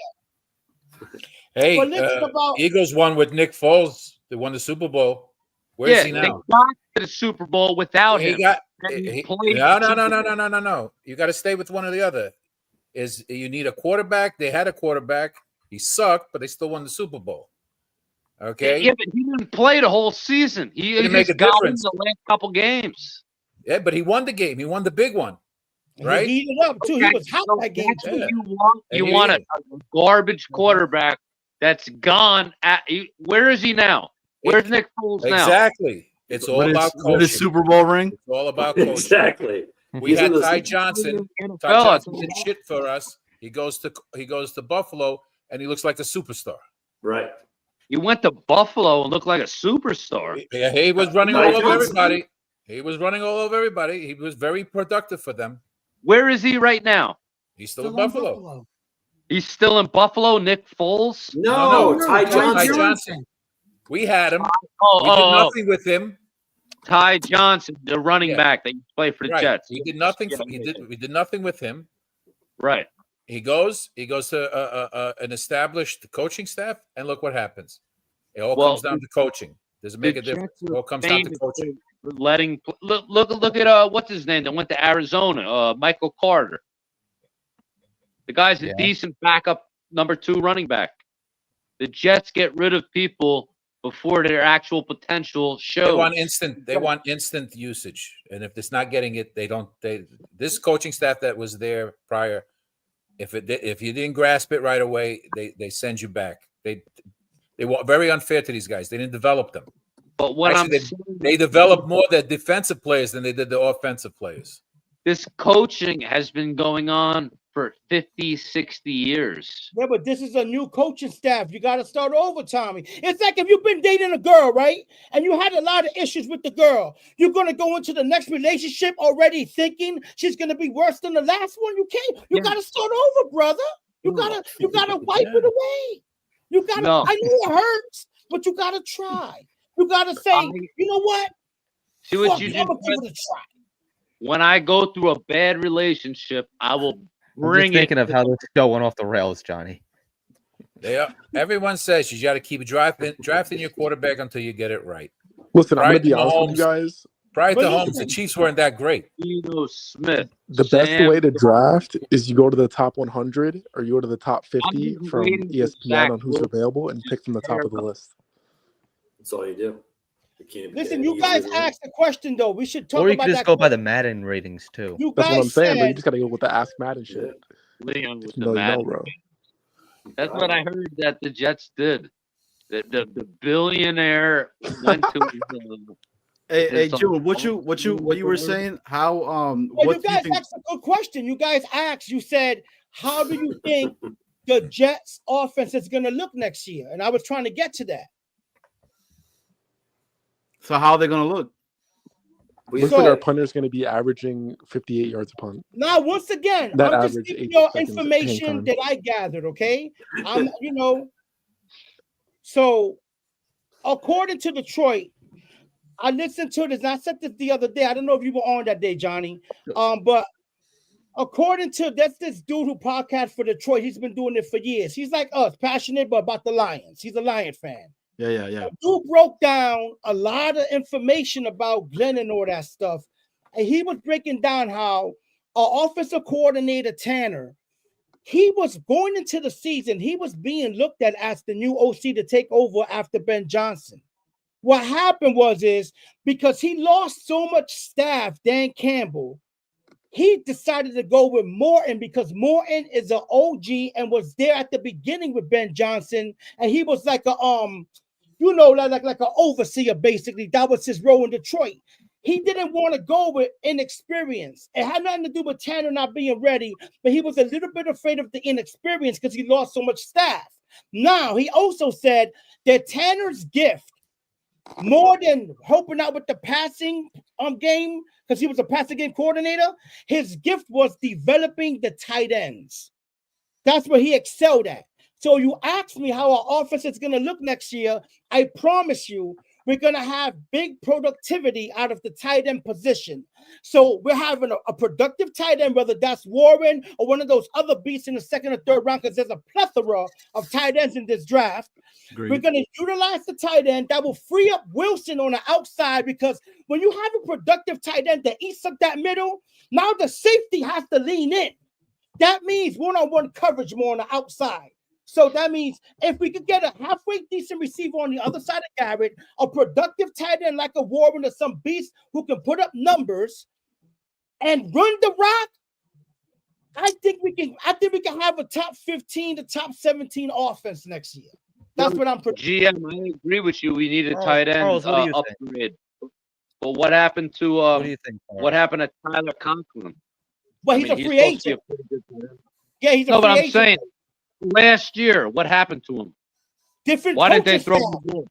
yet. Hey, But listen about- Eagles won with Nick Foles. They won the Super Bowl. Where's Yeah, he they now? got to the Super Bowl without He him. got. And he he- played no, the no, no, Super no, Bowl. no, no, no, no. You got to stay with one or the other. Is you need a quarterback? They had a quarterback. He sucked, but they still won the Super Bowl. Okay. Yeah, but he didn't play the whole season. He Didn't make just a got in difference. the last couple games. Yeah, but he won the game. He won the big one, right? He heated up too. Okay, He was hot so that game. that's Too. what you want. And You he want a is. garbage quarterback that's gone. Where is he now? Where's Nick Foles now? Exactly. It's all about With coaching. his Super Bowl ring. It's all about coaching. Exactly. We He's had in the- Ty Johnson. Ty NFL, Johnson did shit for us. He goes to Buffalo and he looks like a superstar. Right. He went to Buffalo and looked like a superstar. He was running Ty all over Johnson. everybody. He was running all over everybody. He was very productive for them. Where is he right now? He's still in Still in Buffalo. He's still in Buffalo. Nick Foles. No, No, Ty Ty Johnson. Johnson. We had him. Oh, We did nothing with him. Ty Johnson, the running Yeah. back that played for the Right. Jets. We did nothing. Yeah, We did nothing with him. Right. He goes to an established coaching staff, and look what happens. It all Well, comes down to coaching. Doesn't make a The difference. Jets It all are comes down to famous coaching. for letting look at what's his name that went to Arizona, Michael Carter. The guy's a Yeah. decent backup number 2 running back. The Jets get rid of people before their actual potential They shows. want instant. They want instant usage, and if it's not getting it, they don't. This coaching staff that was there prior, if you didn't grasp it right away, they send you back. They were very unfair to these guys. They didn't develop them. But what Actually, I'm saying, they developed more their defensive players than they did the offensive players. this coaching has been going on for 50, 60 years. Yeah, but this is a new coaching staff. You got to start over, Tommy. It's like if you've been dating a girl, right? And you had a lot of issues with the girl. You're going to go into the next relationship already thinking she's going to be worse than the last one. You can't. You Yeah. got to start over, brother. You got to wipe it away. You got to. No. I know it hurts. but you gotta try. You gotta say, you know what? See what Fuck you it, just I'm gonna give said? it a try. When I go through a bad relationship, I will I'm bring just thinking it. of how this show went off the rails, Johnny. Everyone says you got to keep drafting your quarterback until you get it right. Listen, I'm Prior going to to be honest with you guys. Prior to But Holmes, the listen, Chiefs weren't that great. Geno Smith, The best Sam. way to draft is you go to the top 100 or you go to the top I'm 50 just from waiting for ESPN Zach on who's Wilson. available and pick from the top of the list. That's all you do. It can't be listen, any you guys easier than that. asked the question though. We should talk Or you about could just that. go by the Madden ratings too. You That's what I'm guys saying, bro. You said just got to go with the Ask Madden shit. Leon If with you the know, you know, Madden. bro. That's what I heard that the Jets did. The billionaire went to Hey, June, what you were saying? How well, what you do you guys think? asked a good question. You guys asked, you said, how do you think the Jets offense is gonna look next year? And I was trying to get to that. So how are they gonna look? Looks like our punter is going to be averaging 58 yards a punt. Now, once again, That I'm just average giving 8 you seconds hang information time. that I gathered, okay? So according to Detroit, I listened to this, and I said this the other day. I don't know if you were on that day, Johnny. But according to this dude who podcast for Detroit, he's been doing it for years. He's like us, passionate, but about the Lions. He's a Lion fan. Yeah. Dude broke down a lot of information about Glenn and all that stuff. And he was breaking down how our offensive coordinator, Tanner, he was going into the season, he was being looked at as the new OC to take over after Ben Johnson. What happened is because he lost so much staff, Dan Campbell, he decided to go with Morton because Morton is an OG and was there at the beginning with Ben Johnson. And he was like a like an overseer, basically. That was his role in Detroit. He didn't want to go with inexperience. It had nothing to do with Tanner not being ready, but he was a little bit afraid of the inexperience because he lost so much staff. Now, he also said that Tanner's gift, more than helping out with the passing game, because he was a passing game coordinator, his gift was developing the tight ends. That's where he excelled at. So you asked me how our offense is going to look next year. I promise you, we're going to have big productivity out of the tight end position. So we're having a productive tight end, whether that's Warren or one of those other beasts in the second or third round, because there's a plethora of tight ends in this draft. Agreed. We're going to utilize the tight end. That will free up Wilson on the outside, because when you have a productive tight end that eats up that middle, now the safety has to lean in. That means one-on-one coverage more on the outside. So that means if we could get a halfway decent receiver on the other side of Garrett, a productive tight end like a Warren or some beast who can put up numbers and run the rock, I think we can have a top 15 to top 17 offense next year. That's what I'm predicting. GM, I agree with you. We need a tight end Charles, what do you think? upgrade. But what happened to What do you think, Charles? what happened to Tyler Conklin? Well, he's a free agent. Yeah, he's a No, free but I'm agent. saying last year, what happened to him? Different Why didn't they coaching throw staff. him the ball?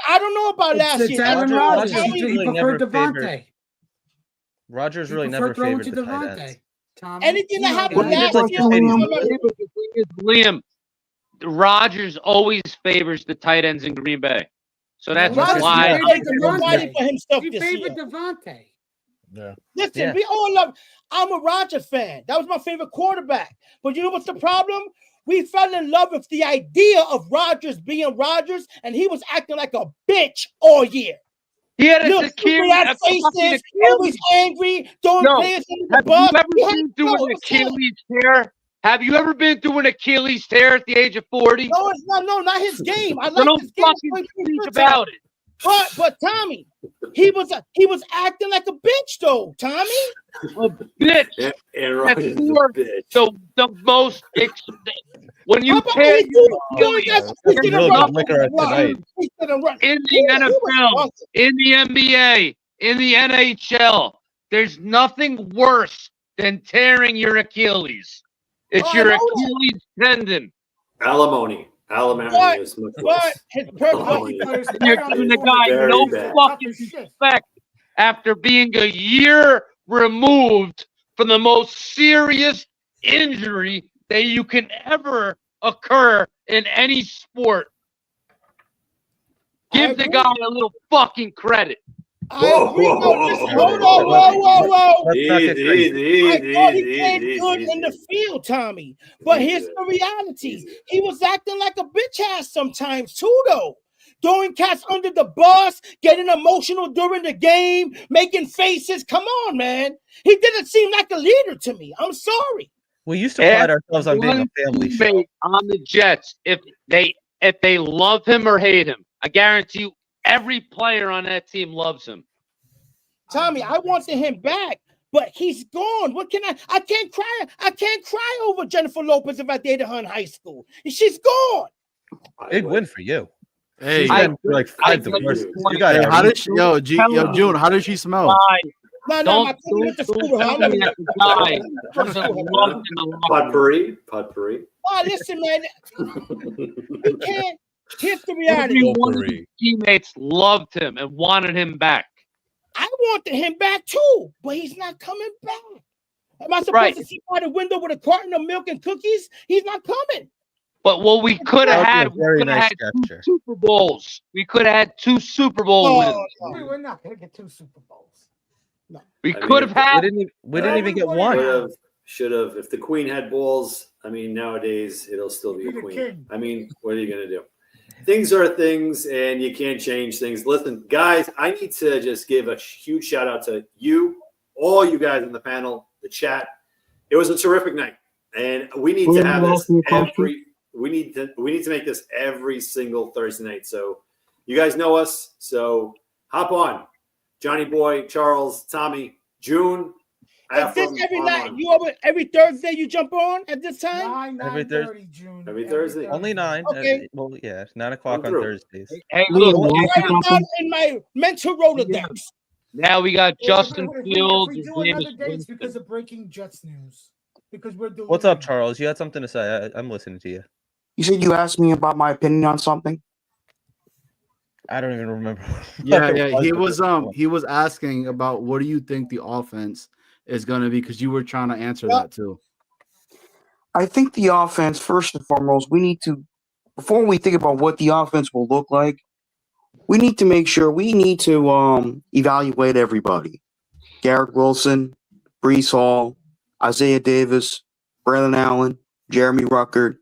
I don't know about last It's year. Aaron Rodgers Rodgers. He really preferred never favored- Devontae. Rodgers He really preferred never throwing favored to the tight Devontae. ends. Tommy, Anything that happened He did last like year, the Stadium. But the thing is, Liam, Rodgers always favors the tight ends in Green Bay. So that's Rodgers why favored nobody for himself He this year. favored Devontae. Yeah. Listen, Yeah. we all love. I'm a Rodgers fan. That was my favorite quarterback. But you know what's the problem? We fell in love with the idea of Rodgers being Rodgers, and he was acting like a bitch all year. he had Look, a security. at faces, always angry, throwing No. players in the Have you bus. ever He had been to through know an it was him. Achilles tear? Have you ever been through an Achilles tear at the age of 40? No, it's not his game. I So like don't his game. fucking speak about it. But Tommy, he was acting like a bitch though, Tommy. A bitch. Aaron Rodgers is a Before bitch. the most when you How about tear he your do- Achilles that's That's a really good liquor at tonight. in the NFL, in the NBA, in the NHL, there's nothing worse than tearing your Achilles. It's Oh, I your know that. Achilles tendon. Alimony is much But worse. his Alimony purpose. You're is giving the guy very no bad. fucking respect after being a year removed from the most serious injury that you can ever occur in any sport. Give the guy a little fucking credit. I agree. Hold on, whoa. I thought he played good in the field, Tommy. But here's the reality. He was acting like a bitch ass sometimes too, though. Throwing cats under the bus, getting emotional during the game, making faces. Come on, man. He didn't seem like a leader to me. I'm sorry. We used to pride ourselves on being a family show. On the Jets, if they love him or hate him, I guarantee you every player on that team loves him. Tommy, I wanted him back, but he's gone. What can I can't cry. I can't cry over Jennifer Lopez if I dated her in high school. She's gone. Big win for you. Hey, like 5 divorces. You got hey, how did she, June? How did she smell? No, my cousin went to school with her. Potpourri. Oh, listen, man. We can't. Here's the reality. Every one of his teammates loved him and wanted him back. I wanted him back too, but he's not coming back. Am I supposed to sit by the window with a carton of milk and cookies? He's not coming. But what we could have had, two Super Bowls. We could have had 2 Super Bowl wins. No. We're not going to get 2 Super Bowls. No. We could have had. We didn't even get one. Should have. If the Queen had balls, I mean, nowadays it'll still be a queen. I mean, what are you going to do? Things are things, and you can't change things. Listen, guys, I need to just give a huge shout out to you, all you guys in the panel, the chat. It was a terrific night, and we need to have this every. We need to make this every single Thursday night. So you guys know us. So hop on, Johnny Boy, Charles, Tommy, June. Is this every night? Every Thursday you jump on at this time? Every Thursday, June. Every Thursday. Only 9. Okay. Well, yeah, 9 o'clock on Thursdays. Hey, look, in my mental Rolodex. Now we got Justin Fields. If we do another day, it's because of breaking Jets news. Because we're doing. What's up, Charles? You had something to say. I'm listening to you. You said you asked me about my opinion on something. I don't even remember. Yeah. He was asking about what do you think the offense is going to be, because you were trying to answer that too. I think the offense, first and foremost, we need to, before we think about what the offense will look like, we need to make sure evaluate everybody. Garrett Wilson, Breece Hall, Isaiah Davis, Braylon Allen, Jeremy Ruckert.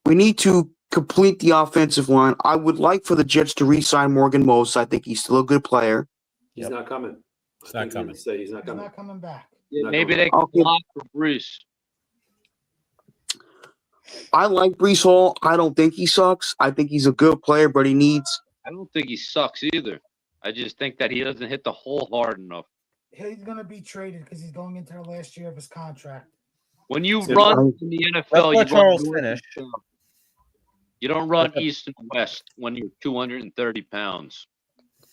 We need to complete the offensive line. I would like for the Jets to re-sign Morgan Moses. I think he's still a good player. He's not coming. He's not coming. He's not coming back. Yeah, maybe they can block for Breece. I like Breece Hall. I don't think he sucks. I think he's a good player, but he needs. I don't think he sucks either. I just think that he doesn't hit the hole hard enough. He's going to be traded because he's going into the last year of his contract. When you run in the NFL, you don't run east and west when you're 230 pounds.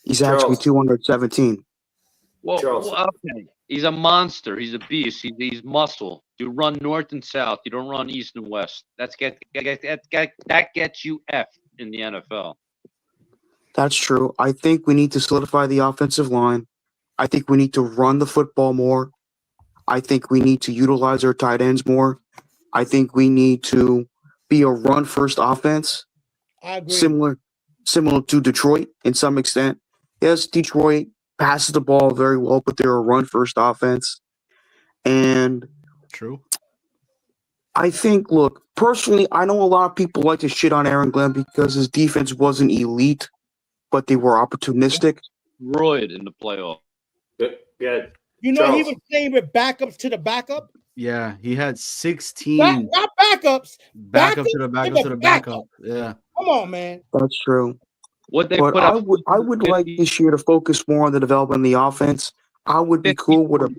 He's actually 217. Well, okay. He's a monster. He's a beast. He's muscle. You run north and south. You don't run east and west. That gets you F in the NFL. That's true. I think we need to solidify the offensive line. I think we need to run the football more. I think we need to utilize our tight ends more. I think we need to be a run-first offense. I agree. Similar to Detroit in some extent. Yes, Detroit passes the ball very well, but they're a run-first offense. And true. I think, look, personally, I know a lot of people like to shit on Aaron Glenn because his defense wasn't elite, but they were opportunistic. Royd in the playoff. Good. You know, Charles. He was playing with backups to the backup. Yeah, he had 16. Not backups. Backup to the backup to the backup. Yeah. Come on, man. That's true. What they but put I would like this year to focus more on the development of the offense. I would be cool with an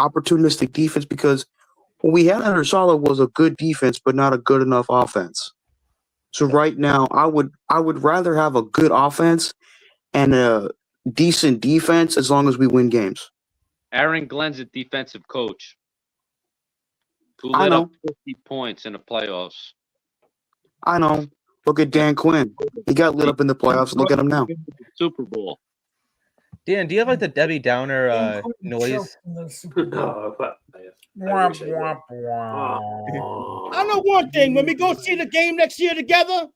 opportunistic defense because what we had under Saleh was a good defense, but not a good enough offense. So right now, I would rather have a good offense and a decent defense as long as we win games. Aaron Glenn's a defensive coach who lit up 50 points in the playoffs. I know. Look at Dan Quinn. He got lit up in the playoffs. Look at him now. Super Bowl. Dan, do you have like the Debbie Downer noise? I know one thing. When we go see the game next year together,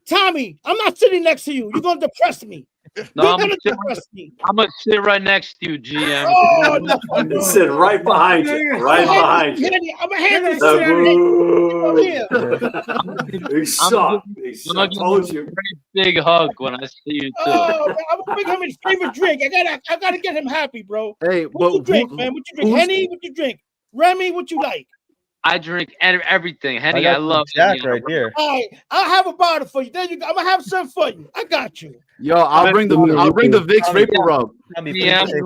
Tommy, I'm not sitting next to you. You're gonna depress me. No, You're I'm gonna gonna, depress me. I'm gonna sit right next to you, GM. Oh no! Sit right behind you. Right behind you. I'm a hand this Sit over down. here. He sucked. He I'm sucked. gonna I give you told a you. great big hug when I see you too. Oh, man, I'm gonna bring him his favorite drink. I gotta get him happy, bro. Hey, What you but drink, man? What you drink? who's- Henny? What you drink? Remy? What you like? I drink everything. Henny, got I love Jack Henny. right here. All right, I'll have a bottle for you. Then I'm gonna have some for you. I got you. Yo, I'll bring the Vicks Tommy, Vapor Rub. Tommy, Yeah, please say-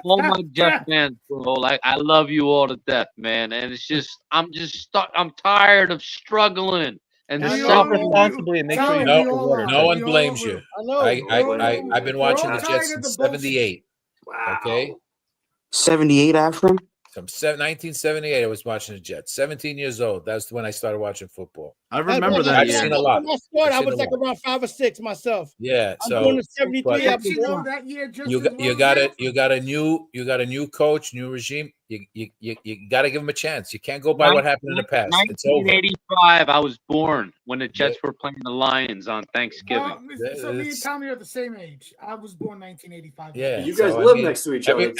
all my Jeff fans, bro. Like I love you all to death, man. And it's just, I'm just stuck. I'm tired of struggling and the We Just all drink know suffering. responsibly and make sure you Tommy, drink we your all water. are. No one We blames all you. are. I know. I've been watching We're the tired Jets of the since bullshit. '78. Wow. Okay, 78 Afram. from 1978, I was watching the Jets. 17 years old. That's when I started watching football. I remember I've that seen year. a lot. When I started, I've I seen was a like lot. around 5 or 6 myself. Yeah, I'm so doing the 73. but I was You know born. that year just you as got well you as got Afram. it. You got a new coach, new regime. You got to give them a chance. You can't go by what happened in the past. It's over. 1985, I was born when the Jets were playing the Lions on Thanksgiving. So me and It's- Tommy are the same age. I was born 1985. Yeah, You so, guys I live mean, next to each other, too.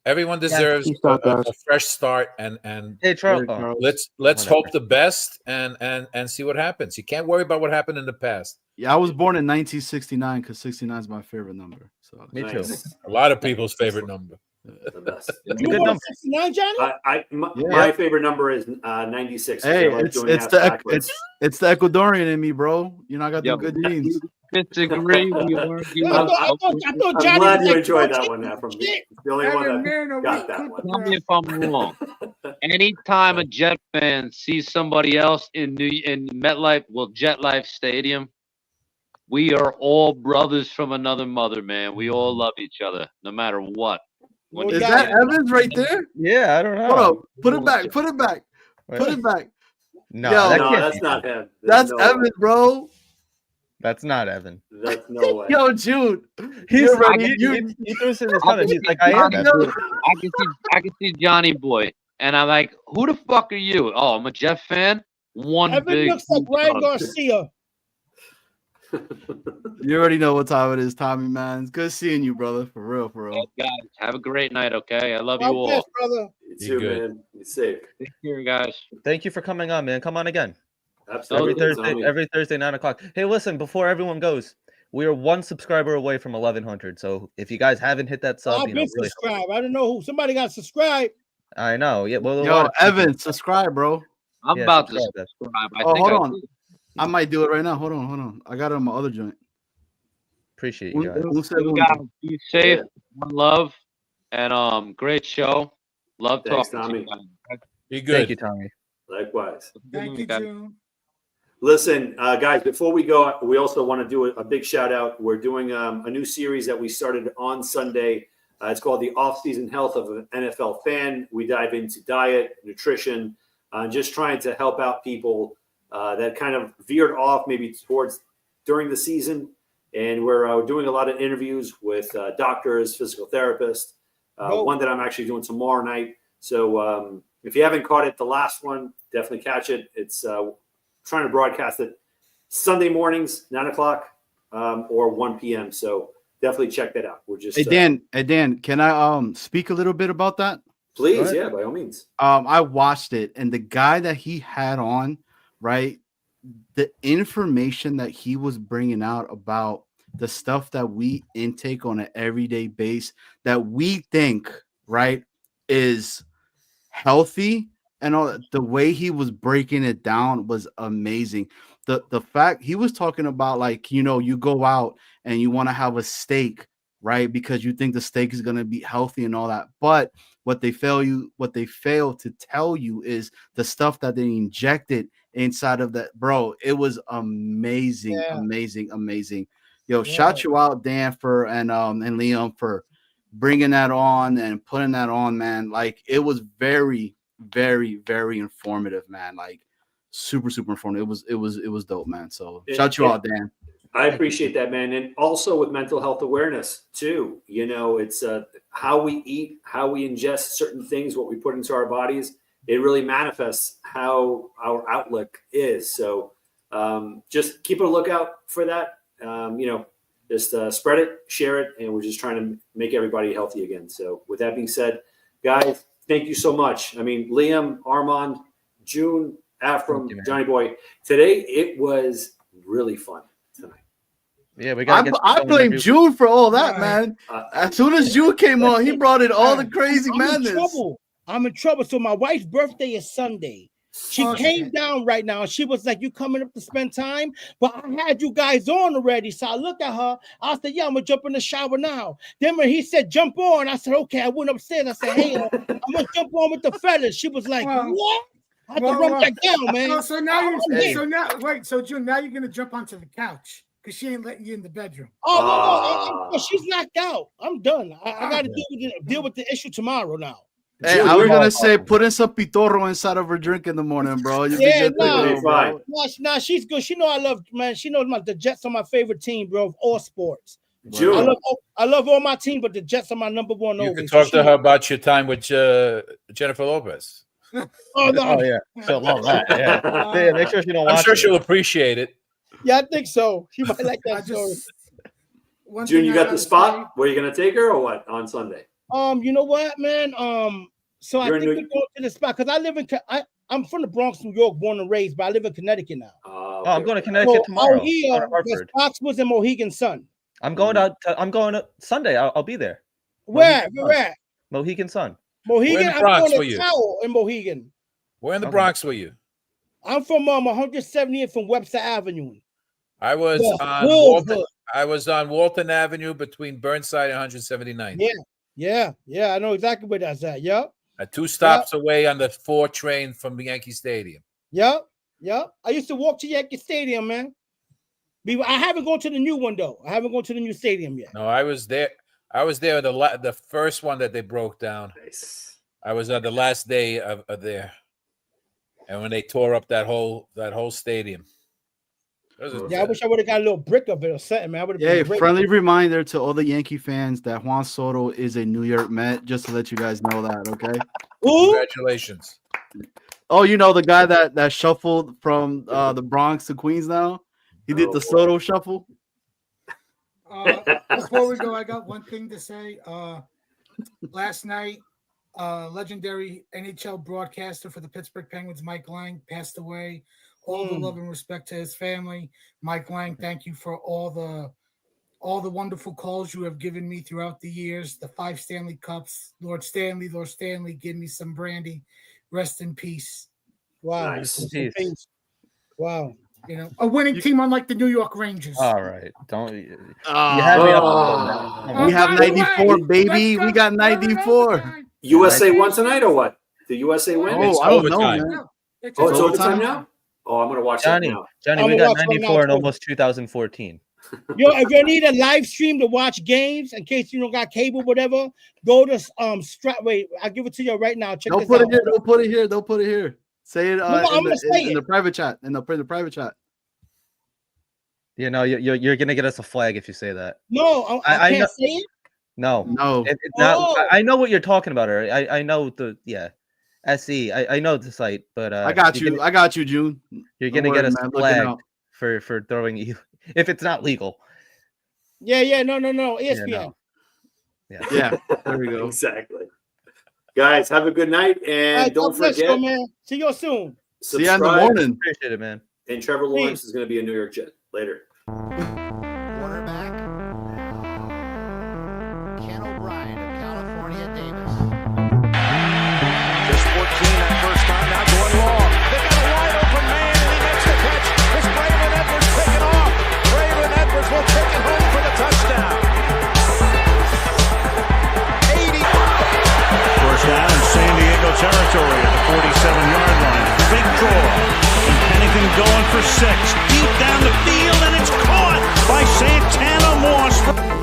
everyone deserves he still does. a fresh start, and Hey, Charles. Very Charles. let's Whatever. hope the best and see what happens. You can't worry about what happened in the past. Yeah, I was born in 1969 because 69 is my favorite number. So Me too. Nice. A lot of people's favorite number. The best. It's a You good born number. 69, Johnny? Yeah. My favorite number is 96. Hey, I like it's doing it's math the backwards. it's the Ecuadorian in me, bro. You know, I got Yo, the good genes. disagree. We argue. Yeah, I thought I'm Johnny glad was you like enjoyed that 14. one, Efram. Shit. The only one Evan, that man, are got we that could- one. Tell me if I'm wrong. Anytime a Jet fan sees somebody else in MetLife, Jet Life Stadium, we are all brothers from another mother, man. We all love each other, no matter what. When No Is you doubt. that Evans right there? Yeah, I don't know. Hold up. Put it back. Put it back. Wait. Put it back. No, Yo. that No, can't that's be not him. him. There's That's no Evans, way. bro. That's not Evan. That's no way. Yo, Jude. He's You're ready. he threw us in his I head. can He's see like, I am Johnny Evan. Boy. I can see Johnny Boy, and I'm like, who the fuck are you? Oh, I'm a Jet fan. One Evan big. looks like Ryan hug. Garcia. You already know what time it is, Tommy, man. It's good seeing you, brother. For real, for real. Guys, have a great night, okay? I love you God all. bless, brother. You Be too, good. man. Be safe. Take care, guys. Thank you for coming on, man. Come on again. Absolutely. Tommy. Every Thursday, 9:00. Hey, listen, before everyone goes, we are one subscriber away from 1,100. So if you guys haven't hit that sub, I've you know, been really, subscribed. I don't know who. Somebody got subscribed. I know. Yeah, well, a lot Yo, of people- Evan, subscribe, bro. I'm Yeah, about to subscribe. subscribe. I Oh, think hold I on. did. I might do it right now. Hold on. I got it on my other joint. Appreciate you guys. Un You segundo. guys be safe. Yeah. One love. And great show. Love Thanks, talking Tommy. to you guys. Be good. Thank you, Tommy. Likewise. Thank you, Guys. June. Listen, guys, before we go, we also want to do a big shout out. We're doing a new series that we started on Sunday. It's called The Off-Season Health of an NFL Fan. We dive into diet, nutrition, just trying to help out people that kind of veered off maybe towards during the season. And we're doing a lot of interviews with doctors, physical therapists, one that I'm actually doing tomorrow night. So if you haven't caught it, the last one, definitely catch it. It's trying to broadcast it Sunday mornings, 9:00 or 1 p.m. So definitely check that out. We're just Hey Dan, can I speak a little bit about that? please, yeah, by all means. I watched it, and the guy that he had on, right, the information that he was bringing out about the stuff that we intake on an everyday base that we think, right, is healthy, and all the way he was breaking it down was amazing. The fact he was talking about, like, you know, you go out and you want to have a steak, right, because you think the steak is going to be healthy and all that, but what they fail to tell you is the stuff that they injected inside of that. Bro, it was amazing. Yo, shout you out, Dan, for and Liam for bringing that on and putting that on, man. Like, it was very, very, very informative, man. Like, super informative. It was dope, man. So shout you out, Dan. I appreciate that, man. And also with mental health awareness too. You know, it's how we eat, how we ingest certain things, what we put into our bodies. It really manifests how our outlook is. So just keep a lookout for that. Just spread it, share it, and we're just trying to make everybody healthy again. So with that being said, guys, thank you so much. I mean, Liam, Armand, June, Afram, Johnny Boy, today it was really fun tonight. Yeah, we got. I blame June for all that, man. As soon as June came on, he brought in all the crazy madness. I'm in trouble. So my wife's birthday is Sunday. She came down right now. She was like, "You coming up to spend time?" But I had you guys on already. So I looked at her. I said, "Yeah, I'm gonna jump in the shower now." Then when he said, "Jump on," I said, "Okay." I went upstairs. I said, "Hey, I'm gonna jump on with the fellas." She was like, "What?" I had to run back down, man. So June, now you're gonna jump onto the couch because she ain't letting you in the bedroom. Oh no, she's knocked out. I'm done. I got to deal with the issue tomorrow now. Hey, I was gonna say put in some pitorro inside of her drink in the morning, bro. Nah, she's good. She know I love, man. She knows the Jets are my favorite team, bro, of all sports. I love all my team, but the Jets are my number one. You can talk to her about your time with Jennifer Lopez. Yeah, she'll love that. Yeah, make sure she don't watch. I'm sure she'll appreciate it. Yeah, I think so. She might like that story. June, you got the spot? Where you gonna take her or what on Sunday? You know what, man? So I think we're going to the spot because I live in. I'm from the Bronx, New York, born and raised, but I live in Connecticut now. Oh, I'm going to Connecticut tomorrow. There's Foxwoods and Mohegan Sun. I'm going out. I'm going to Sunday. I'll be there. Where? Mohegan Sun. Mohegan. I'm going to Tower in Mohegan. Where in the Bronx were you? I'm from 170th from Webster Avenue. I was on Walton. I was on Walton Avenue between Burnside and 179th. Yeah. I know exactly where that's at. Yep. 2 stops away on the 4 train from the Yankee Stadium. Yep. I used to walk to Yankee Stadium, man. I haven't gone to the new one though. I haven't gone to the new stadium yet. No, I was there. The first one that they broke down. Nice. I was on the last day of there, and when they tore up that whole stadium. I wish I would have got a little brick of it or something, man. Friendly reminder to all the Yankee fans that Juan Soto is a New York Met, just to let you guys know that, okay? Congratulations. Oh, you know the guy that shuffled from the Bronx to Queens now? He did the Soto shuffle. Before we go, I got one thing to say. Last night, legendary NHL broadcaster for the Pittsburgh Penguins, Mike Lang, passed away. All the love and respect to his family. Mike Lang, thank you for all the wonderful calls you have given me throughout the years. The 5 Stanley Cups. Lord Stanley, give me some brandy. Rest in peace. Wow. Nice. Wow. You know, a winning team unlike the New York Rangers. All right. Don't you had me up. We have 94, baby. We got 94. USA won tonight or what? The USA win? Oh, I don't know, man. It's overtime now? Oh, I'm going to watch that now. Johnny, we got 94 in almost 2014. Yo, if you need a live stream to watch games, in case you don't got cable, whatever, go to Wait, I'll give it to you right now. Check this out. Don't put it here. Say it in the private chat. In the private chat. You know, you're gonna get us a flag if you say that. No, I can't say it. No. It's not. I know what you're talking about. I know SE. I know the site, but I got you, June. You're gonna get us flagged for throwing you if it's not legal. Yeah. No. ESPN. Yeah. There we go. Exactly. Guys, have a good night, and don't forget. Man. See you soon. See you in the morning. Appreciate it, man. And Trevor Lawrence is going to be a New York Jet later. Quarterback Ken O'Brien of California Davis. Just 14 that first time, now going long. They got a wide open man, and he makes the catch. It's Braylon Edwards taking off. Braylon Edwards will take it home for the touchdown. 80. First down in San Diego territory at the 47-yard line. Big draw. And Pennington going for 6. Deep down the field, and it's caught by Santana Moss.